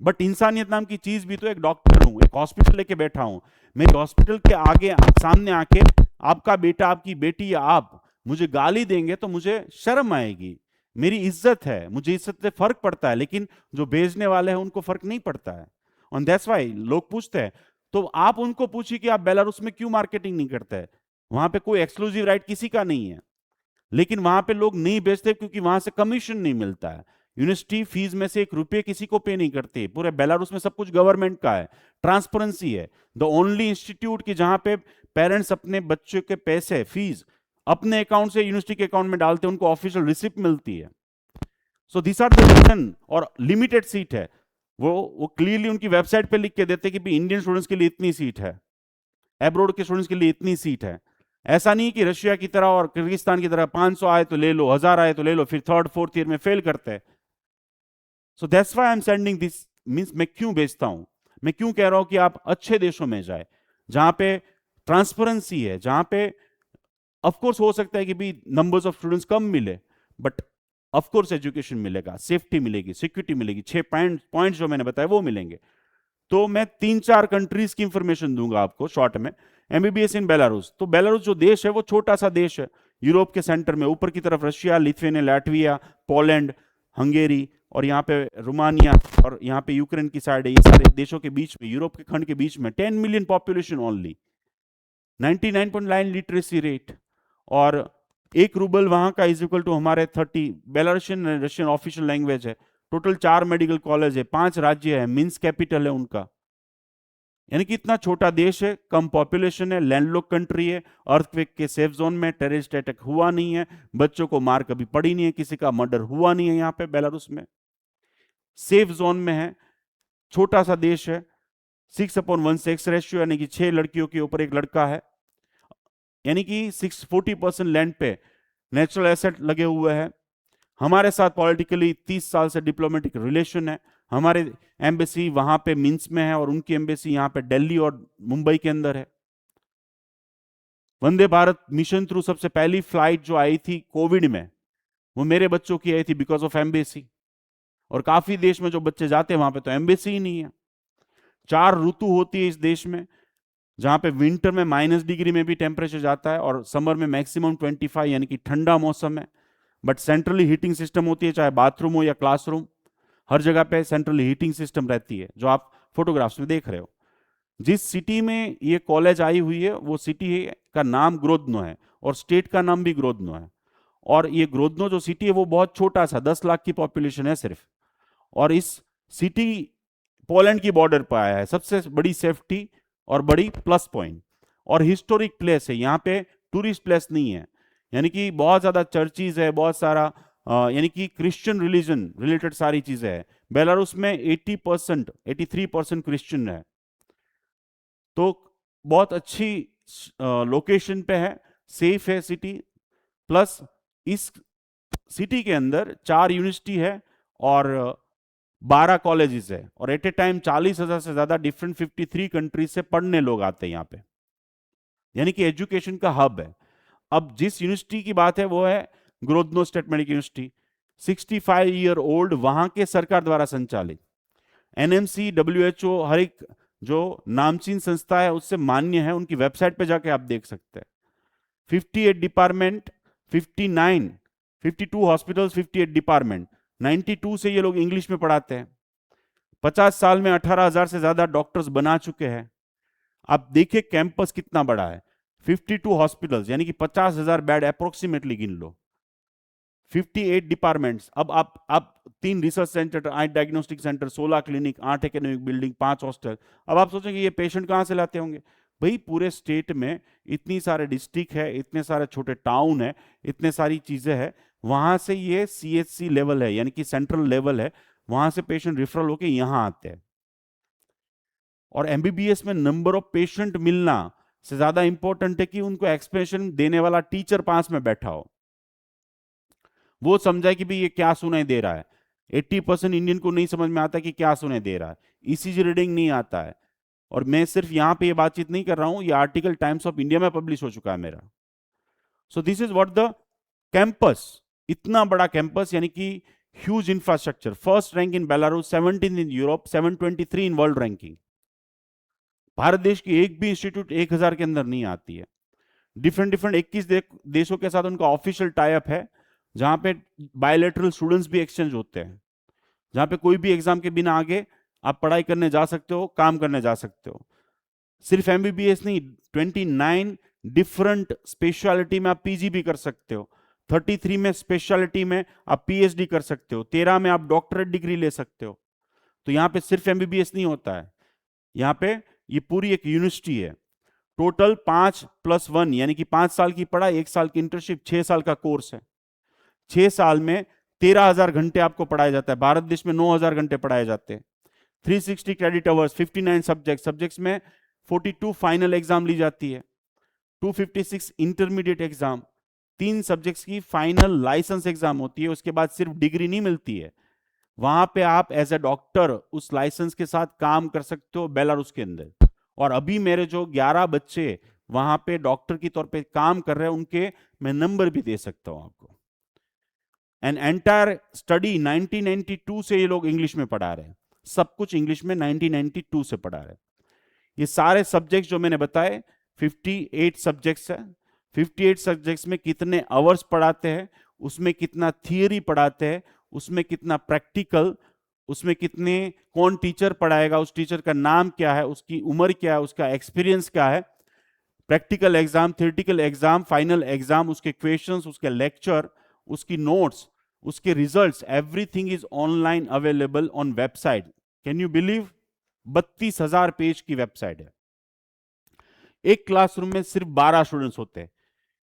बट इंसानियत नाम की चीज भी तो, एक डॉक्टर हूं, एक हॉस्पिटल लेके बैठा हूं, मेरे हॉस्पिटल के आगे सामने आके आपका बेटा, आपकी बेटी या आप मुझे गाली देंगे तो मुझे शर्म आएगी। मेरी इज्जत है, मुझे इज्जत से फर्क पड़ता है, लेकिन जो भेजने वाले हैं उनको फर्क नहीं पड़ता है। और दैट्स व्हाई लोग पूछते हैं, तो आप उनको पूछिए कि आप बेलारूस में क्यों मार्केटिंग नहीं करते हैं? वहां पे कोई एक्सक्लूसिव राइट किसी का नहीं है, लेकिन वहां पे लोग नहीं बेचते क्योंकि वहां से कमीशन नहीं मिलता है। यूनिवर्सिटी फीस में से 1 रुपये किसी को पे नहीं करते, पूरे बेलारूस में सब कुछ गवर्नमेंट का है, ट्रांसपेरेंसी है। द ओनली इंस्टीट्यूट की जहां पे पेरेंट्स अपने बच्चों के पैसे, फीस अपने अकाउंट से यूनिवर्सिटी के अकाउंट में डालते हैं, उनको ऑफिशियल रिसिप्ट मिलती है। So this are the reason. और लिमिटेड सीट है, वो क्लियरली उनकी वेबसाइट पे लिख के देते कि इंडियन स्टूडेंट्स के लिए इतनी सीट है, एब्रोड के स्टूडेंट्स के लिए इतनी सीट है। ऐसा नहीं कि रशिया की तरह और किर्गिस्तान की तरह 500 आए तो ले लो, 1000 आए तो ले लो, फिर 3rd 4th ईयर में फेल करते हैं। सो that's why I am sending this, means मैं क्यों भेजता हूं, मैं क्यों कह रहा हूं कि आप अच्छे देशों में जाए, जहां पे ट्रांसपेरेंसी है, जहां पे ऑफ कोर्स हो सकता है कि भी नंबर्स ऑफ स्टूडेंट्स कम मिले, बट ऑफ कोर्स एजुकेशन मिलेगा, सेफ्टी मिलेगी, सिक्योरिटी मिलेगी, 6 पॉइंट जो मैंने बताया वो मिलेंगे। तो मैं 3-4 कंट्रीज की इंफॉर्मेशन दूंगा आपको शॉर्ट में। एमबीबीएस इन बेलारूस, तो बेलारूस जो देश है वो छोटा सा देश है, यूरोप के सेंटर में, ऊपर की तरफ Russia, Lithuania, Latvia, Poland, Hungary और यहाँ पे रोमानिया और यहाँ पे यूक्रेन की साइड है। ये सारे देशों के बीच में, यूरोप के खंड के बीच में 10 million population only, 99.9 literacy rate, और 1 रूबल वहां का इज इक्वल टू हमारे 30। बेलारूसियन रशियन ऑफिशियल लैंग्वेज है। टोटल 4 मेडिकल कॉलेज है, 5 राज्य है, मिन्स्क कैपिटल है उनका। यानी कि इतना छोटा देश है, कम पॉपुलेशन है, लैंडलॉक कंट्री है, अर्थक्वेक के सेफ जोन में, टेररिस्ट अटैक हुआ नहीं है, बच्चों को मार कभी पड़ी नहीं है, किसी का मर्डर हुआ नहीं है यहाँ पे बेलारूस में, सेफ जोन में है, छोटा सा देश है, 6/1 सेक्स रेशियो, यानी कि 6 लड़कियों के ऊपर 1 लड़का है, यानी कि 40% लैंड पे नेचुरल एसेट लगे हुए हैं। हमारे साथ पॉलिटिकली 30 साल से डिप्लोमेटिक रिलेशन है। हमारे एम्बेसी वहां पे मिन्स्क में है और उनकी एम्बेसी यहाँ पे दिल्ली और मुंबई के अंदर है। वंदे भारत मिशन थ्रू सबसे पहली फ्लाइट जो आई थी कोविड में, वो मेरे बच्चों की आई थी बिकॉज ऑफ एम्बेसी। और काफी देश में जो बच्चे जाते हैं वहां पे तो एम्बेसी ही नहीं है। 4 ऋतु होती है इस देश में, जहां पे विंटर में -डिग्री में भी टेम्परेचर जाता है और समर में मैक्सिमम 25, यानी कि ठंडा मौसम है। बट सेंट्रली हीटिंग सिस्टम होती है, चाहे बाथरूम हो या क्लासरूम, हर जगह पे सेंट्रली हीटिंग सिस्टम रहती है, जो आप फोटोग्राफ्स में देख रहे हो। जिस सिटी में ये कॉलेज आई हुई है वो सिटी का नाम ग्रोदनो है और स्टेट का नाम भी ग्रोदनो है। और ये ग्रोदनो जो सिटी है वो बहुत छोटा सा, 10 लाख की पॉपुलेशन है सिर्फ, और इस सिटी पोलैंड की बॉर्डर पर आया है, सबसे बड़ी सेफ्टी और बड़ी प्लस पॉइंट। और हिस्टोरिक प्लेस है, यहाँ पे टूरिस्ट प्लेस नहीं है, यानी कि बहुत ज्यादा चर्चिज है, बहुत सारा यानी कि क्रिश्चियन रिलीजन रिलेटेड सारी चीजें है। बेलारूस में 80% 83% क्रिश्चियन है, तो बहुत अच्छी लोकेशन पे है, सेफ है सिटी। प्लस इस सिटी के अंदर 4 यूनिवर्सिटी है और 12 कॉलेजेस है, और एट ए टाइम 40,000 से ज्यादा डिफरेंट 53 कंट्रीज से पढ़ने लोग आते हैं यहाँ पे, यानी कि एजुकेशन का हब है। अब जिस यूनिवर्सिटी की बात है वो है Grodno State Medical University, 65 year old, वहां के सरकार द्वारा संचालित। एनएमसी, डब्ल्यूएचओ, हर एक जो नामचीन संस्था है उससे मान्य है, उनकी वेबसाइट पे जाके आप देख सकते हैं। 58 डिपार्टमेंट, 59 52 हॉस्पिटल्स, 58 डिपार्टमेंट, 92 से ये लोग इंग्लिश में पढ़ाते हैं। 50 साल में 18,000 से ज्यादा डॉक्टर्स बना चुके हैं। आप देखिए कैंपस कितना बड़ा है, 52 हॉस्पिटल्स यानी कि 50,000 बेड अप्रोक्सीमेटली गिन लो, 58 डिपार्टमेंट्स। अब आप 3 research centre, 8 diagnostic centre, 16 clinic, 8 academic building, 5 hostel. अब आप सोचेंगे ये पेशेंट कहां से लाते होंगे? भाई पूरे स्टेट में इतनी सारे डिस्ट्रिक्ट है, इतने सारे छोटे टाउन है, इतने सारी चीजें हैं, वहां से ये सीएचसी लेवल है यानी कि सेंट्रल लेवल है, वहां से पेशेंट रिफरल होके यहां आते हैं। और एमबीबीएस में नंबर ऑफ पेशेंट मिलना से ज्यादा इंपॉर्टेंट है कि उनको एक्सप्लेनेशन देने वाला टीचर पास में बैठा हो, वो समझाए कि भाई ये क्या सुनाई दे रहा है। 80% इंडियन को नहीं समझ में आता कि क्या सुनाई दे रहा है, ईसीजी रीडिंग नहीं आता है। और मैं सिर्फ यहां पे ये बातचीत नहीं कर रहा हूं, ये आर्टिकल टाइम्स ऑफ इंडिया में पब्लिश हो चुका है मेरा। सो this is what the campus, इतना बड़ा कैंपस यानी कि huge infrastructure. First rank in Belarus, 17 in Europe, 723 in world ranking. Bharat देश की एक भी इंस्टीट्यूट 1000 के अंदर नहीं आती है। डिफरेंट डिफरेंट 21 देशों के साथ उनका ऑफिशियल टाई अप है, जहां पे बायोलेटरल स्टूडेंट्स भी एक्सचेंज होते हैं, जहां पे कोई भी एग्जाम के बिना आगे आप पढ़ाई करने जा सकते हो, काम करने जा सकते हो। सिर्फ एमबीबीएस नहीं, 29 डिफरेंट स्पेशलिटी में आप पीजी भी कर सकते हो, 33 में स्पेशलिटी में आप पीएचडी कर सकते हो, 13 में आप डॉक्टरेट डिग्री ले सकते हो। तो यहाँ पे सिर्फ एमबीबीएस नहीं होता है, यहाँ पे ये पूरी एक यूनिवर्सिटी है। टोटल 5+1 यानी कि 5 साल की पढ़ाई, 1 साल की इंटर्नशिप, 6 साल का कोर्स है। 6 साल में 13,000 घंटे आपको पढ़ाया जाता है, भारत देश में 9,000 घंटे पढ़ाए जाते हैं। 360 क्रेडिट आवर्स, 59 सब्जेक्ट्स में 42 फाइनल एग्जाम ली जाती है, 256 इंटरमीडिएट एग्जाम, 3 सब्जेक्ट्स की फाइनल लाइसेंस एग्जाम होती है। उसके बाद सिर्फ डिग्री नहीं मिलती है, वहां पे आप एज ए डॉक्टर उस लाइसेंस के साथ काम कर सकते हो बेलारूस के अंदर। और अभी मेरे जो 11 बच्चे वहां पे डॉक्टर की तौर पे काम कर रहे हैं, उनके मैं नंबर भी दे सकता हूं आपको। एन एंटायर स्टडी 1992 से ये लोग इंग्लिश में पढ़ा रहे हैं, सब कुछ इंग्लिश में 1992 से पढ़ा रहे हैं। ये सारे सब्जेक्ट्स जो मैंने बताए 58 सब्जेक्ट्स है। 58 सब्जेक्ट्स में कितने आवर्स पढ़ाते हैं, उसमें कितना थियरी पढ़ाते हैं, उसमें कितना प्रैक्टिकल, उसमें कितने, कौन टीचर पढ़ाएगा, उस टीचर का नाम क्या है, उसकी उम्र क्या है, उसका एक्सपीरियंस क्या है, practical exam, theoretical exam, final exam, उसके क्वेश्चंस, उसके लेक्चर, उसकी नोट्स, उसके results, everything is online available on website. Can you believe? 32,000 page की वेबसाइट है। एक क्लासरूम में सिर्फ 12 स्टूडेंट्स होते हैं,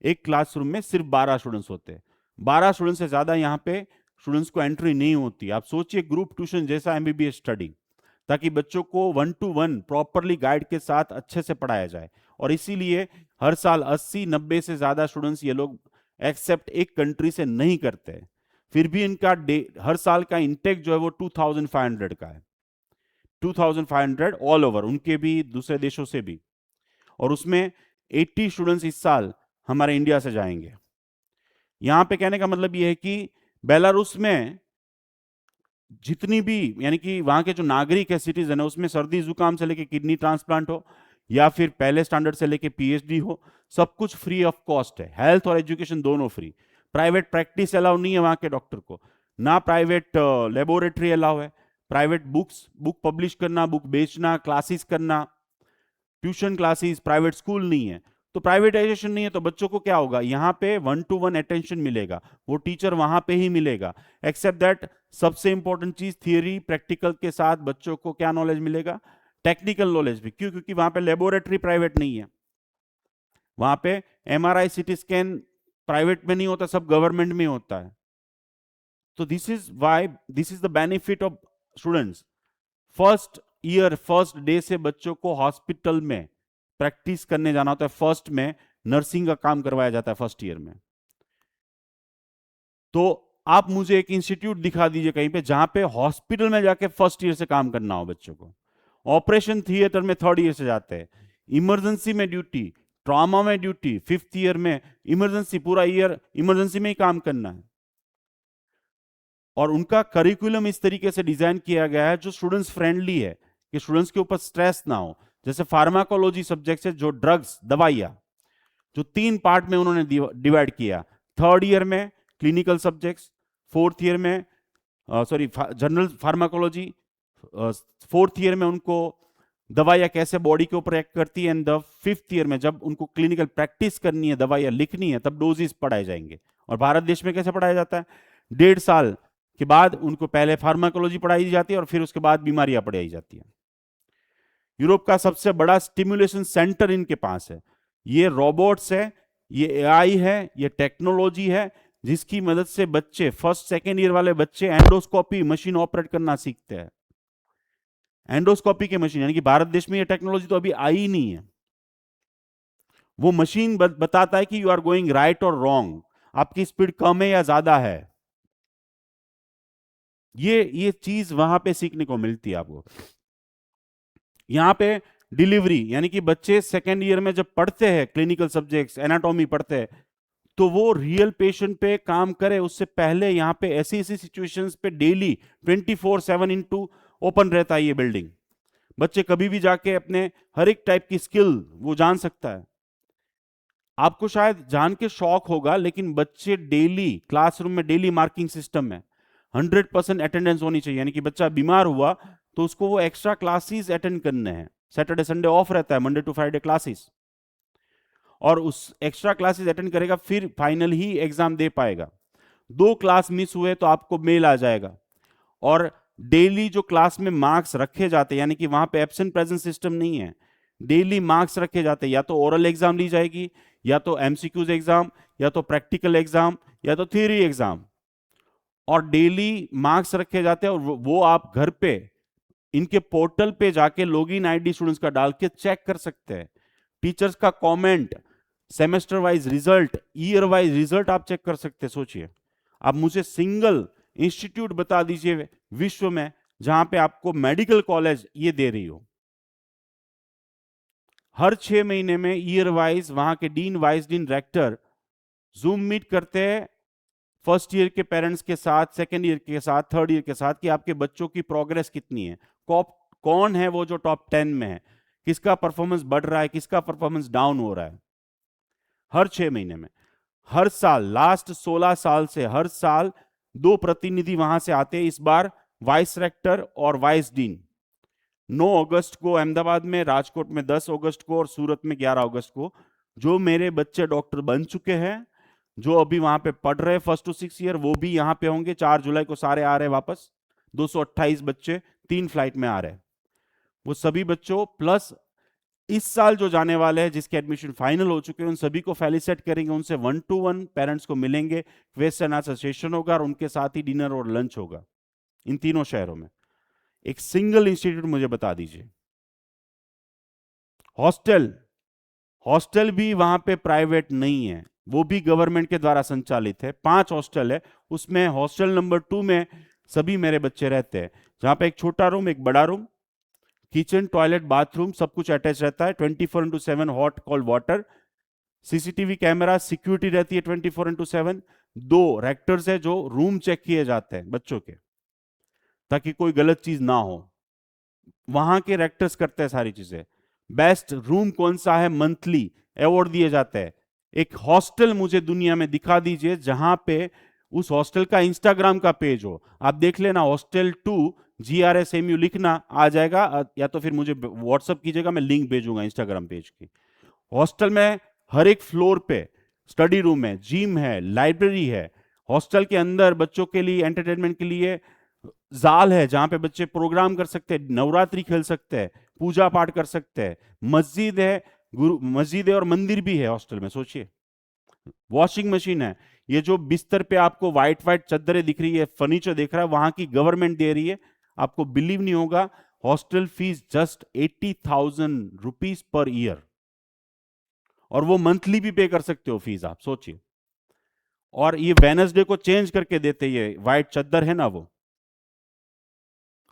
एक क्लासरूम में सिर्फ 12 स्टूडेंट्स होते हैं। 12 स्टूडेंट्स से ज्यादा यहाँ पे स्टूडेंट्स को एंट्री नहीं होती। आप सोचिए ग्रुप ट्यूशन जैसा एमबीबीएस स्टडी, ताकि बच्चों को 1 to 1 प्रॉपरली गाइड के साथ अच्छे से पढ़ाया जाए। और इसीलिए हर साल 80-90 से ज्यादा स्टूडेंट्स ये लोग एक्सेप्ट एक कंट्री से नहीं करते, फिर भी इनका हर साल का इंटेक जो है वो 2500 का है, 2500 ऑल ओवर, उनके भी दूसरे देशों से भी। और उसमें 80 स्टूडेंट्स इस साल हमारे इंडिया से जाएंगे। यहां पे कहने का मतलब यह है कि बेलारूस में जितनी भी यानी कि वहां के जो नागरिक है, सिटीजन है, उसमें सर्दी जुकाम से लेके किडनी ट्रांसप्लांट हो या फिर पहले स्टैंडर्ड से लेके पीएचडी हो, सब कुछ फ्री ऑफ कॉस्ट है। हेल्थ और एजुकेशन दोनों फ्री। प्राइवेट प्रैक्टिस अलाउ नहीं है वहां के डॉक्टर को, ना प्राइवेट लेबोरेटरी अलाउ है। प्राइवेट बुक पब्लिश करना, बुक बेचना, क्लासेस करना, ट्यूशन क्लासेस, प्राइवेट स्कूल नहीं है। तो प्राइवेटाइजेशन नहीं है तो बच्चों को क्या होगा, यहां पे 1-to-1 अटेंशन मिलेगा, वो टीचर वहां पे ही मिलेगा। एक्सेप्ट दैट सबसे इंपॉर्टेंट चीज, थियरी प्रैक्टिकल के साथ बच्चों को क्या नॉलेज मिलेगा, टेक्निकल नॉलेज भी। क्यों? क्योंकि वहां पे लेबोरेटरी प्राइवेट नहीं है, वहां पे एमआरआई सीटी स्कैन प्राइवेट में नहीं होता, सब गवर्नमेंट में होता है। तो this is why, this is the benefit of students. First year, first day से बच्चों को हॉस्पिटल में प्रैक्टिस करने जाना होता है। फर्स्ट में नर्सिंग का काम करवाया जाता है फर्स्ट ईयर में। तो आप मुझे एक इंस्टीट्यूट दिखा दीजिए कहीं पे जहां पे हॉस्पिटल में जाके फर्स्ट ईयर से काम करना हो बच्चों को। ऑपरेशन थिएटर में थर्ड ईयर से जाते हैं, इमरजेंसी में ड्यूटी, ट्रॉमा में ड्यूटी, फिफ्थ ईयर में इमरजेंसी, पूरा ईयर इमरजेंसी में ही काम करना है। और उनका करिकुलम इस तरीके से डिजाइन किया गया है जो स्टूडेंट्स फ्रेंडली है, कि स्टूडेंट्स के ऊपर स्ट्रेस ना हो। जैसे फार्माकोलॉजी सब्जेक्ट है, जो ड्रग्स, दवाइयां, जो 3 पार्ट में उन्होंने डिवाइड किया। थर्ड ईयर में क्लिनिकल सब्जेक्ट्स, फोर्थ ईयर में जनरल फार्माकोलॉजी, फोर्थ ईयर में उनको दवाइयां कैसे बॉडी के ऊपर एक्ट करती है, एंड द फिफ्थ ईयर में जब उनको क्लिनिकल प्रैक्टिस करनी है, दवाइयां लिखनी है, तब डोजेस पढ़ाए जाएंगे। और भारत देश में कैसे पढ़ाया जाता है, 1.5 साल के बाद उनको पहले फार्माकोलॉजी पढ़ाई जाती है और फिर उसके बाद बीमारियां पढ़ाई जाती है। यूरोप का सबसे बड़ा स्टिमुलेशन सेंटर इनके पास है। ये रोबोट्स है, ये एआई है, ये टेक्नोलॉजी है, जिसकी मदद से बच्चे, फर्स्ट सेकेंड ईयर वाले बच्चे एंडोस्कोपी मशीन ऑपरेट करना सीखते हैं। एंडोस्कोपी की मशीन, यानी कि भारत देश में ये टेक्नोलॉजी तो अभी आई ही नहीं है। वो मशीन बताता है कि यू आर गोइंग राइट और रॉन्ग, आपकी स्पीड कम है या ज्यादा है। ये चीज वहां पे सीखने को मिलती है आपको। यहां पे डिलीवरी, यानी कि बच्चे सेकेंड ईयर में जब पढ़ते हैं क्लिनिकल सब्जेक्ट्स, एनाटॉमी पढ़ते हैं, तो वो रियल पेशेंट पे काम करे उससे पहले यहां पे ऐसी ऐसी सिचुएशंस पे डेली 24/7 इनटू ओपन रहता है ये बिल्डिंग। बच्चे कभी भी जाके अपने हर एक टाइप की स्किल वो जान सकता है। आपको शायद जान के शौक होगा, लेकिन बच्चे डेली क्लासरूम में डेली मार्किंग सिस्टम है, 100% अटेंडेंस होनी चाहिए। यानी कि बच्चा बीमार हुआ तो उसको वो एक्स्ट्रा क्लासेस अटेंड करने हैं। सैटरडे संडे ऑफ रहता है, मंडे टू फ्राइडे क्लासेस, और उस एक्स्ट्रा क्लासेस अटेंड करेगा, फिर फाइनल ही एग्जाम दे पाएगा। 2 क्लास मिस हुए तो आपको मेल आ जाएगा। और डेली जो क्लास में मार्क्स रखे जाते हैं, यानी कि वहां पे एब्सेंट प्रेजेंट सिस्टम नहीं है, डेली मार्क्स रखे जाते हैं। या तो ओरल एग्जाम ली जाएगी, या तो एमसीक्यूज एग्जाम, या तो प्रैक्टिकल एग्जाम, या तो थ्योरी एग्जाम, और डेली मार्क्स रखे जाते हैं। और वो आप घर पे इनके पोर्टल पे जाके लॉगिन आईडी स्टूडेंट्स का डाल के चेक कर सकते हैं। टीचर्स का comment, semester wise result, year wise result आप चेक कर सकते हैं। सोचिए, आप मुझे सिंगल इंस्टीट्यूट बता दीजिए विश्व में जहां पे आपको मेडिकल कॉलेज ये दे रही हो। हर 6 महीने में ईयर वाइज वहां के dean, vice dean, rector Zoom meet करते हैं फर्स्ट ईयर के पेरेंट्स के साथ, सेकेंड ईयर के साथ, थर्ड ईयर के साथ, कि आपके बच्चों की प्रोग्रेस कितनी है, कौन है वो जो टॉप 10 में है, किसका परफॉर्मेंस बढ़ रहा है, किसका परफॉर्मेंस डाउन हो रहा है। हर 6 महीने में, हर साल, लास्ट 16 साल से हर साल 2 प्रतिनिधि वहां से आते हैं। इस बार वाइस रेक्टर और वाइस डीन 9 अगस्त को अहमदाबाद में, राजकोट में 10 अगस्त को, और सूरत में 11 अगस्त को। जो मेरे बच्चे डॉक्टर बन चुके हैं, जो अभी वहां पे पढ़ रहे हैं फर्स्ट टू 6 ईयर, वो भी यहां पे होंगे। 4 जुलाई को सारे आ रहे हैं वापस। 228 बच्चे 3 फ्लाइट में आ रहे हैं। वो सभी बच्चों प्लस इस साल जो जाने वाले हैं, जिसके एडमिशन फाइनल हो चुके हैं, उन सभी को फेलिसिट करेंगे। उनसे 1-to-1 पेरेंट्स को मिलेंगे, क्वेश्चन आंसर सेशन होगा, और उनके साथ ही डिनर और लंच होगा इन तीनों शहरों में। एक सिंगल इंस्टीट्यूट मुझे बता दीजिए। हॉस्टल, हॉस्टल भी वहां पे प्राइवेट नहीं है, वो भी गवर्नमेंट के द्वारा संचालित है। 5 हॉस्टल है, उसमें हॉस्टल नंबर 2 में सभी मेरे बच्चे रहते हैं, जहां पे एक छोटा रूम, एक बड़ा रूम, किचन, टॉयलेट, बाथरूम, सब कुछ अटैच रहता है। 24/7 hot cold water, CCTV camera, security रहती है 24/7। 2 रेक्टर्स है जो रूम चेक किए जाते हैं बच्चों के, ताकि कोई गलत चीज ना हो। वहां के रेक्टर्स करते हैं सारी चीजें। बेस्ट रूम कौन सा है, मंथली अवार्ड दिए जाते हैं। एक हॉस्टल मुझे दुनिया में दिखा दीजिए जहां पे उस हॉस्टल का इंस्टाग्राम का पेज हो। आप देख लेना, हॉस्टल 2 GRSMU लिखना आ जाएगा, या तो फिर मुझे व्हाट्सअप कीजिएगा, मैं लिंक भेजूंगा इंस्टाग्राम पेज की। हॉस्टल में हर एक फ्लोर पे स्टडी रूम है, जिम है, लाइब्रेरी है। हॉस्टल के अंदर बच्चों के लिए एंटरटेनमेंट के लिए जाल है जहां पे बच्चे प्रोग्राम कर सकते हैं, नवरात्रि खेल सकते हैं, पूजा पाठ कर सकते हैं। मस्जिद है, गुरु मस्जिद है और मंदिर भी है हॉस्टल में, सोचिए। वॉशिंग मशीन है। ये जो बिस्तर पे आपको व्हाइट व्हाइट चादरें दिख रही है, फर्नीचर दिख रहा है, वहां की गवर्नमेंट दे रही है। आपको बिलीव नहीं होगा, hostel fees just 80,000 rupees per year, और वो मंथली भी पे कर सकते हो फीस, आप सोचिए। और ये वेनसडे को चेंज करके देते, ये व्हाइट चादर है ना, वो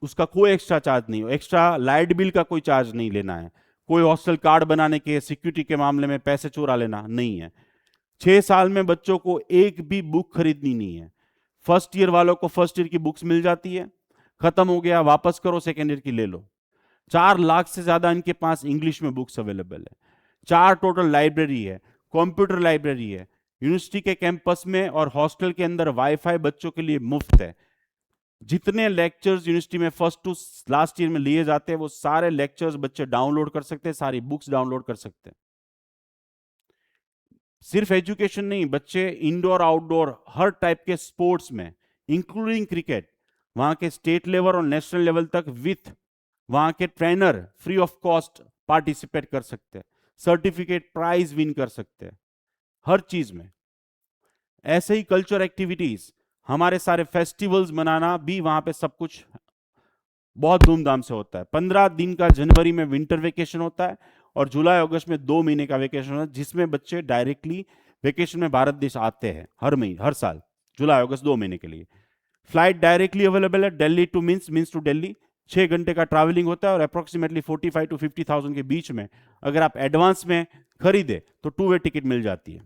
उसका कोई एक्स्ट्रा चार्ज नहीं हो, एक्स्ट्रा लाइट बिल का कोई चार्ज नहीं लेना है, कोई हॉस्टल कार्ड बनाने के, सिक्योरिटी के मामले में पैसे चुरा लेना नहीं है। 6 साल में बच्चों को एक भी बुक खरीदनी नहीं है। फर्स्ट ईयर वालों को फर्स्ट ईयर की बुक्स मिल जाती है, खत्म हो गया वापस करो, सेकेंड ईयर की ले लो। 4 लाख से ज्यादा इनके पास इंग्लिश में बुक्स अवेलेबल है। 4 टोटल लाइब्रेरी है, कंप्यूटर लाइब्रेरी है। यूनिवर्सिटी के कैंपस में और हॉस्टल के अंदर वाईफाई बच्चों के लिए मुफ्त है। जितने लेक्चर्स यूनिवर्सिटी में फर्स्ट टू लास्ट ईयर में लिए जाते हैं, वो सारे लेक्चर्स बच्चे डाउनलोड कर सकते हैं, सारी बुक्स डाउनलोड कर सकते हैं। सिर्फ एजुकेशन नहीं, बच्चे इंडोर आउटडोर हर टाइप के स्पोर्ट्स में, इंक्लूडिंग क्रिकेट, वहां के स्टेट लेवल और नेशनल लेवल तक विथ वहां के trainer free of cost participate कर सकते हैं, सर्टिफिकेट प्राइज विन कर सकते हैं, हर चीज में। ऐसे ही कल्चर एक्टिविटीज, हमारे सारे फेस्टिवल्स मनाना भी वहां पे सब कुछ बहुत धूमधाम से होता है। 15 दिन का जनवरी में विंटर वेकेशन होता है और जुलाई अगस्त में 2 महीने का वेकेशन होता है, जिसमें बच्चे डायरेक्टली वेकेशन में भारत देश आते हैं हर महीने, हर साल जुलाई अगस्त 2 महीने के लिए। फ्लाइट डायरेक्टली अवेलेबल है, Delhi to means to Delhi 6 घंटे का ट्रैवलिंग होता है और अप्रोक्सीमेटली 45 to 50,000 के बीच में अगर आप एडवांस में खरीदे तो 2 वे टिकट मिल जाती है।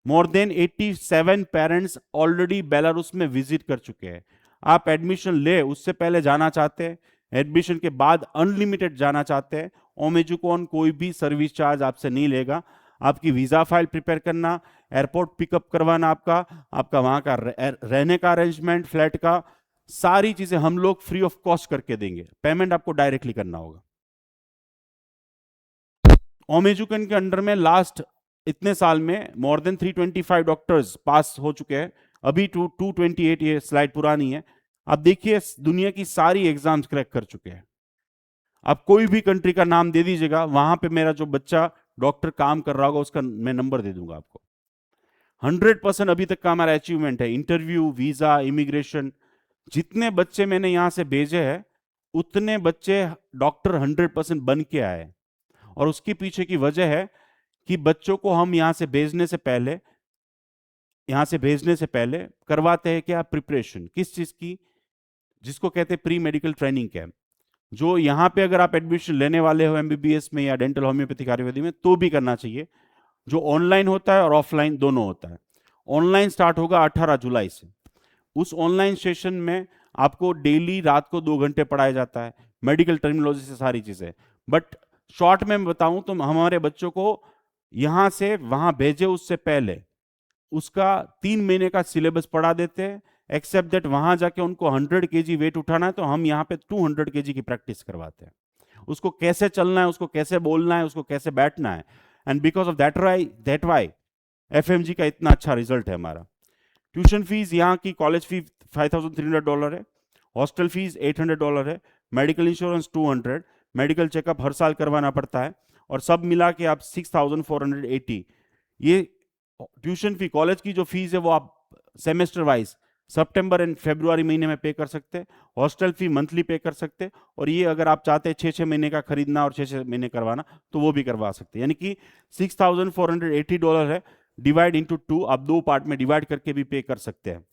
More than 87 parents already Belarus में विजिट कर चुके हैं। आप एडमिशन ले उससे पहले जाना चाहते हैं, एडमिशन के बाद अनलिमिटेड जाना चाहते हैं, ओमेजुकॉन कोई भी सर्विस चार्ज आपसे नहीं लेगा। आपकी वीजा फाइल प्रिपेयर करना, एयरपोर्ट पिकअप करवाना, आपका वहां का रहने का अरेंजमेंट, फ्लैट का, सारी चीजें हम लोग फ्री ऑफ कॉस्ट करके देंगे। पेमेंट आपको डायरेक्टली करना होगा। ओमेजुकन के अंडर में लास्ट इतने साल में मोर देन 325 डॉक्टर्स पास हो चुके हैं। अभी 228, ये स्लाइड पुरानी है। आप देखिए दुनिया की सारी एग्जाम्स क्रैक कर चुके हैं। आप कोई भी कंट्री का नाम दे दीजिएगा, वहां पे मेरा जो बच्चा डॉक्टर काम कर रहा होगा उसका मैं नंबर दे दूंगा आपको। 100% अभी तक का हमारा अचीवमेंट है। इंटरव्यू, वीजा, इमिग्रेशन, जितने बच्चे मैंने यहां से भेजे हैं उतने बच्चे डॉक्टर 100% बन के आए। और उसके पीछे की वजह है कि बच्चों को हम यहां से भेजने से पहले करवाते हैं क्या, प्रिपरेशन किस चीज की, जिसको कहते हैं प्री मेडिकल ट्रेनिंग कैंप। जो यहाँ पे अगर आप एडमिशन लेने वाले हो एमबीबीएस में या डेंटल होम्योपैथिक आयुर्वेदिक में तो भी करना चाहिए, जो ऑनलाइन होता है और ऑफलाइन दोनों होता है। ऑनलाइन स्टार्ट होगा 18 जुलाई से। उस ऑनलाइन सेशन में आपको डेली रात को 2 घंटे पढ़ाया जाता है, मेडिकल टर्मिनोलॉजी से सारी चीजें। बट शॉर्ट में बताऊं तो हमारे बच्चों को यहां से वहां भेजे उससे पहले उसका 3 महीने का सिलेबस पढ़ा देते हैं। एक्सेप्ट दैट वहां जाके उनको 100 केजी वेट उठाना है तो हम यहाँ पे 200 केजी की प्रैक्टिस करवाते हैं। उसको कैसे चलना है, उसको कैसे बोलना है, उसको कैसे बैठना है। And because of that why FMG का इतना अच्छा रिजल्ट है हमारा। ट्यूशन फीस यहाँ की कॉलेज फी $5,300 है, हॉस्टल फीस $800 है, मेडिकल इंश्योरेंस 200, मेडिकल चेकअप हर साल करवाना पड़ता है, और सब मिला के आप 6,480। ये ट्यूशन फी कॉलेज की जो फीस है वो आप सेमेस्टर वाइज सितंबर एंड फरवरी महीने में पे कर सकते हैं, हॉस्टल फी मंथली पे कर सकते हैं, और ये अगर आप चाहते हैं 6-6 महीने का खरीदना और 6-6 महीने करवाना तो वो भी करवा सकते हैं। यानी कि $6,480 है, डिवाइड इंटू 2, आप 2 पार्ट में डिवाइड करके भी पे कर सकते हैं,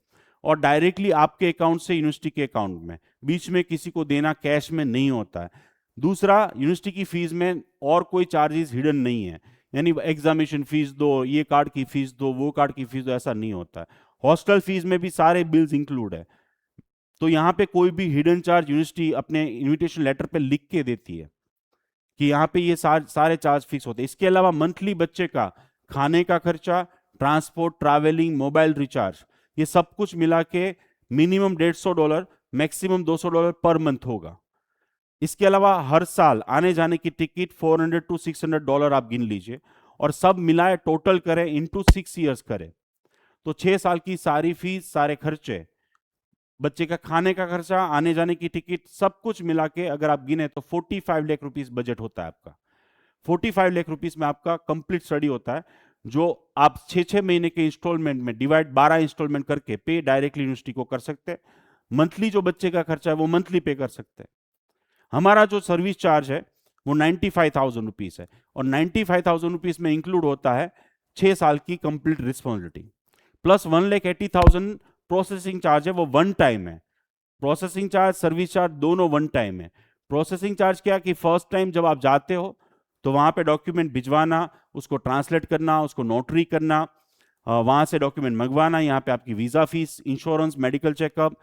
और डायरेक्टली आपके अकाउंट से यूनिवर्सिटी के अकाउंट में, बीच में किसी को देना कैश में नहीं होता है। दूसरा, यूनिवर्सिटी की फीस में और कोई चार्जेस हिडन नहीं है, यानी एग्जामिनेशन फीस दो, ये कार्ड की फीस दो, वो कार्ड की फीस दो, ऐसा नहीं होता है। हॉस्टल फीस में भी सारे बिल्स इंक्लूड है। तो यहाँ पे कोई भी हिडन चार्ज यूनिवर्सिटी अपने इनविटेशन लेटर पे लिख के देती है कि यहाँ पे ये सारे चार्ज फिक्स होते हैं। इसके अलावा मंथली बच्चे का खाने का खर्चा, ट्रांसपोर्ट, ट्रैवलिंग, मोबाइल रिचार्ज, ये सब कुछ मिला के मिनिमम $150, मैक्सिमम $200 पर मंथ होगा। इसके अलावा हर साल आने जाने की टिकट $400 to $600 आप गिन लीजिए, और सब मिलाए टोटल करें इनटू 6 ईयर्स करें, तो 6 साल की सारी फीस, सारे खर्चे, बच्चे का खाने का खर्चा, आने जाने की टिकट, सब कुछ मिला के अगर आप गिने तो 45 लाख रुपीस बजट होता है आपका। 45 लाख रुपीस में आपका कंप्लीट स्टडी होता है, जो आप 6 6 महीने के इंस्टॉलमेंट में डिवाइड 12 इंस्टॉलमेंट करके पे डायरेक्टली यूनिवर्सिटी को कर सकते हैं। मंथली जो बच्चे का खर्चा है वो मंथली पे कर सकते हैं। हमारा जो सर्विस चार्ज है वो 95,000 रुपीस है, और 95,000 रुपीस में इंक्लूड होता है 6 साल की complete responsibility, plus 1,80,000 processing charge है, वो वन टाइम है। प्रोसेसिंग चार्ज, सर्विस चार्ज दोनों वन टाइम है। प्रोसेसिंग चार्ज क्या कि फर्स्ट टाइम जब आप जाते हो तो वहां पे डॉक्यूमेंट भिजवाना, उसको ट्रांसलेट करना, उसको नोटरी करना, वहां से डॉक्यूमेंट मंगवाना, यहाँ पे आपकी visa fees, insurance, medical checkup,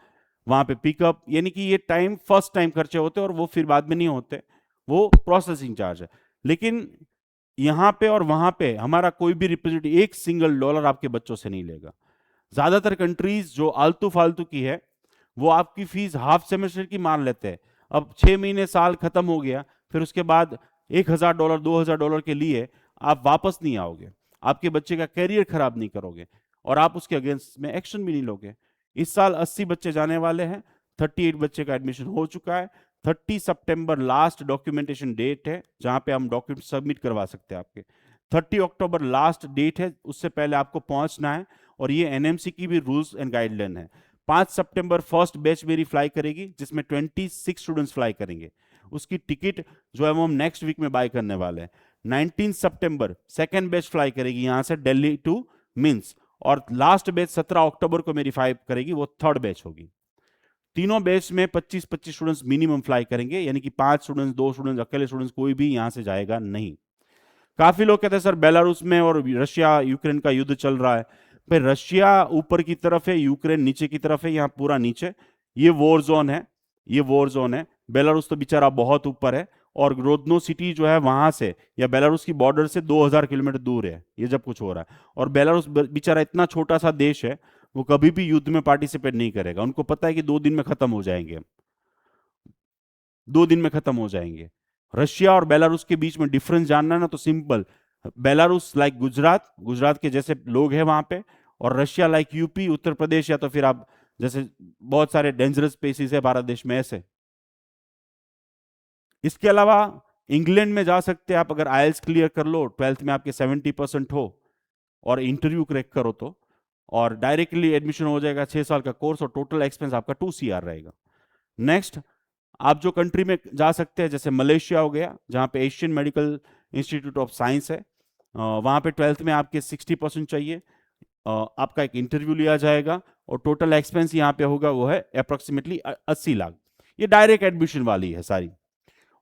वहां पे पिकअप, यानी कि ये टाइम फर्स्ट टाइम खर्चे होते हैं और वो फिर बाद में नहीं होते, वो प्रोसेसिंग चार्ज है। लेकिन यहाँ पे और वहां पे हमारा कोई भी रिप्रेजेंटेटिव एक सिंगल डॉलर आपके बच्चों से नहीं लेगा। ज्यादातर कंट्रीज जो आलतू फालतू की है वो आपकी फीस हाफ सेमेस्टर की मान लेते हैं। अब 6 महीने साल खत्म हो गया, फिर उसके बाद $1,000 $2,000 के लिए आप वापस नहीं आओगे, आपके बच्चे का कैरियर खराब नहीं करोगे, और आप उसके अगेंस्ट में एक्शन भी नहीं लोगे। इस साल 80 बच्चे जाने वाले हैं, 38 बच्चे का एडमिशन हो चुका है। 30 सितंबर लास्ट डॉक्यूमेंटेशन डेट है जहां पे हम डॉक्यूमेंट सबमिट करवा सकते हैं आपके। 30 अक्टूबर लास्ट डेट है, उससे पहले आपको पहुंचना है, और ये एनएमसी की भी रूल्स एंड गाइडलाइन है। 5 सितंबर फर्स्ट बैच मेरी फ्लाई करेगी, जिसमें 26 स्टूडेंट्स फ्लाई करेंगे। उसकी टिकट जो है वो हम नेक्स्ट वीक में बाय करने वाले हैं। 19 सितंबर सेकेंड बैच फ्लाई करेगी यहां से दिल्ली टू मिन्स, और लास्ट बैच 17 अक्टूबर को मेरी फ्लाई करेगी, वो थर्ड बैच होगी। तीनों बैच में 25-25 स्टूडेंट्स मिनिमम फ्लाई करेंगे, यानी कि 5 स्टूडेंट्स, 2 स्टूडेंट्स, अकेले स्टूडेंट्स कोई भी यहां से जाएगा नहीं। काफी लोग कहते हैं सर बेलारूस में और रशिया यूक्रेन का युद्ध चल रहा है। भाई रशिया ऊपर की तरफ है, यूक्रेन नीचे की तरफ है, यहाँ पूरा नीचे ये वॉर जोन है, ये वॉर जोन है। बेलारूस तो बेचारा बहुत ऊपर है, और ग्रोदनो सिटी जो है वहां से या बेलारूस की बॉर्डर से 2000 किलोमीटर दूर है ये जब कुछ हो रहा है। और बेलारूस बेचारा इतना छोटा सा देश है, वो कभी भी युद्ध में पार्टिसिपेट नहीं करेगा। उनको पता है कि 2 दिन में खत्म हो जाएंगे, 2 दिन में खत्म हो जाएंगे। रशिया और बेलारूस के बीच में डिफरेंस जानना ना तो simple, Belarus like Gujarat, Gujarat के जैसे लोग हैं वहां पे, और Russia like UP, Uttar Pradesh, या तो फिर आप जैसे बहुत सारे डेंजरस प्लेसेस है भारत देश में ऐसे। इसके अलावा इंग्लैंड में जा सकते हैं आप, अगर आईएलटीएस क्लियर कर लो, 12th में आपके 70% हो और इंटरव्यू क्रैक करो तो, और डायरेक्टली एडमिशन हो जाएगा। 6 साल का कोर्स, और टोटल एक्सपेंस आपका 2 CR रहेगा। नेक्स्ट, आप जो कंट्री में जा सकते हैं, जैसे मलेशिया हो गया, जहां पे Asian medical institute of science है, वहां पे 12th में आपके 60% चाहिए, आपका एक इंटरव्यू लिया जाएगा, और टोटल एक्सपेंस यहाँ पे होगा वो है अप्रोक्सीमेटली 80 लाख। ये डायरेक्ट एडमिशन वाली है सारी।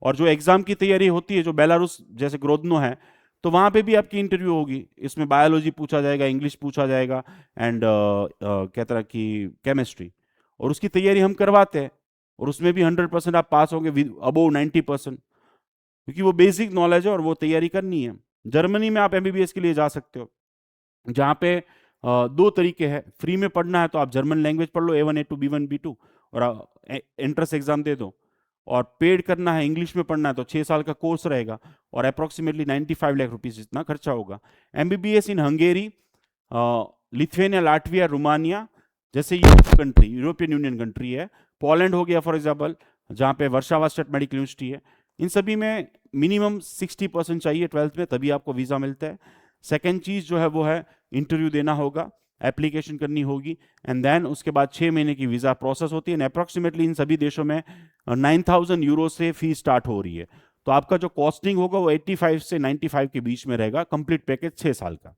और जो एग्जाम की तैयारी होती है, जो बेलारूस जैसे ग्रोदनो है, तो वहां पे भी आपकी इंटरव्यू होगी। इसमें बायोलॉजी पूछा जाएगा, इंग्लिश पूछा जाएगा, एंड क्या तरह की केमिस्ट्री, और उसकी तैयारी हम करवाते हैं, और उसमें भी 100% आप पास होंगे, अबोव 90%, क्योंकि वो बेसिक नॉलेज है और वो तैयारी करनी है। जर्मनी में आप एमबीबीएस के लिए जा सकते हो, जहाँ पे 2 तरीके हैं। फ्री में पढ़ना है तो आप जर्मन लैंग्वेज पढ़ लो, A1 A2 B1 B2, और एंट्रेंस एग्जाम दे दो। और पेड करना है, इंग्लिश में पढ़ना है, तो 6 साल का कोर्स रहेगा, और अप्रोक्सीमेटली 95 लाख रुपीज जितना खर्चा होगा। एमबीबीएस इन हंगेरी, लिथुआनिया, लाटविया, रोमानिया जैसे कंट्री, यूरोपियन यूनियन कंट्री है। पोलैंड हो गया फॉर एग्जाम्पल, जहाँ पे वर्सावा स्टेट मेडिकल यूनिवर्सिटी है। इन सभी में मिनिमम 60% चाहिए 12th में, तभी आपको वीजा मिलता है। सेकेंड चीज जो है वो है इंटरव्यू देना होगा, एप्लीकेशन करनी होगी, एंड देन उसके बाद 6 महीने की वीजा प्रोसेस होती है। अप्रोक्सीमेटली इन सभी देशों में 9,000 यूरो से फीस स्टार्ट हो रही है। तो आपका जो कॉस्टिंग होगा वो 85 से 95 के बीच में रहेगा, कंप्लीट पैकेज 6 साल का।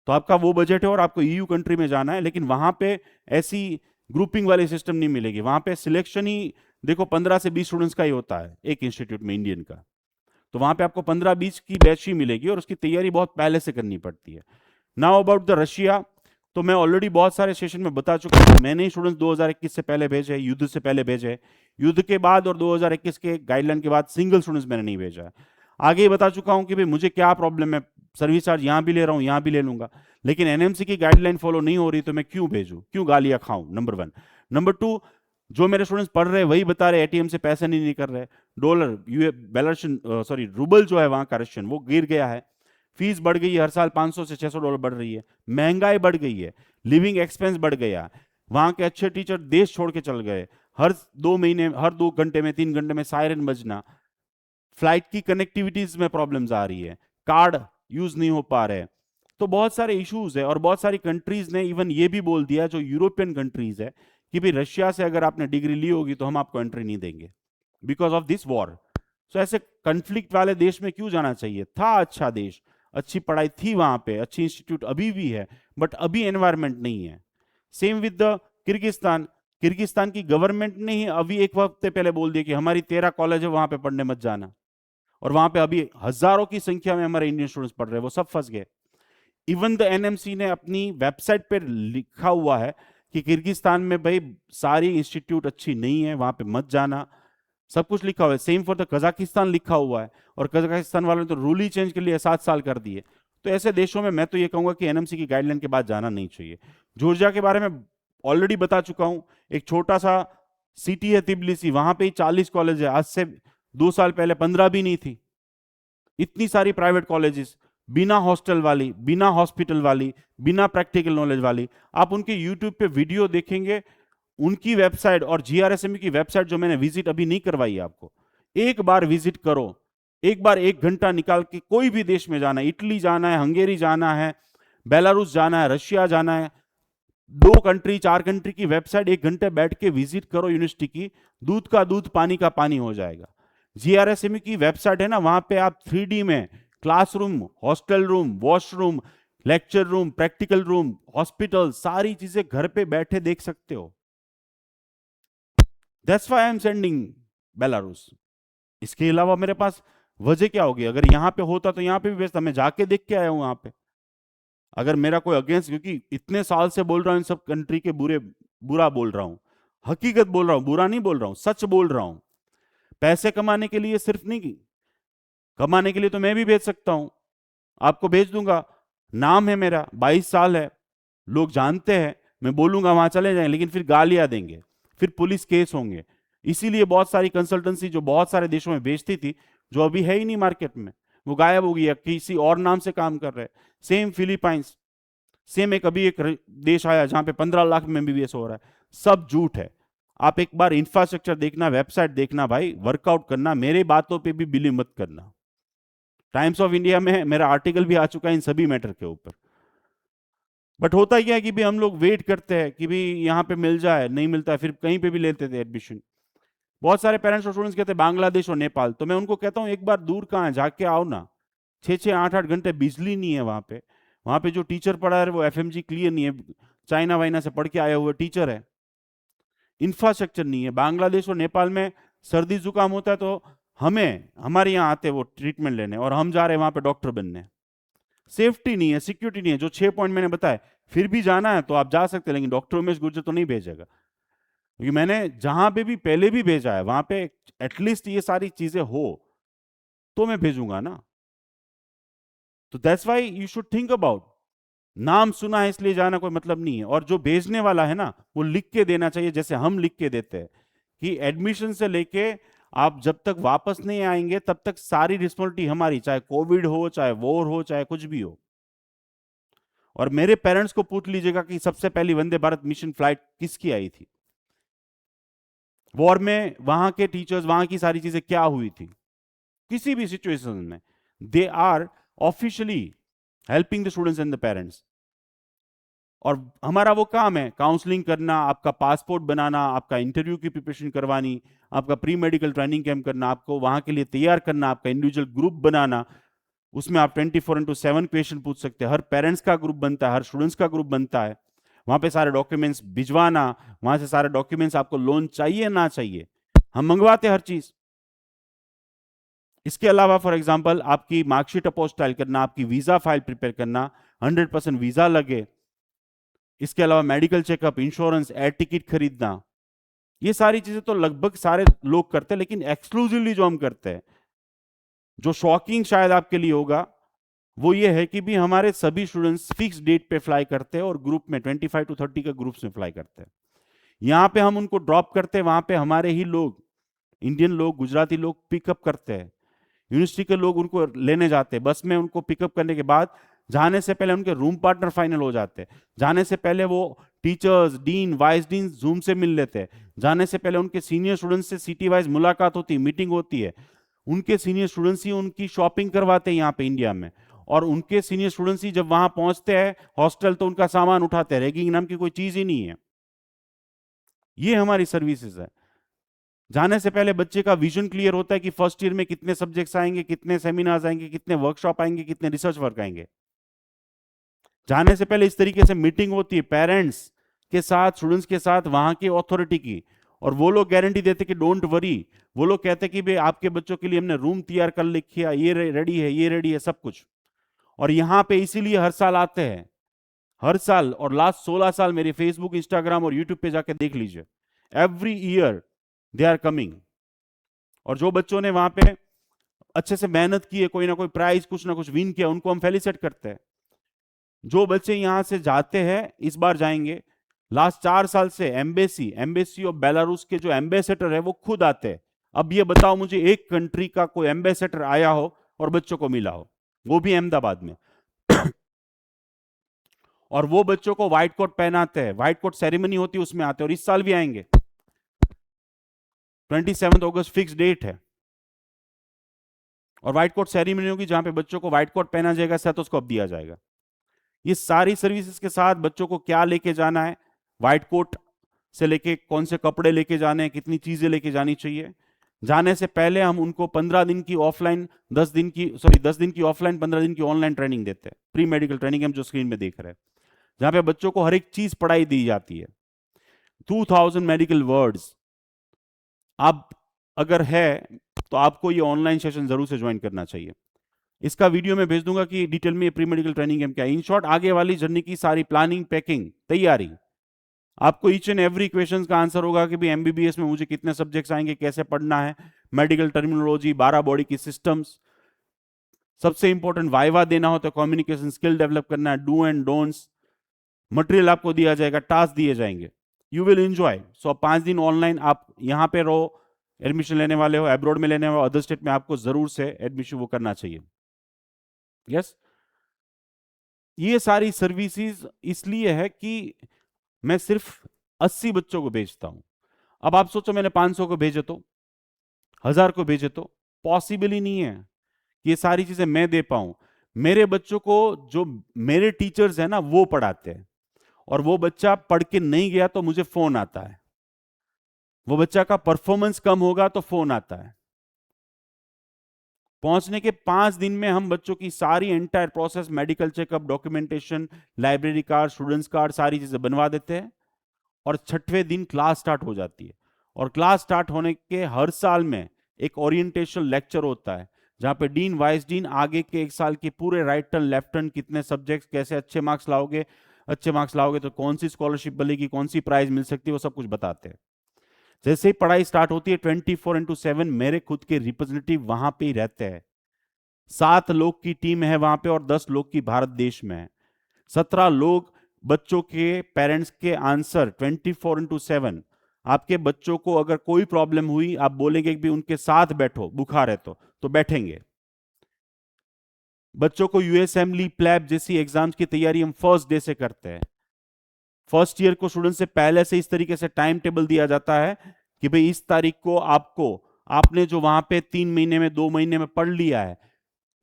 तो आपका वो बजट है, और आपको ईयू कंट्री में जाना है, लेकिन वहां पे ऐसी ग्रुपिंग वाली सिस्टम नहीं मिलेगी। वहां पे सिलेक्शन ही देखो 15 से 20 स्टूडेंट्स का ही होता है एक इंस्टीट्यूट में, इंडियन का। तो वहां पे आपको 15-20 की बैच ही मिलेगी, और उसकी तैयारी बहुत पहले से करनी पड़ती है। नाउ अबाउट द रशिया, तो मैं ऑलरेडी बहुत सारे सेशन में बता चुका हूं, मैंने स्टूडेंट्स 2021 से पहले भेजे, युद्ध से पहले भेजे, युद्ध के बाद और 2021 के गाइडलाइन के बाद सिंगल स्टूडेंट्स मैंने नहीं भेजा है। आगे ही बता चुका हूं कि भाई मुझे क्या प्रॉब्लम है, सर्विस चार्ज यहां भी ले रहा हूं, यहां भी ले लूंगा, लेकिन एनएमसी की गाइडलाइन फॉलो नहीं हो रही, तो मैं क्यों भेजूं, क्यों गालियां खाऊं, नंबर 1। नंबर 2, जो मेरे स्टूडेंट्स पढ़ रहे हैं वही बता रहे एटीएम से पैसे नहीं कर रहे, डॉलर, यूए बेलारूसियन, सॉरी रूबल जो है वहां का रशियन, वो गिर गया है। फीस बढ़ गई है, हर साल $500 से $600 बढ़ रही है, महंगाई बढ़ गई है, लिविंग एक्सपेंस बढ़ गया, वहां के अच्छे टीचर देश छोड़ के चल गए, हर 2 महीने, हर 2 घंटे में 3 घंटे में सायरन बजना, फ्लाइट की कनेक्टिविटीज में प्रॉब्लम्स आ रही है, कार्ड यूज नहीं हो पा रहे। तो बहुत सारे इश्यूज है, और बहुत सारी कंट्रीज ने इवन ये भी बोल दिया, जो यूरोपियन कंट्रीज है, कि भाई रशिया से अगर आपने डिग्री ली होगी तो हम आपको एंट्री नहीं देंगे बिकॉज ऑफ दिस वॉर। तो ऐसे कन्फ्लिक्ट वाले देश में क्यों जाना चाहिए? था अच्छा देश, अच्छी पढ़ाई थी वहां पे, अच्छी इंस्टीट्यूट अभी भी है, बट अभी एनवायरमेंट नहीं है। Same with the Kyrgyzstan. Kyrgyzstan की गवर्नमेंट ने ही अभी एक हफ्ते पहले बोल दिया कि हमारी 13 कॉलेज है, वहां पे पढ़ने मत जाना, और वहां पे अभी हजारों की संख्या में हमारे इंडियन स्टूडेंट्स पढ़ रहे हैं, वो सब फंस गए। इवन द एनएमसी ने अपनी वेबसाइट पर लिखा हुआ है कि किर्गिस्तान में भाई सारी इंस्टीट्यूट अच्छी नहीं है, वहां पे मत जाना, सब कुछ लिखा हुआ है। सेम फॉर द कजाकिस्तान लिखा हुआ है, और कजाकिस्तान वालों ने तो रूल ही चेंज कर लिया, 7 साल कर दिए। तो ऐसे देशों में मैं तो ये कहूंगा कि एनएमसी की गाइडलाइन के बाद जाना नहीं चाहिए। जॉर्जिया के बारे में ऑलरेडी बता चुका हूं, एक छोटा सा सिटी है तिबलिसी, वहां पे ही 40 कॉलेज है, आज से 2 साल पहले 15 भी नहीं थी। इतनी सारी प्राइवेट कॉलेजेस, बिना हॉस्टल वाली, बिना हॉस्पिटल वाली, बिना प्रैक्टिकल नॉलेज वाली। आप उनके यूट्यूब पे वीडियो देखेंगे, उनकी वेबसाइट और जीआरएसएमई की वेबसाइट जो मैंने विजिट अभी नहीं करवाई आपको, एक बार विजिट करो, एक बार 1 घंटा निकाल के कोई भी देश में जाना है, इटली जाना है, हंगेरी जाना है, बेलारूस जाना है, रशिया जाना है, 2 कंट्री 4 कंट्री की वेबसाइट 1 घंटे बैठ के विजिट करो यूनिवर्सिटी की, दूध का दूध पानी का पानी हो जाएगा। जीआरएसएमई की वेबसाइट है ना, वहां पे आप 3D में classroom, hostel room, washroom, lecture room, practical room, hospital, सारी चीजें घर पे बैठे देख सकते हो। That's why I am sending Belarus. इसके अलावा मेरे पास वजह क्या होगी? अगर यहां पे होता तो यहां पे भी भेजता, मैं जाके देख के आया हूं वहां पे। अगर मेरा कोई अगेंस्ट, क्योंकि इतने साल से बोल रहा हूं इन सब कंट्री के बुरा बोल रहा हूं, हकीकत बोल रहा हूं, बुरा नहीं बोल रहा हूं, सच बोल रहा हूं। पैसे कमाने के लिए सिर्फ नहीं, कमाने के लिए तो मैं भी भेज सकता हूं, आपको भेज दूंगा। नाम है मेरा, 22 साल है, लोग जानते हैं, मैं बोलूंगा वहां चले जाएं, लेकिन फिर गालियां देंगे, फिर पुलिस केस होंगे। इसीलिए बहुत सारी कंसल्टेंसी जो बहुत सारे देशों में बेचती थी, जो अभी है ही नहीं मार्केट में, वो गायब हो गई है, किसी और नाम से काम कर रहे हैं। सेम फिलीपाइंस, सेम एक अभी एक देश आया जहां पे 15 लाख में एमबीबीएस हो रहा है। सब झूठ है। आप एक बार इंफ्रास्ट्रक्चर देखना, वेबसाइट देखना भाई, वर्कआउट करना, मेरे बातों पे भी बिलीव मत करना। टाइम्स ऑफ इंडिया में मेरा आर्टिकल भी आ चुका है इन सभी मैटर के ऊपर। बट होता क्या है कि भी हम लोग वेट करते हैं कि भी यहाँ पे मिल जाए, नहीं मिलता है, फिर कहीं पे भी लेते थे एडमिशन। बहुत सारे पेरेंट्स और स्टूडेंट्स कहते हैं बांग्लादेश और नेपाल, तो मैं उनको कहता हूँ एक बार दूर कहाँ है, जाके आओ ना। 6-6 8-8 घंटे बिजली नहीं है वहां पे जो टीचर पढ़ा है वो एफएमजी क्लियर नहीं है, चाइना वाइना से पढ़ के आया हुआ टीचर है। इंफ्रास्ट्रक्चर नहीं है। बांग्लादेश और नेपाल में सर्दी जुकाम होता है तो हमारे यहाँ आते वो ट्रीटमेंट लेने, और हम जा रहे हैं वहां पे डॉक्टर बनने। सेफ्टी नहीं है, सिक्योरिटी नहीं है, जो 6 पॉइंट मैंने बताया। फिर भी जाना है तो आप जा सकते हैं, लेकिन डॉक्टर उमेश गुर्जर तो नहीं भेजेगा, क्योंकि मैंने जहां पे भी पहले भी भेजा है वहां पे एटलीस्ट ये सारी चीजें हो तो मैं भेजूंगा ना। तो that's why you should think about. नाम सुना है इसलिए जाना कोई मतलब नहीं है, और जो भेजने वाला है ना वो लिख के देना चाहिए, जैसे हम लिख के देते हैं कि एडमिशन से लेके आप जब तक वापस नहीं आएंगे तब तक सारी रिस्पॉन्सिबिलिटी हमारी, चाहे कोविड हो, चाहे वॉर हो, चाहे कुछ भी हो। और मेरे पेरेंट्स को पूछ लीजिएगा कि सबसे पहली वंदे भारत मिशन फ्लाइट किसकी आई थी, वॉर में वहां के टीचर्स, वहां की सारी चीजें क्या हुई थी, किसी भी सिचुएशन में they are officially helping the students and the parents. और हमारा वो काम है काउंसलिंग करना, आपका पासपोर्ट बनाना, आपका इंटरव्यू की प्रिपरेशन करवानी, आपका प्री मेडिकल ट्रेनिंग कैंप करना, आपको वहां के लिए तैयार करना, आपका इंडिविजुअल ग्रुप बनाना, उसमें आप 24/7 क्वेश्चन पूछ सकते हैं, हर पेरेंट्स का ग्रुप बनता है, हर स्टूडेंट्स का ग्रुप बनता है, वहां पे सारे डॉक्यूमेंट्स भिजवाना, वहां से सारे डॉक्यूमेंट्स, आपको लोन चाहिए ना चाहिए हम मंगवाते हर चीज। इसके अलावा फॉर एग्जांपल आपकी मार्कशीट अपोस्टाइल करना, आपकी वीजा फाइल प्रिपेयर करना, 100% वीजा लगे। इसके अलावा medical checkup, insurance, air ticket खरीदना, ये सारी चीजें तो लगभग सारे लोग करते हैं, लेकिन एक्सक्लूसिवली जो हम करते हैं, जो शॉकिंग शायद आपके लिए होगा, वो ये है कि भी हमारे सभी स्टूडेंट्स फिक्स डेट पे फ्लाई करते हैं और ग्रुप में 25 to 30 के ग्रुप्स में फ्लाई करते हैं। यहां पे हम उनको ड्रॉप करते हैं, वहां पे हमारे ही लोग, इंडियन लोग, गुजराती लोग पिकअप करते हैं। यूनिवर्सिटी के लोग उनको लेने जाते हैं, बस में उनको पिकअप करने के बाद जाने से पहले उनके रूम पार्टनर फाइनल हो जाते हैं, जाने से पहले वो teachers, dean, vice dean zoom से मिल लेते हैं, जाने से पहले उनके सीनियर स्टूडेंट्स से सिटी वाइज मुलाकात होती है, मीटिंग होती है, उनके सीनियर स्टूडेंट्स ही उनकी शॉपिंग करवाते हैं यहाँ पे इंडिया में, और उनके सीनियर स्टूडेंट्स ही जब वहां पहुंचते हैं हॉस्टल तो उनका सामान उठाते हैं, रैगिंग नाम की कोई चीज ही नहीं है। ये हमारी सर्विसेज है। जाने से पहले बच्चे का विजन क्लियर होता है कि फर्स्ट ईयर में कितने सब्जेक्ट्स आएंगे, कितने सेमिनार्स आएंगे, कितने वर्कशॉप आएंगे, कितने रिसर्च वर्क आएंगे। जाने से पहले इस तरीके से मीटिंग होती है पेरेंट्स के साथ, स्टूडेंट्स के साथ, वहां की अथॉरिटी की, और वो लोग गारंटी देते कि डोंट वरी, वो लोग कहते कि भाई आपके बच्चों के लिए हमने रूम तैयार कर लिखा, ये रेडी है, ये रेडी है, सब कुछ। और यहां पे इसीलिए हर साल आते हैं, हर साल, और लास्ट 16 साल मेरे फेसबुक, इंस्टाग्राम और यूट्यूब पे जाके देख लीजिए, every year they are coming. और जो बच्चों ने वहां पे अच्छे से मेहनत की है, कोई ना कोई प्राइज कुछ ना कुछ विन किया, उनको हम फेलिसिट करते हैं। जो बच्चे यहां से जाते हैं, इस बार जाएंगे, लास्ट 4 साल से एम्बेसी ऑफ बेलारूस के जो एम्बेसडर है वो खुद आते हैं। अब ये बताओ मुझे एक कंट्री का कोई एम्बेसडर आया हो और बच्चों को मिला हो, वो भी अहमदाबाद में। और वो बच्चों को व्हाइट कोट पहनाते हैं, व्हाइट कोट सेरेमनी होती है उसमें आते हैं, और इस साल भी आएंगे। 27 अगस्त फिक्स डेट है, और व्हाइट कोट सेरेमनी होगी जहां पे बच्चों को व्हाइट कोट पहना जाएगा, स्टेथोस्कोप दिया जाएगा। ये सारी सर्विसेज के साथ बच्चों को क्या लेके जाना है, व्हाइट कोट से लेके कौन से कपड़े लेके जाने हैं, कितनी चीजें लेके जानी चाहिए। जाने से पहले हम उनको 15 दिन की ऑफलाइन, 10 दिन की, सॉरी 10 दिन की ऑफलाइन, 15 दिन की ऑनलाइन ट्रेनिंग देते हैं, प्री मेडिकल ट्रेनिंग हम जो स्क्रीन में देख रहे हैं, जहां पे बच्चों को हर एक चीज पढ़ाई दी जाती है। 2000 मेडिकल वर्ड्स, आप अगर है तो आपको ये ऑनलाइन सेशन जरूर से ज्वाइन करना चाहिए। इसका वीडियो मैं भेज दूंगा कि डिटेल में प्री मेडिकल ट्रेनिंग कैंप क्या है। इन शॉर्ट, आगे वाली जर्नी की सारी प्लानिंग, पैकिंग, तैयारी, आपको ईच एंड एवरी क्वेश्चन का आंसर होगा कि भाई एमबीबीएस में मुझे कितने सब्जेक्ट्स आएंगे, कैसे पढ़ना है, मेडिकल टर्मिनोलॉजी, 12 बॉडी की सिस्टम्स, सबसे इंपॉर्टेंट वाइवा देना हो तो कम्युनिकेशन स्किल डेवलप करना है, डू एंड डोंट्स, मटेरियल आपको दिया जाएगा, टास्क दिए जाएंगे, यू विल एंजॉय। सो 5 दिन ऑनलाइन आप यहाँ पे रहो, एडमिशन लेने वाले हो, अब्रॉड में लेने वाले हो, अदर स्टेट में, आपको जरूर से एडमिशन वो करना चाहिए। यस, ये सारी सर्विसेज इसलिए है कि मैं सिर्फ 80 बच्चों को भेजता हूं। अब आप सोचो मैंने 500 को भेजे तो, 1000 को भेजे तो, पॉसिबल ही नहीं है कि ये सारी चीजें मैं दे पाऊं। मेरे बच्चों को जो मेरे टीचर्स हैं ना वो पढ़ाते हैं, और वो बच्चा पढ़ के नहीं गया तो मुझे फोन आता है, वो बच्चा का परफॉर्मेंस कम होगा तो फोन आता है। पहुंचने के 5 दिन में हम बच्चों की सारी entire process, medical checkup, documentation, library card, students card, सारी चीजें बनवा देते हैं, और 6वें दिन क्लास स्टार्ट हो जाती है। और क्लास स्टार्ट होने के हर साल में एक ओरिएंटेशन लेक्चर होता है, जहां पे डीन, वाइस डीन आगे के 1 साल के पूरे राइट टर्न, लेफ्ट टर्न, कितने सब्जेक्ट्स, कैसे अच्छे मार्क्स लाओगे, अच्छे मार्क्स लाओगे तो कौन सी स्कॉलरशिप मिलेगी, कौन सी प्राइज मिल सकती है, वो सब कुछ बताते हैं। जैसे ही पढ़ाई स्टार्ट होती है 24x7 मेरे खुद के रिप्रेजेंटेटिव वहां पे ही रहते हैं। 7 लोग की टीम है वहां पे, और 10 लोग की भारत देश में है। 17 लोग बच्चों के पेरेंट्स के आंसर 24x7। आपके बच्चों को अगर कोई प्रॉब्लम हुई, आप बोलेंगे कि भी उनके साथ बैठो, बुखार है तो बैठेंगे। बच्चों को यूएसएमली, प्लैब जैसी एग्जाम्स की तैयारी हम फर्स्ट डे से करते हैं। फर्स्ट ईयर को स्टूडेंट से पहले से इस तरीके से टाइम टेबल दिया जाता है कि भाई इस तारीख को आपने जो वहां पे 3 महीने में, 2 महीने में पढ़ लिया है,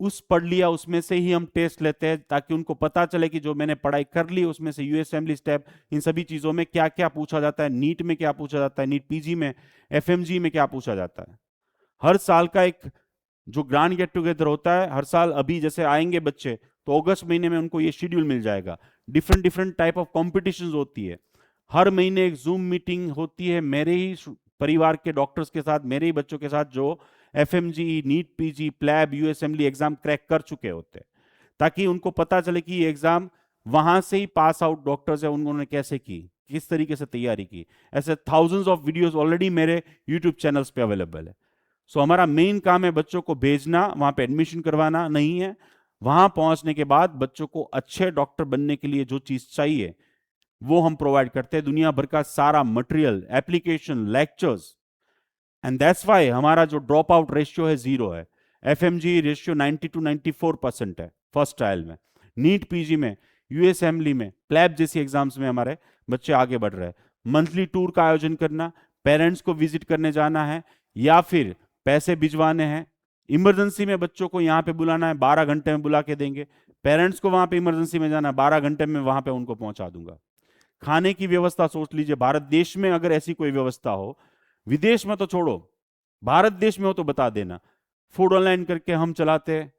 उस पढ़ लिया उसमें से ही हम टेस्ट लेते हैं, ताकि उनको पता चले कि जो मैंने पढ़ाई कर ली उसमें से यूएसएमली, स्टेप, इन सभी चीजों में क्या क्या पूछा जाता है, नीट में क्या पूछा जाता है, नीट पीजी में, एफएमजी में क्या पूछा जाता है। हर साल का एक जो ग्रांड गेट टुगेदर होता है हर साल, अभी जैसे आएंगे बच्चे तो अगस्त महीने में उनको ये शेड्यूल मिल जाएगा। Different different type of competition होती है, हर महीने एक जूम मीटिंग होती है मेरे ही परिवार के डॉक्टर्स के साथ, मेरे ही बच्चों के साथ जो FMG, NEET PG, PLAB, USMLE exam crack कर चुके होते हैं, ताकि उनको पता चले कि ये एग्जाम वहां से ही पास आउट डॉक्टर्स है, उन्होंने कैसे की, किस तरीके से तैयारी की। ऐसे थाउजेंड्स ऑफ वीडियोस ऑलरेडी मेरे यूट्यूब चैनल्स पे अवेलेबल है। सो हमारा मेन काम है बच्चों को भेजना, वहां पे एडमिशन करवाना नहीं है। वहां पहुंचने के बाद बच्चों को अच्छे डॉक्टर बनने के लिए जो चीज चाहिए वो हम प्रोवाइड करते हैं, दुनिया भर का सारा material, application, lectures, and that's why हमारा जो ड्रॉप आउट रेशियो है 0 है। एफएमजी रेशियो 90 to 94% है फर्स्ट ट्रायल में। नीट पीजी में, यूएसएमली में, प्लैब जैसी एग्जाम्स में हमारे बच्चे आगे बढ़ रहे हैं। मंथली टूर का आयोजन करना, पेरेंट्स को विजिट करने जाना है या फिर पैसे भिजवाने हैं, इमरजेंसी में बच्चों को यहाँ पे बुलाना है, 12 घंटे में बुला के देंगे। पेरेंट्स को वहां पे इमरजेंसी में जाना है, 12 घंटे में वहां पे उनको पहुंचा दूंगा। खाने की व्यवस्था सोच लीजिए, भारत देश में अगर ऐसी कोई व्यवस्था हो, विदेश में तो छोड़ो, भारत देश में हो तो बता देना। फूड ऑनलाइन करके हम चलाते हैं,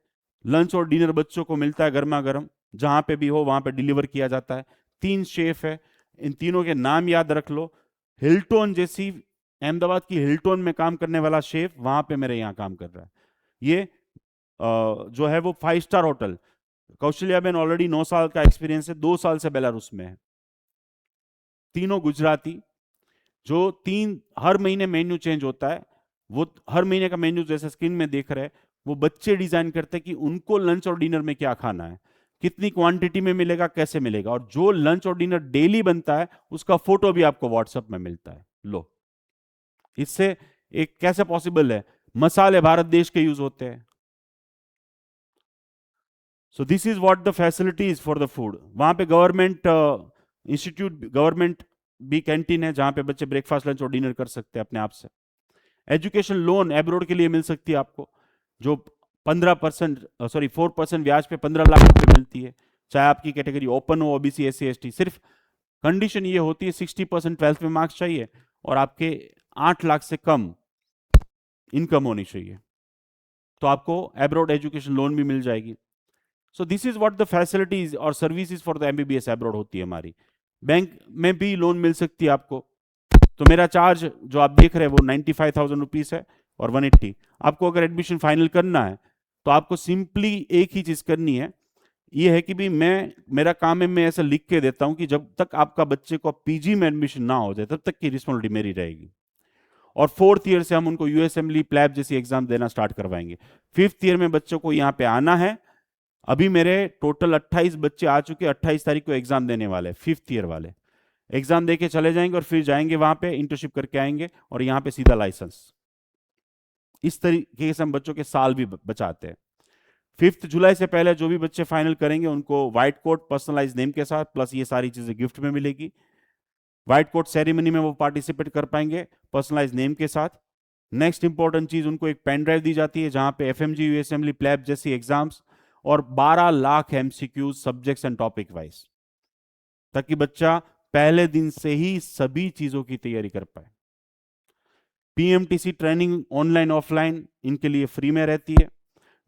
लंच और डिनर बच्चों को मिलता है गर्मा गर्म, जहां पे भी हो वहां पे डिलीवर किया जाता है। 3 शेफ है, इन तीनों के नाम याद रख लो। हिल्टन जैसी, अहमदाबाद की हिल्टन में काम करने वाला शेफ वहां पे मेरे यहाँ काम कर रहा है। ये जो है वो 5 star hotel, Kaushalya Ben already 9 साल का एक्सपीरियंस है, 2 साल से बेलारूस में है। तीनों गुजराती, जो 3 हर महीने मेन्यू चेंज होता है, वो हर महीने का मेन्यू जैसे स्क्रीन में देख रहे हैं, वो बच्चे डिजाइन करते हैं कि उनको लंच और डिनर में क्या खाना है, कितनी क्वांटिटी में मिलेगा, कैसे मिलेगा, और जो लंच और डिनर डेली बनता है उसका फोटो भी आपको व्हाट्सएप में मिलता है। लो, इससे एक कैसे पॉसिबल है, मसाले भारत देश के यूज होते हैं। सो this is what the facilities for the food. वहां पे गवर्नमेंट इंस्टीट्यूट, गवर्नमेंट भी कैंटीन है जहां पे बच्चे ब्रेकफास्ट लंच और डिनर कर सकते हैं अपने आप से। एजुकेशन लोन एब्रोड के लिए मिल सकती है आपको, जो 4% ब्याज पे 15 लाख रुपए मिलती है, चाहे आपकी कैटेगरी ओपन हो, ओबीसी, एससी, एसटी। सिर्फ कंडीशन ये होती है 60% 12th में मार्क्स चाहिए और आपके 8 लाख से कम इनकम होनी चाहिए, तो आपको एब्रोड एजुकेशन लोन भी मिल जाएगी। So this is what the facilities और services for the MBBS abroad होती है हमारी। बैंक में भी लोन मिल सकती है आपको। तो मेरा चार्ज जो आप देख रहे हैं वो 95,000 रुपीज है और 180। आपको अगर एडमिशन फाइनल करना है तो आपको सिंपली एक ही चीज करनी है, ये है कि भी मेरा काम है, मैं ऐसा लिख के देता हूं कि जब तक आपका बच्चे को पीजी में एडमिशन ना हो जाए तब तक की रिस्पॉन्सिबिलिटी मेरी रहेगी। और 4th ईयर से हम उनको यूएसएमली, प्लैब जैसी एग्जाम देना स्टार्ट करवाएंगे। 5th ईयर में बच्चों को यहाँ पे आना है। अभी मेरे टोटल 28 बच्चे आ चुके, 28 तारीख को एग्जाम देने वाले, 5th ईयर वाले एग्जाम देके चले जाएंगे और फिर जाएंगे वहां पे इंटर्नशिप करके आएंगे और यहाँ पे सीधा लाइसेंस। इस तरीके से हम बच्चों के साल भी बचाते हैं। 5 जुलाई से पहले जो भी बच्चे फाइनल करेंगे उनको व्हाइट कोट पर्सनलाइज नेम के साथ प्लस ये सारी चीजें गिफ्ट में मिलेगी। व्हाइट कोट सेरेमनी में वो पार्टिसिपेट कर पाएंगे पर्सनलाइज नेम के साथ। नेक्स्ट इंपॉर्टेंट चीज, उनको एक पेन ड्राइव दी जाती है जहां पे एफएमजी, यूएसएमली, प्लैब जैसी एग्जाम्स और 12 lakh MCQs subjects and topic wise, ताकि बच्चा पहले दिन से ही सभी चीजों की तैयारी कर पाए। पीएमटीसी ट्रेनिंग ऑनलाइन ऑफलाइन इनके लिए फ्री में रहती है।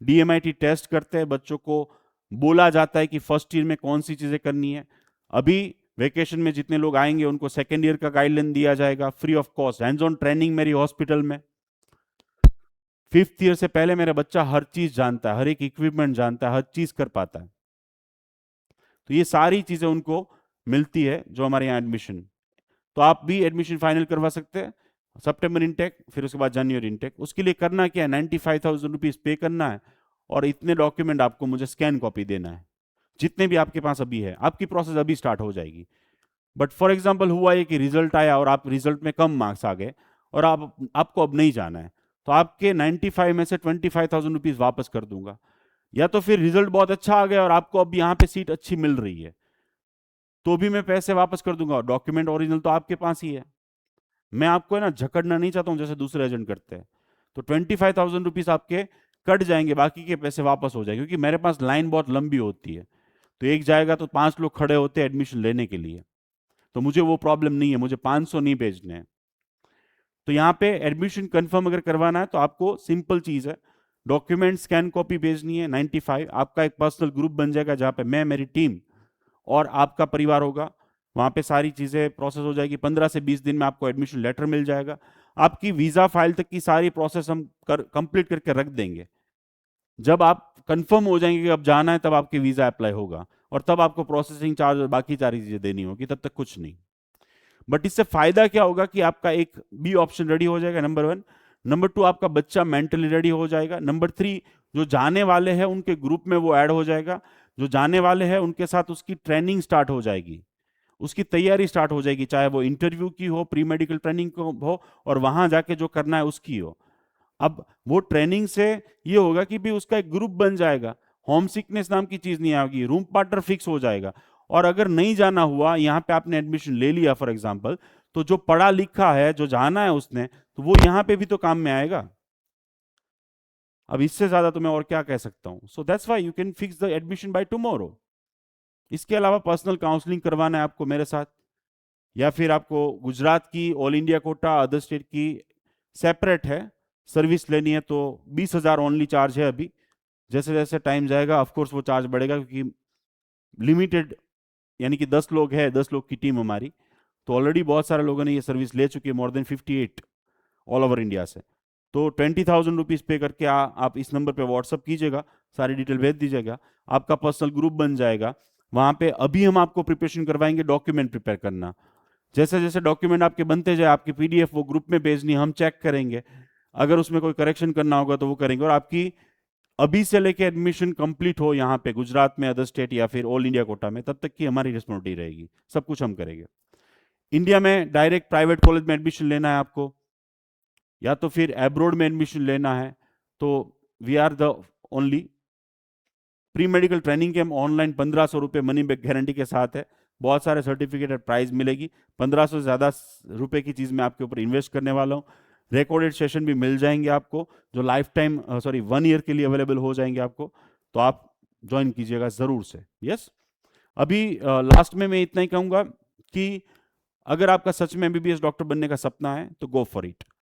डीएमआईटी टेस्ट करते हैं, बच्चों को बोला जाता है कि फर्स्ट ईयर में कौन सी चीजें करनी है। अभी वेकेशन में जितने लोग आएंगे उनको सेकेंड ईयर का गाइडलाइन दिया जाएगा free of cost, hands on training मेरी हॉस्पिटल में। 5th ईयर से पहले मेरा बच्चा हर चीज जानता है, हर एक इक्विपमेंट जानता है, हर चीज कर पाता है। तो ये सारी चीजें उनको मिलती है जो हमारे यहाँ एडमिशन। तो आप भी एडमिशन फाइनल करवा सकते हैं, सितंबर इनटेक, फिर उसके बाद जनवरी इनटेक। उसके लिए करना क्या है, 95,000 रुपीज पे करना है और इतने डॉक्यूमेंट आपको मुझे स्कैन कॉपी देना है, जितने भी आपके पास अभी है। आपकी प्रोसेस अभी स्टार्ट हो जाएगी। बट फॉर एग्जाम्पल हुआ है कि रिजल्ट आया और आप रिजल्ट में कम मार्क्स आ गए और आपको अब नहीं जाना है, तो आपके 95 में से 25,000 रुपीज वापस कर दूंगा। या तो फिर रिजल्ट बहुत अच्छा आ गया और आपको अब यहाँ पे सीट अच्छी मिल रही है, तो भी मैं पैसे वापस कर दूंगा। डॉक्यूमेंट ओरिजिनल तो आपके पास ही है। मैं आपको है ना झकड़ना नहीं चाहता हूं जैसे दूसरे एजेंट करते हैं। तो 25,000 रुपीज आपके कट जाएंगे, बाकी के पैसे वापस हो जाएंगे, क्योंकि मेरे पास लाइन बहुत लंबी होती है। तो एक जाएगा तो 5 लोग खड़े होते हैं एडमिशन लेने के लिए, तो मुझे वो प्रॉब्लम नहीं है, मुझे 500 नहीं भेजने हैं। तो यहाँ पे एडमिशन कंफर्म अगर करवाना है तो आपको सिंपल चीज है, डॉक्यूमेंट स्कैन कॉपी भेजनी है 95। आपका एक पर्सनल ग्रुप बन जाएगा जहां पे मैं, मेरी टीम और आपका परिवार होगा। वहां पे सारी चीजें प्रोसेस हो जाएगी। 15 से 20 दिन में आपको एडमिशन लेटर मिल जाएगा। आपकी वीजा फाइल तक की सारी प्रोसेस हम कंप्लीट करके रख देंगे। जब आप कंफर्म हो जाएंगे कि अब जाना है, तब आपकी वीजा अप्लाई होगा और तब आपको प्रोसेसिंग चार्ज और बाकी सारी चीजें देनी होगी, तब तक कुछ नहीं। बट इससे फायदा क्या होगा कि आपका एक बी ऑप्शन रेडी हो जाएगा, नंबर 1। नंबर 2, आपका बच्चा मेंटली रेडी हो जाएगा। नंबर 3, जो जाने वाले हैं उनके ग्रुप में वो ऐड हो जाएगा। जो जाने वाले हैं उनके साथ उसकी ट्रेनिंग स्टार्ट हो जाएगी, उसकी तैयारी स्टार्ट हो जाएगी, चाहे वो इंटरव्यू की हो, प्री मेडिकल ट्रेनिंग हो और वहां जाके जो करना है उसकी हो। अब वो ट्रेनिंग से ये होगा कि भी उसका एक ग्रुप बन जाएगा, होम सिकनेस नाम की चीज नहीं आएगी, रूम पार्टनर फिक्स हो जाएगा। और अगर नहीं जाना हुआ, यहाँ पे आपने एडमिशन ले लिया फॉर एग्जाम्पल, तो जो पढ़ा लिखा है, जो जाना है उसने, तो वो यहाँ पे भी तो काम में आएगा। अब इससे ज्यादा तो मैं और क्या कह सकता हूं। सो that's why you can fix the admission by tomorrow. इसके अलावा पर्सनल काउंसलिंग करवाना है आपको मेरे साथ, या फिर आपको गुजरात की all India Kota, other state की सेपरेट है सर्विस लेनी है, तो 20,000 ओनली चार्ज है अभी। जैसे जैसे टाइम जाएगा ऑफकोर्स वो चार्ज बढ़ेगा, क्योंकि लिमिटेड, यानी कि 10 लोग है, 10 लोग की टीम हमारी, तो ऑलरेडी बहुत सारे लोगों ने ये सर्विस ले चुकी है, more than 58 all over India से। तो 20,000 रुपीज पे करके आप इस नंबर पे व्हाट्सअप कीजिएगा, सारी डिटेल भेज दीजिएगा, आपका पर्सनल ग्रुप बन जाएगा। वहां पे अभी हम आपको प्रिपरेशन करवाएंगे, डॉक्यूमेंट प्रिपेयर करना। जैसे जैसे डॉक्यूमेंट आपके बनते जाए, आपकी पीडीएफ वो ग्रुप में भेजनी, हम चेक करेंगे, अगर उसमें कोई करेक्शन करना होगा तो वो करेंगे। और आपकी अभी से लेके एडमिशन कंप्लीट हो यहाँ पे गुजरात में, अदर स्टेट या फिर ऑल इंडिया कोटा में, तब तक की हमारी रिस्पॉन्सिबिलिटी रहेगी, सब कुछ हम करेंगे। इंडिया में डायरेक्ट प्राइवेट कॉलेज में एडमिशन लेना है आपको, या तो फिर एब्रोड में एडमिशन लेना है, तो we are the only. Pre medical training के हम ऑनलाइन 1,500 रुपये मनी बैक गारंटी के साथ है, बहुत सारे सर्टिफिकेट और प्राइज मिलेगी। 1,500 से ज़्यादा रुपए की चीज़ मैं आपके ऊपर इन्वेस्ट करने वाला हूँ। रिकॉर्डेड सेशन भी मिल जाएंगे आपको, जो लाइफ टाइम, सॉरी 1 ईयर के लिए अवेलेबल हो जाएंगे आपको, तो आप ज्वाइन कीजिएगा ज़रूर से। यस, अभी लास्ट में मैं इतना ही कहूँगा कि अगर आपका सच में एमबीबीएस डॉक्टर बनने का सपना है तो गो फॉर इट।